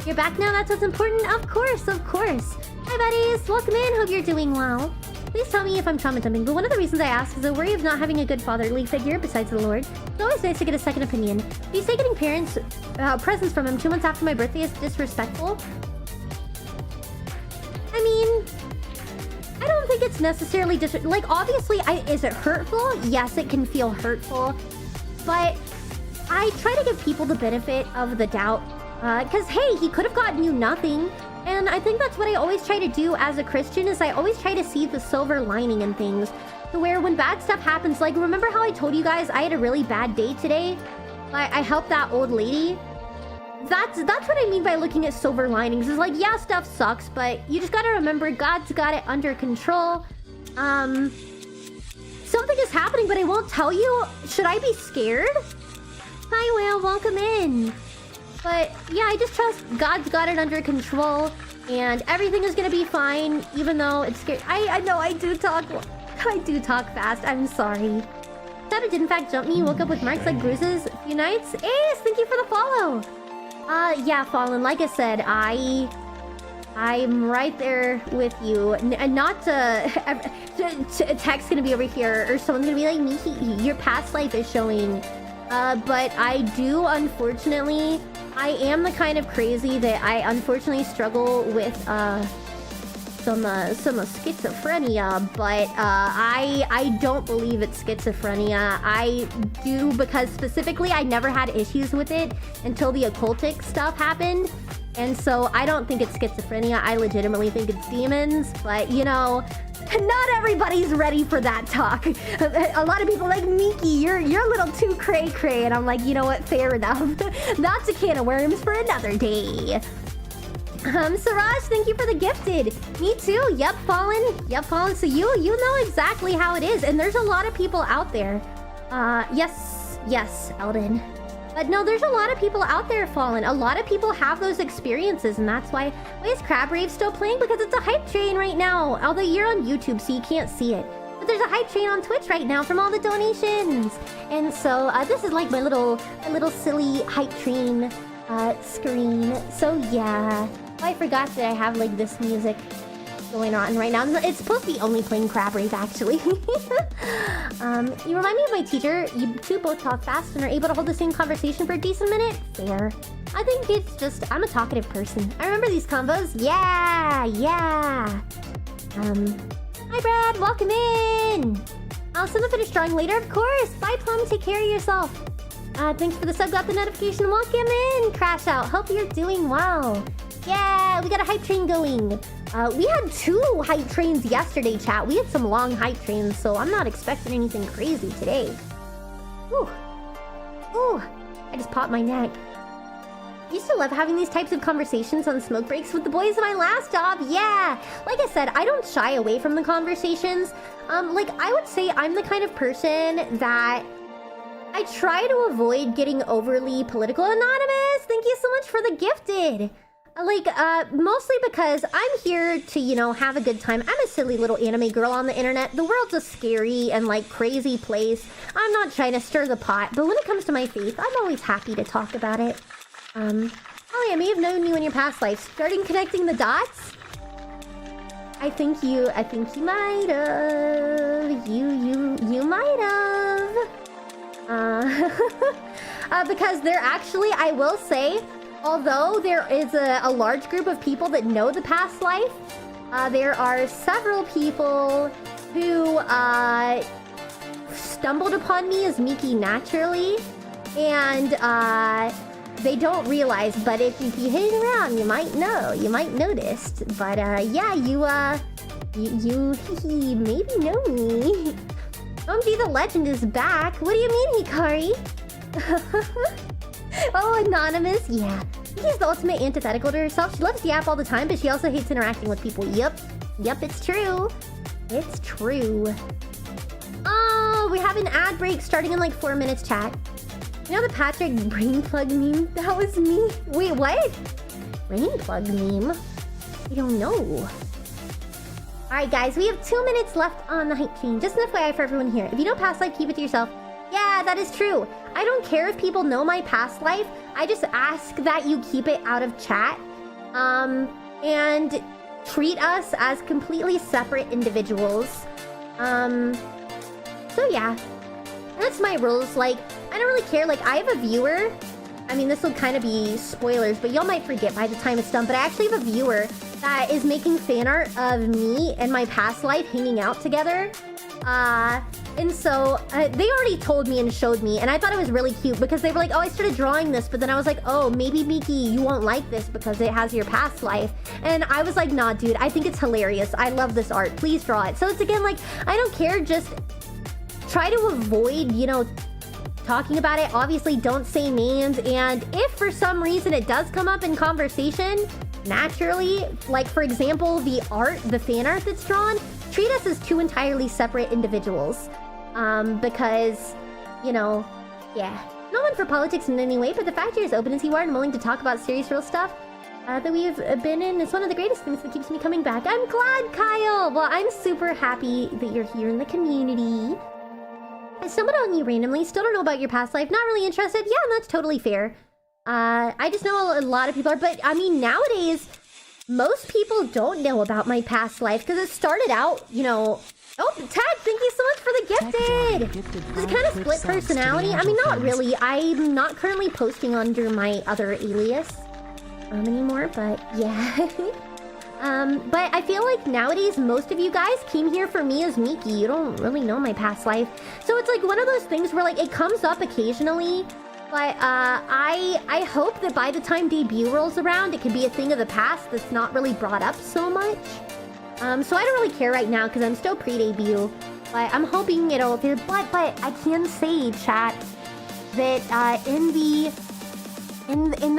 A: You're back now. That's what's important. Of course. Hi, buddies. Welcome in. Hope you're doing well. Please tell me if I'm trauma dumping, but one of the reasons I ask is the worry of not having a good fatherly figure besides the Lord. It's always nice to get a second opinion. Do you say getting presents from Him 2 months after my birthday is disrespectful? I mean, I don't think it's necessarily like, obviously, is it hurtful? Yes, it can feel hurtful, but I try to give people the benefit of the doubt, because hey, He could have gotten you nothing. And I think that's what I always try to do as a Christian, is I always try to see the silver lining in things. To where when bad stuff happens, like remember how I told you guys I had a really bad day today? I helped that old lady. That's what I mean by looking at silver linings. Is like, yeah, stuff sucks, but you just gotta remember God's got it under control. Something is happening, but I won't tell you. Should I be scared? Hi, Will. Welcome in. But yeah, I just trust God's got it under control, and everything is gonna be fine, even though it's scary. I know I do talk fast. I'm sorry. Shadow did in fact jump me. You woke up with marks like bruises a few nights. Ace, thank you for the follow. Yeah, Fallen. Like I said, I'm right there with you. And not Tech's gonna be over here, or someone's gonna be like, Miki, your past life is showing. But I do, unfortunately, I am the kind of crazy that I unfortunately struggle with some schizophrenia, but I don't believe it's schizophrenia. I do, because specifically I never had issues with it until the occultic stuff happened. And so I don't think it's schizophrenia. I legitimately think it's demons, but you know, not everybody's ready for that talk. A lot of people are like, Miki, you're a little too cray-cray. And I'm like, you know what? Fair enough. That's a can of worms for another day. Siraj, thank you for the gifted. Me too. Yep, Fallen. Yep, Fallen. So you know exactly how it is. And there's a lot of people out there. Yes, Eldon. But no, there's a lot of people out there, Fallen. A lot of people have those experiences, and that's why is Crab Rave still playing? Because it's a hype train right now. Although you're on YouTube, so you can't see it. But there's a hype train on Twitch right now from all the donations. And so this is like my little silly hype train screen. So yeah. I forgot that I have like this music going on right now. It's supposed to be only playing Crab Rave, actually. You remind me of my teacher. You two both talk fast and are able to hold the same conversation for a decent minute. Fair. I think it's just I'm a talkative person. I remember these combos. Yeah. Hi Brad, welcome in. I'll send the finished drawing later, of course. Bye Plum, take care of yourself. Thanks for the sub, got the notification. Welcome in, Crash Out. Hope you're doing well. Yeah, we got a hype train going. We had 2 hype trains yesterday, chat. We had some long hype trains, so I'm not expecting anything crazy today. Ooh, I just popped my neck. I used to love having these types of conversations on smoke breaks with the boys at my last job. Yeah, like I said, I don't shy away from the conversations. Like I would say I'm the kind of person that I try to avoid getting overly political. Anonymous, thank you so much for the gifted. Like, mostly because I'm here to, you know, have a good time. I'm a silly little anime girl on the internet. The world's a scary and, like, crazy place. I'm not trying to stir the pot, but when it comes to my faith, I'm always happy to talk about it. Holly, I may have known you in your past life. Starting connecting the dots? I think you might have. You might have. Because they're actually, I will say, although there is a large group of people that know the past life, there are several people who stumbled upon me as Miki naturally, and they don't realize, but if you hang around, you might know, you might notice. But yeah, you maybe know me. OMG, the legend is back. What do you mean, Hikari? Oh, Anonymous, yeah. She's the ultimate antithetical to herself. She loves the app all the time, but she also hates interacting with people. Yep, it's true. It's true. Oh, we have an ad break starting in like 4 minutes, chat. You know the Patrick brain plug meme? That was me. Wait, what? Brain plug meme? I don't know. Alright guys, we have 2 minutes left on the hype train. Just an FYI for everyone here. If you know past life, keep it to yourself. Yeah, that is true. I don't care if people know my past life. I just ask that you keep it out of chat. And treat us as completely separate individuals. So yeah. That's my rules. Like, I don't really care. Like, I have a viewer. I mean, this will kind of be spoilers, but y'all might forget by the time it's done. But I actually have a viewer that is making fan art of me and my past life hanging out together. And so they already told me and showed me, and I thought it was really cute because they were like, oh, I started drawing this, but then I was like, oh, maybe Miki, you won't like this because it has your past life. And I was like, nah, dude, I think it's hilarious. I love this art. Please draw it. So it's again, like, I don't care. Just try to avoid, you know, talking about it. Obviously, don't say names. And if for some reason it does come up in conversation, naturally, like, for example, the art, the fan art that's drawn, treat us as 2 entirely separate individuals. Because, you know, yeah. No one for politics in any way, but the fact you're as open as you are and willing to talk about serious, real stuff that we've been in is one of the greatest things that keeps me coming back. I'm glad, Kyle! Well, I'm super happy that you're here in the community. I stumbled on you randomly, still don't know about your past life, not really interested. Yeah, that's totally fair. I just know a lot of people are, but I mean, nowadays, most people don't know about my past life because it started out, you know... Oh, Ted, thank you so much for the gifted! It's kind of split personality. I mean, not really. I'm not currently posting under my other alias anymore, but yeah. But I feel like nowadays most of you guys came here for me as Miki. You don't really know my past life. So it's like one of those things where like it comes up occasionally. But I hope that by the time debut rolls around, it can be a thing of the past that's not really brought up so much. So I don't really care right now because I'm still pre-debut. But I'm hoping it'll... But I can say, chat, that in the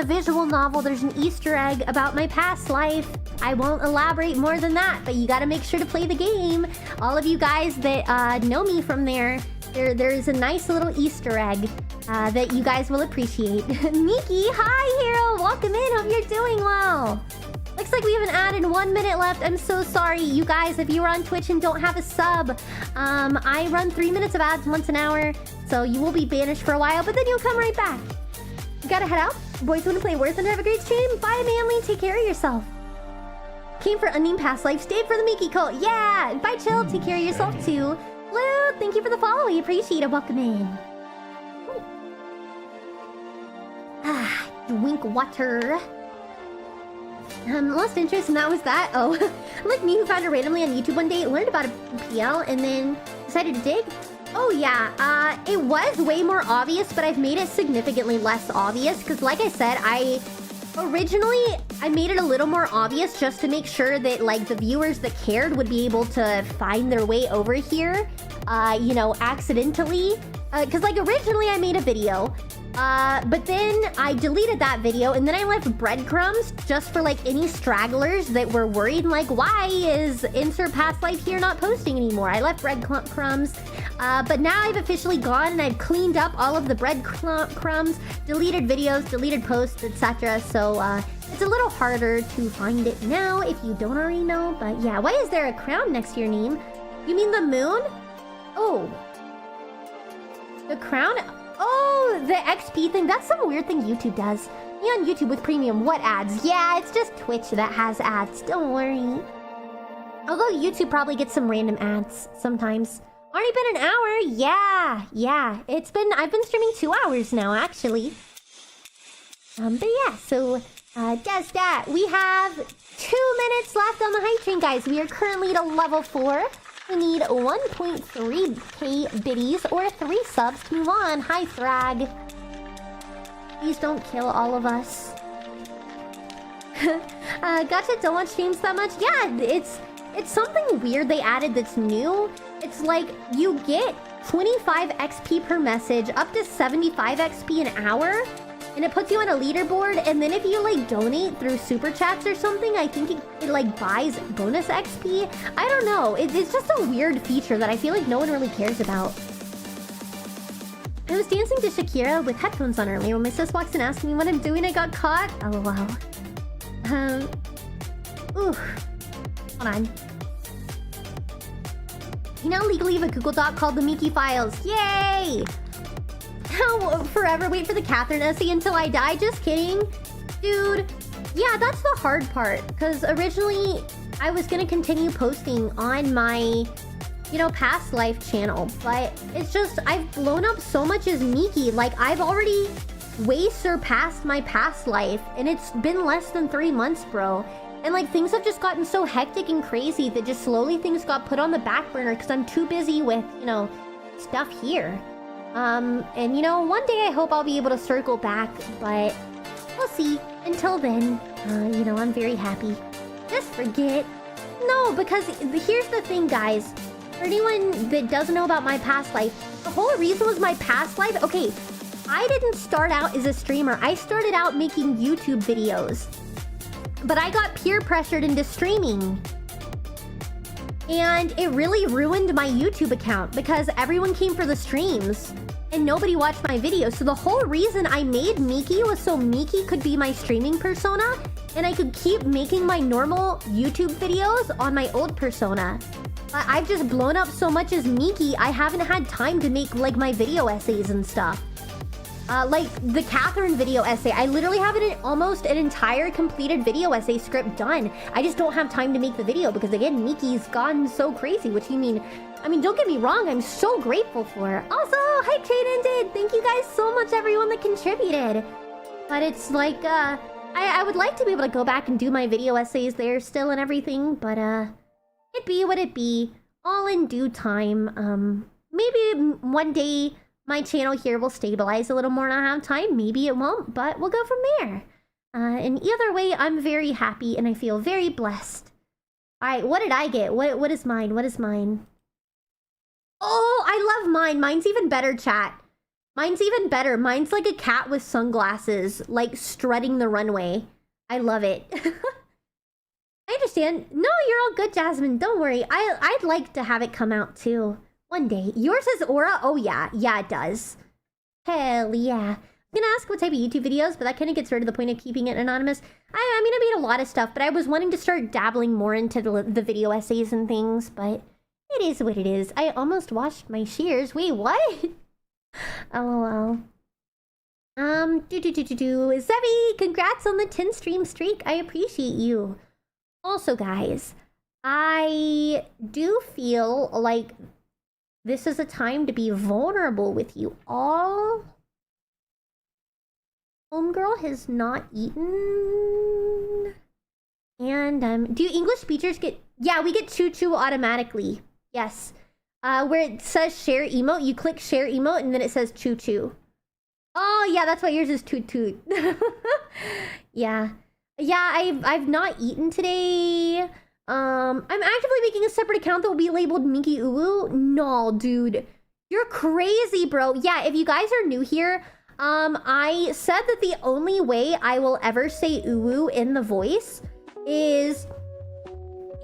A: visual novel, there's an Easter egg about my past life. I won't elaborate more than that, but you gotta make sure to play the game. All of you guys that know me from there is a nice little Easter egg that you guys will appreciate. Miki, hi, hero! Welcome in, hope you're doing well. Looks like we have an ad in 1 minute left. I'm so sorry, you guys, if you are on Twitch and don't have a sub. I run 3 minutes of ads once an hour, so you will be banished for a while, but then you'll come right back. You gotta head out. Boys want to play Worth and have a great stream. Bye, Manly. Take care of yourself. Came for unnamed past life. Stayed for the Miki cult. Yeah. Bye, Chill. Take care of yourself, too. Blue, thank you for the follow. We appreciate it. Welcome in. Drink water. Lost interest, and that was that. Oh, like me who found it randomly on YouTube one day, learned about a PL, and then decided to dig. Oh yeah, it was way more obvious, but I've made it significantly less obvious, because like I said, originally I made it a little more obvious just to make sure that like the viewers that cared would be able to find their way over here, you know, accidentally. Because like originally I made a video, but then I deleted that video, and then I left breadcrumbs just for like any stragglers that were worried, like, why is Insert Past Life here not posting anymore? I left breadcrumbs, but now I've officially gone and I've cleaned up all of the breadcrumbs, deleted videos, deleted posts, etc. So it's a little harder to find it now if you don't already know. But yeah, why is there a crown next to your name? You mean the moon? Oh. The crown? Oh, the XP thing. That's some weird thing YouTube does. Me on YouTube with premium. What ads? Yeah, it's just Twitch that has ads. Don't worry. Although YouTube probably gets some random ads sometimes. Already been an hour? Yeah. I've been streaming 2 hours now, actually. But yeah, so, just that. We have 2 minutes left on the hype train, guys. We are currently at a level 4. We need 1.3k biddies or 3 subs to move on. Hi, Thrag. Please don't kill all of us. Gotcha, don't watch streams that much? Yeah, it's something weird they added that's new. It's like you get 25 XP per message, up to 75 XP an hour. And it puts you on a leaderboard, and then if you like donate through super chats or something, I think it like buys bonus XP. I don't know. It's just a weird feature that I feel like no one really cares about. I was dancing to Shakira with headphones on earlier when my sis walks in asking me what I'm doing. I got caught. Oh wow. Ooh. Hold on. You now legally have a Google Doc called the Miki Files. Yay! I'll forever wait for the Catherine essay until I die. Just kidding. Dude, yeah, that's the hard part. Because originally, I was going to continue posting on my, you know, past life channel. But it's just, I've blown up so much as Miki. Like, I've already way surpassed my past life. And it's been less than 3 months, bro. And, like, things have just gotten so hectic and crazy that just slowly things got put on the back burner. Because I'm too busy with, you know, stuff here. And you know, one day I hope I'll be able to circle back, but we'll see. Until then, you know, I'm very happy. Just forget. No, because here's the thing, guys. For anyone that doesn't know about my past life, the whole reason was my past life. Okay, I didn't start out as a streamer. I started out making YouTube videos. But I got peer pressured into streaming. And it really ruined my YouTube account because everyone came for the streams and nobody watched my videos. So the whole reason I made Miki was so Miki could be my streaming persona and I could keep making my normal YouTube videos on my old persona. I've just blown up so much as Miki, I haven't had time to make like my video essays and stuff. Like the Catherine video essay, I literally have almost an entire completed video essay script done. I just don't have time to make the video because again, Miki's gone so crazy, which I mean, don't get me wrong, I'm so grateful for. Also, Hype Train ended! Thank you guys so much, everyone that contributed. But it's like, I would like to be able to go back and do my video essays there still and everything, but it be what it be. All in due time. Maybe one day my channel here will stabilize a little more and I have time. Maybe it won't, but we'll go from there. And either way, I'm very happy and I feel very blessed. Alright, what did I get? What is mine? What is mine? Oh, I love mine. Mine's even better, chat. Mine's even better. Mine's like a cat with sunglasses, like strutting the runway. I love it. I understand. No, you're all good, Jasmine. Don't worry. I'd like to have it come out too. One day. Yours has aura? Oh yeah. Yeah, it does. Hell yeah. I'm gonna ask what type of YouTube videos, but that kind of gets rid of the point of keeping it anonymous. I mean, I made a lot of stuff, but I was wanting to start dabbling more into the video essays and things, but it is what it is. I almost washed my shears. Wait, what? LOL. Zevi, congrats on the 10 stream streak. I appreciate you. Also, guys, I do feel like this is a time to be vulnerable with you all. Homegirl has not eaten. And, do English speakers get... Yeah, we get choo-choo automatically. Yes. Where it says share emote, you click share emote and then it says choo-choo. Oh, yeah, that's why yours is toot-toot. Yeah. Yeah, I've not eaten today. I'm actively making a separate account that will be labeled Miki Uwu. No, dude. You're crazy, bro. Yeah, if you guys are new here... I said that the only way I will ever say uwu in the voice is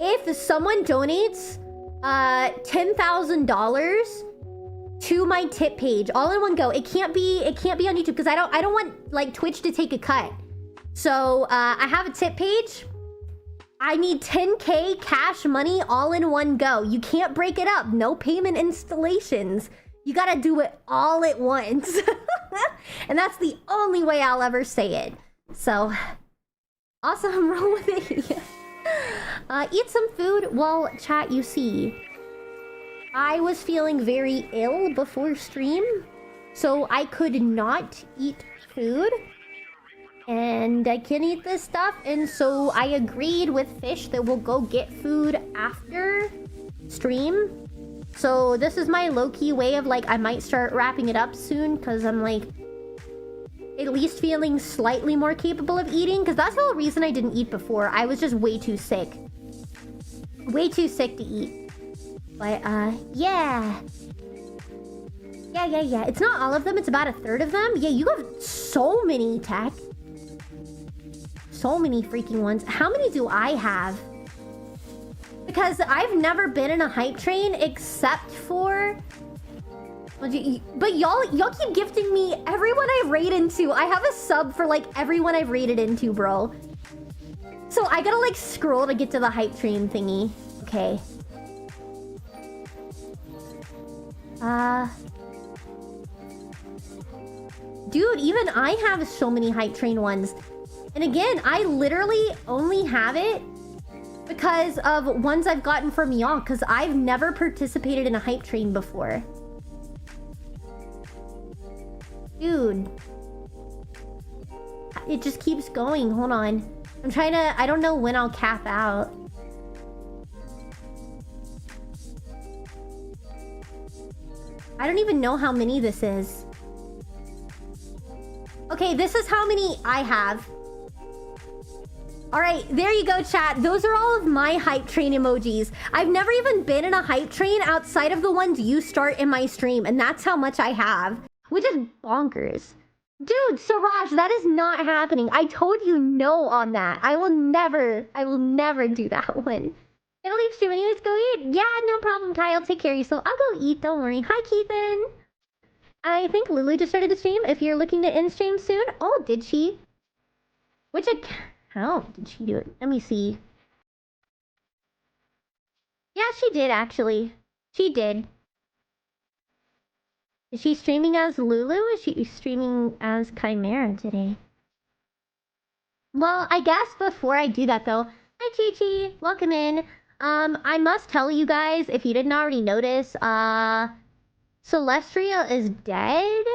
A: if someone donates $10,000 to my tip page all in one go. It can't be on YouTube because I don't want like Twitch to take a cut. So I have a tip page. I need 10K cash money all in one go. You can't break it up. No payment installations. You gotta do it all at once. And that's the only way I'll ever say it. So, awesome, roll with it. Eat some food. Well, chat, you see, I was feeling very ill before stream, so I could not eat food. And I can't eat this stuff, and so I agreed with Fish that we'll go get food after stream. So this is my low-key way of like, I might start wrapping it up soon because I'm like, at least feeling slightly more capable of eating. Because that's the whole reason I didn't eat before. I was just way too sick. Way too sick to eat. But, yeah. Yeah. It's not all of them. It's about a third of them. Yeah, you have so many, Tech. So many freaking ones. How many do I have? Because I've never been in a hype train except for... But y'all keep gifting me everyone I've raided into. I have a sub for like everyone I've raided into, bro. So I gotta like scroll to get to the hype train thingy. Okay. Dude, even I have so many hype train ones. And again, I literally only have it because of ones I've gotten from y'all, because I've never participated in a hype train before. Dude. It just keeps going. Hold on. I'm trying to... I don't know when I'll cap out. I don't even know how many this is. Okay, this is how many I have. Alright, there you go, chat. Those are all of my hype train emojis. I've never even been in a hype train outside of the ones you start in my stream, and that's how much I have. Which is bonkers. Dude, Siraj, that is not happening. I told you no on that. I will never do that one. It'll leave stream anyways, go eat. Yeah, no problem, Kyle. Take care of yourself. I'll go eat, don't worry. Hi, Keithan. I think Lulu just started the stream. If you're looking to end stream soon. Oh, did she? Which account did she do it? Let me see. Yeah, she did, actually. She did. Is she streaming as Lulu? Is she streaming as Chimera today? Well, I guess before I do that, though... Hi, Chi-Chi. Welcome in. I must tell you guys, if you didn't already notice, Celestria is dead?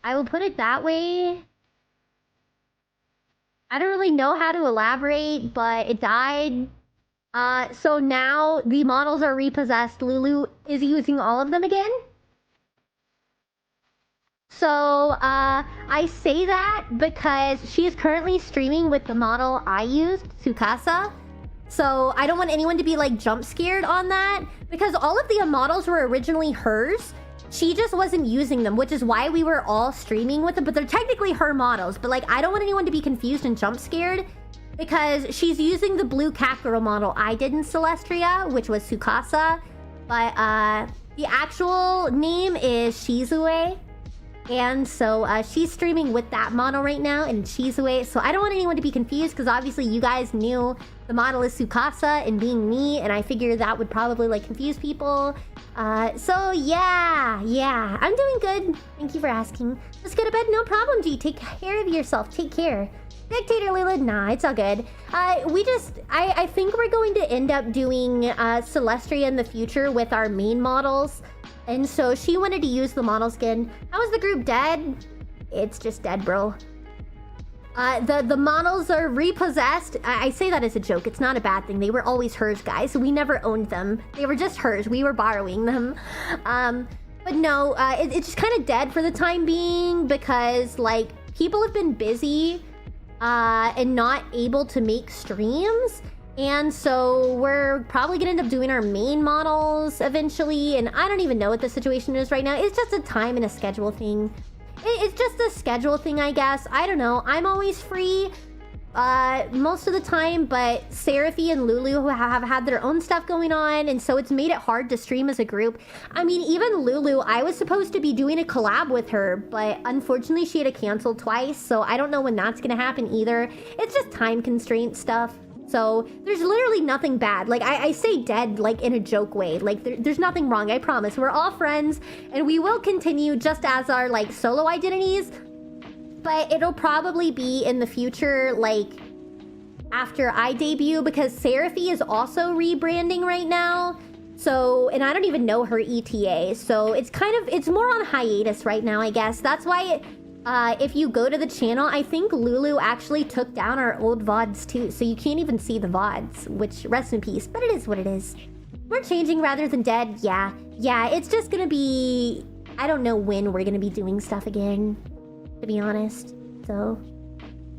A: I will put it that way. I don't really know how to elaborate, but it died. So now the models are repossessed. Lulu is using all of them again. So, I say that because she is currently streaming with the model I used, Tsukasa. So I don't want anyone to be like jump scared on that because all of the models were originally hers. She just wasn't using them, which is why we were all streaming with them, but they're technically her models. But like, I don't want anyone to be confused and jump scared because she's using the blue cat girl model I did in Celestria, which was Tsukasa. But the actual name is Shizue. And so she's streaming with that model right now in Shizue. So I don't want anyone to be confused because obviously you guys knew the model is Tsukasa and being me, and I figured that would probably like confuse people. So yeah, I'm doing good. Thank you for asking. Let's go to bed. No problem, G. Take care of yourself. Take care. Dictator Lila, nah, it's all good. I think we're going to end up doing Celestria in the future with our main models. And so she wanted to use the model skin. How is the group dead? It's just dead, bro. The models are repossessed. I say that as a joke. It's not a bad thing. They were always hers, guys. So we never owned them. They were just hers. We were borrowing them. But no, it's just kind of dead for the time being because like people have been busy and not able to make streams. And so we're probably gonna end up doing our main models eventually. And I don't even know what the situation is right now. It's just a time and a schedule thing. It's just a schedule thing, I guess. I don't know. I'm always free most of the time, but Seraphy and Lulu have had their own stuff going on. And so it's made it hard to stream as a group. I mean, even Lulu, I was supposed to be doing a collab with her, but unfortunately she had to cancel twice. So I don't know when that's gonna happen either. It's just time constraint stuff. So there's literally nothing bad. Like I say dead like in a joke way. Like there's nothing wrong, I promise. We're all friends and we will continue just as our like solo identities. But it'll probably be in the future like after I debut because Seraphy is also rebranding right now. So, and I don't even know her ETA. So it's more on hiatus right now, I guess. That's why if you go to the channel, I think Lulu actually took down our old VODs too. So you can't even see the VODs, which rest in peace. But it is what it is. We're changing rather than dead. Yeah, it's just gonna be... I don't know when we're gonna be doing stuff again, to be honest. So,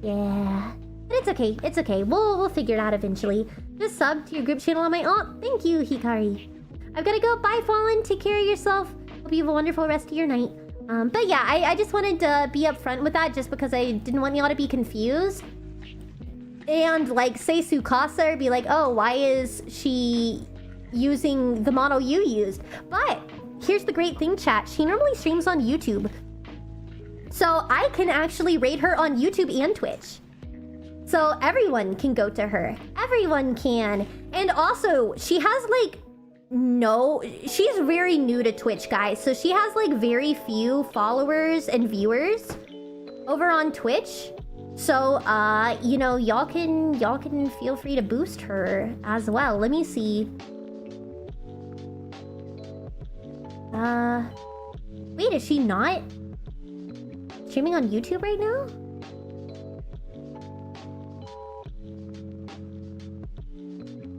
A: yeah. But it's okay, it's okay. We'll figure it out eventually. Just sub to your group channel on my... Oh, thank you, Hikari. I've gotta go. Bye, Fallen. Take care of yourself. Hope you have a wonderful rest of your night. But yeah, I just wanted to be upfront with that just because I didn't want y'all to be confused. And like say Tsukasa or be like, oh, why is she using the model you used? But here's the great thing, chat. She normally streams on YouTube. So I can actually rate her on YouTube and Twitch. So everyone can go to her. Everyone can. And also, she has like... No, she's very new to Twitch, guys. So she has like very few followers and viewers over on Twitch. So, you know, y'all can feel free to boost her as well. Let me see. Wait, is she not streaming on YouTube right now?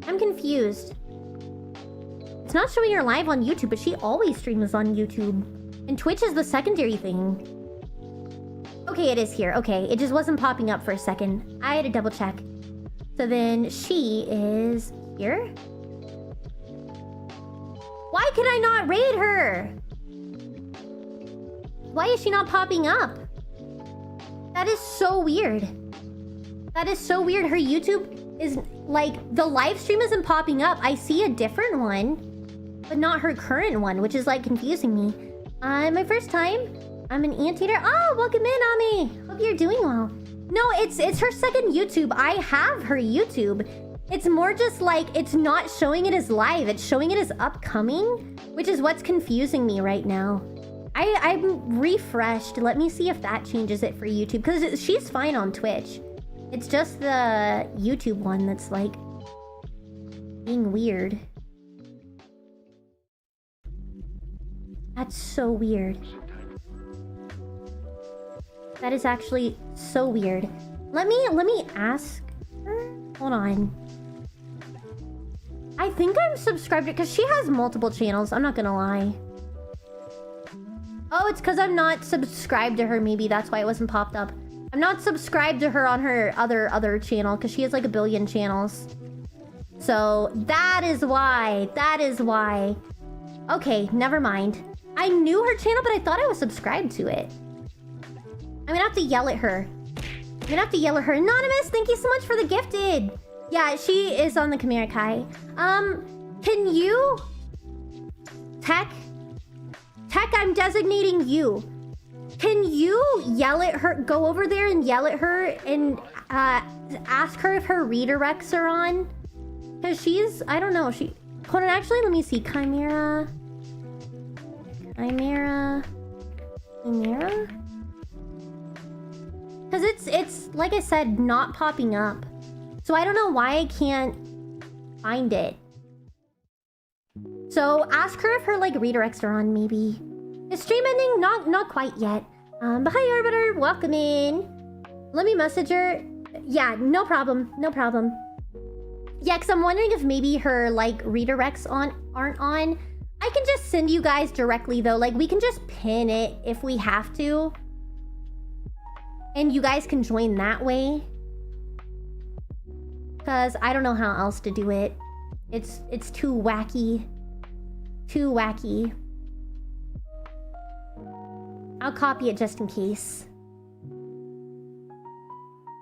A: I'm confused. It's not showing her live on YouTube, but she always streams on YouTube. And Twitch is the secondary thing. Okay, it is here. Okay, it just wasn't popping up for a second. I had to double check. So then she is here. Why can I not raid her? Why is she not popping up? That is so weird. That is so weird. Her YouTube is like, the live stream isn't popping up. I see a different one, but not her current one, which is like confusing me. My first time. I'm an anteater. Oh, welcome in, Ami. Hope you're doing well. No, it's her second YouTube. I have her YouTube. It's more just like, it's not showing it as live. It's showing it as upcoming, which is what's confusing me right now. I'm refreshed. Let me see if that changes it for YouTube, because she's fine on Twitch. It's just the YouTube one that's like being weird. That's so weird. That is actually so weird. Let me ask her. Hold on. I think I'm subscribed to, because she has multiple channels. I'm not gonna lie. Oh, it's because I'm not subscribed to her. Maybe that's why it wasn't popped up. I'm not subscribed to her on her other channel because she has like 1 billion channels. So that is why. That is why. Okay, never mind. I knew her channel, but I thought I was subscribed to it. I'm gonna have to yell at her. I'm gonna have to yell at her. Anonymous, thank you so much for the gifted. Yeah, she is on the Chimera Kai. Can you... Tech, I'm designating you. Can you yell at her, go over there and yell at her and ask her if her redirects are on? Because she's, I don't know, she... Hold on, actually, let me see. Chimera? Because it's, like I said, not popping up. So I don't know why I can't find it. So ask her if her, like, redirects are on, maybe. Is stream ending? Not quite yet. But hi, Arbiter. Welcome in. Let me message her. Yeah, no problem. No problem. Yeah, because I'm wondering if maybe her, like, redirects aren't on. I can just send you guys directly, though. Like, we can just pin it if we have to. And you guys can join that way. Because I don't know how else to do it. It's too wacky. Too wacky. I'll copy it just in case.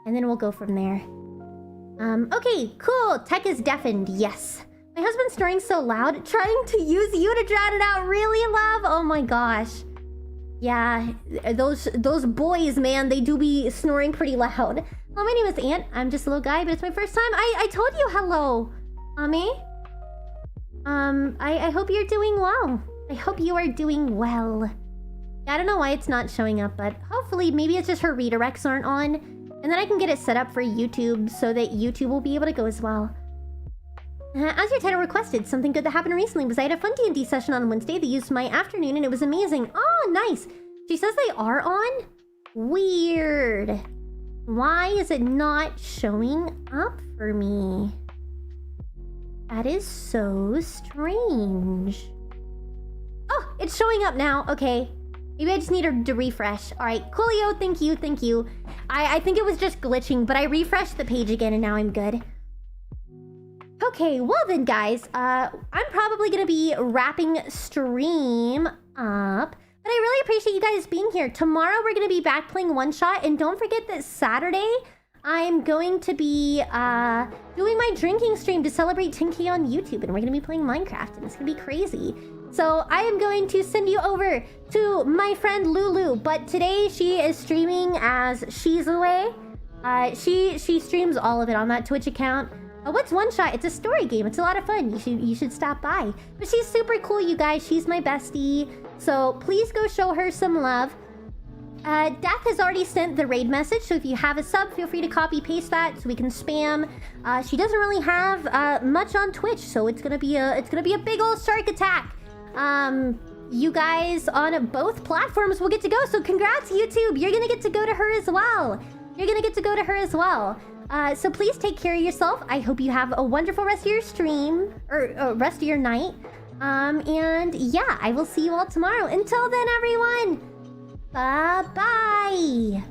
A: And then we'll go from there. Okay, cool. Tech is deafened. Yes. My husband's snoring so loud, trying to use you to drown it out. Really, love? Oh my gosh. Yeah, those boys, man, they do be snoring pretty loud. Hello, my name is Ant. I'm just a little guy, but it's my first time. I told you hello, Ami. I hope you're doing well. I hope you are doing well. I don't know why it's not showing up, but hopefully maybe it's just her redirects aren't on. And then I can get it set up for YouTube so that YouTube will be able to go as well. As your title requested, something good that happened recently was I had a fun D&D session on Wednesday. They used my afternoon and it was amazing. Oh, nice. She says they are on? Weird. Why is it not showing up for me? That is so strange. Oh, it's showing up now. Okay. Maybe I just need her to refresh. All right, Coolio, thank you, thank you. I think it was just glitching, but I refreshed the page again and now I'm good. Okay, well then, guys, I'm probably gonna be wrapping stream up, but I really appreciate you guys being here. Tomorrow we're gonna be back playing One Shot, and don't forget that Saturday I'm going to be doing my drinking stream to celebrate 10K on YouTube, and we're gonna be playing Minecraft, and it's gonna be crazy. So I am going to send you over to my friend Lulu, but today she is streaming as She's Away. She streams all of it on that Twitch account. What's One Shot? It's a story game. It's a lot of fun. You should stop by. But she's super cool, you guys. She's my bestie. So please go show her some love. Death has already sent the raid message, so if you have a sub, feel free to copy paste that so we can spam. She doesn't really have much on Twitch, so it's gonna be a big old shark attack. You guys on both platforms will get to go. So congrats, YouTube. You're gonna get to go to her as well. So please take care of yourself. I hope you have a wonderful rest of your stream, or rest of your night. And yeah, I will see you all tomorrow. Until then, everyone, bye-bye.